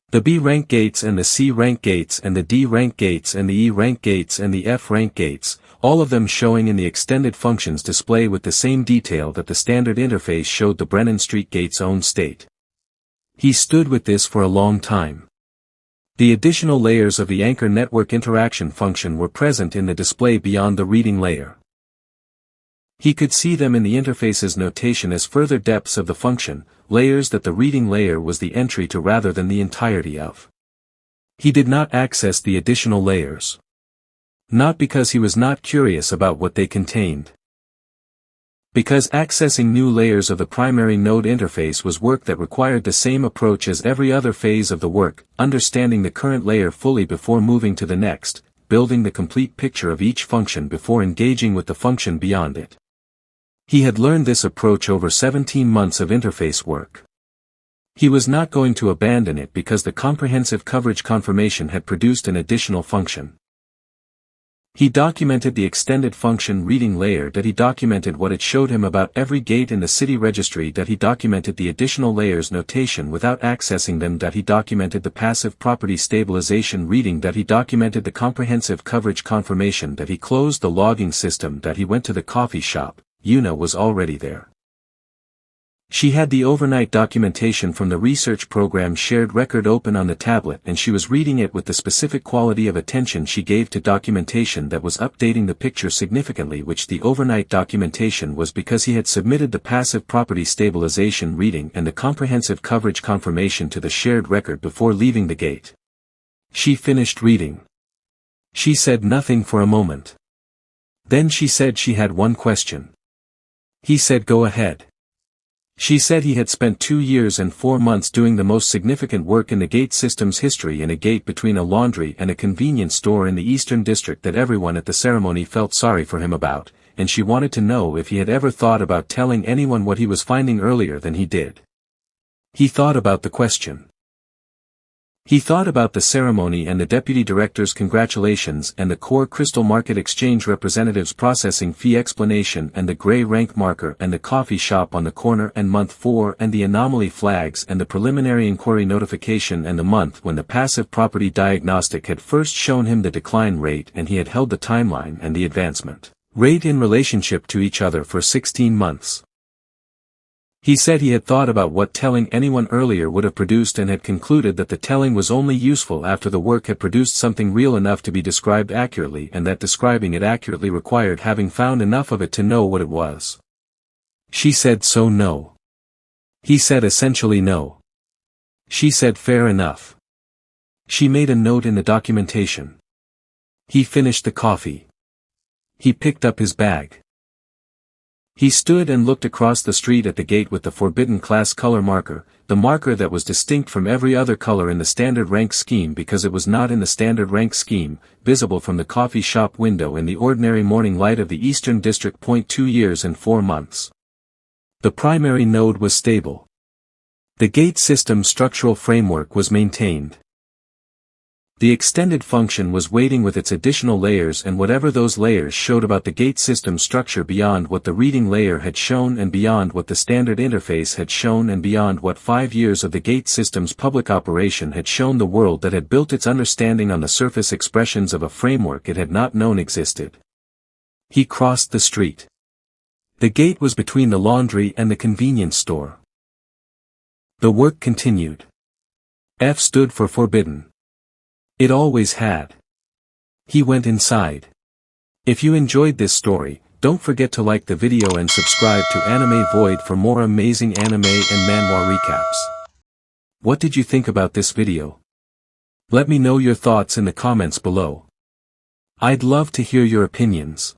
The B rank gates and the C rank gates and the D rank gates and the E rank gates and the F rank gates, all of them showing in the extended functions display with the same detail that the standard interface showed the Brennan Street gate's own state. He stood with this for a long time. The additional layers of the anchor network interaction function were present in the display beyond the reading layer. He could see them in the interface's notation as further depths of the function, layers that the reading layer was the entry to rather than the entirety of. He did not access the additional layers. Not because he was not curious about what they contained. Because accessing new layers of the primary node interface was work that required the same approach as every other phase of the work, understanding the current layer fully before moving to the next, building the complete picture of each function before engaging with the function beyond it. He had learned this approach over 17 months of interface work. He was not going to abandon it because the comprehensive coverage confirmation had produced an additional function. He documented the extended function reading layer, that he documented what it showed him about every gate in the city registry, that he documented the additional layers notation without accessing them, that he documented the passive property stabilization reading, that he documented the comprehensive coverage confirmation, that he closed the logging system, that he went to the coffee shop. Yuna was already there. She had the overnight documentation from the research program shared record open on the tablet, and she was reading it with the specific quality of attention she gave to documentation that was updating the picture significantly, which the overnight documentation was because he had submitted the passive property stabilization reading and the comprehensive coverage confirmation to the shared record before leaving the gate. She finished reading. She said nothing for a moment. Then she said she had one question. He said, "Go ahead." She said he had spent 2 years and 4 months doing the most significant work in the gate system's history, in a gate between a laundry and a convenience store in the Eastern District that everyone at the ceremony felt sorry for him about, and she wanted to know if he had ever thought about telling anyone what he was finding earlier than he did. He thought about the question. He thought about the ceremony and the deputy director's congratulations and the core crystal market exchange representative's processing fee explanation and the gray rank marker and the coffee shop on the corner and month 4 and the anomaly flags and the preliminary inquiry notification and the month when the passive property diagnostic had first shown him the decline rate and he had held the timeline and the advancement rate in relationship to each other for 16 months. He said he had thought about what telling anyone earlier would have produced and had concluded that the telling was only useful after the work had produced something real enough to be described accurately, and that describing it accurately required having found enough of it to know what it was. She said, "So no." He said essentially no. She said fair enough. She made a note in the documentation. He finished the coffee. He picked up his bag. He stood and looked across the street at the gate with the forbidden class color marker, the marker that was distinct from every other color in the standard rank scheme because it was not in the standard rank scheme, visible from the coffee shop window in the ordinary morning light of the Eastern District. 2 years and 4 months. The primary node was stable. The gate system structural framework was maintained. The extended function was waiting with its additional layers and whatever those layers showed about the gate system structure beyond what the reading layer had shown and beyond what the standard interface had shown and beyond what 5 years of the gate system's public operation had shown the world that had built its understanding on the surface expressions of a framework it had not known existed. He crossed the street. The gate was between the laundry and the convenience store. The work continued. F stood for forbidden. It always had. He went inside. If you enjoyed this story, don't forget to like the video and subscribe to Anime Void for more amazing anime and manhwa recaps. What did you think about this video? Let me know your thoughts in the comments below. I'd love to hear your opinions.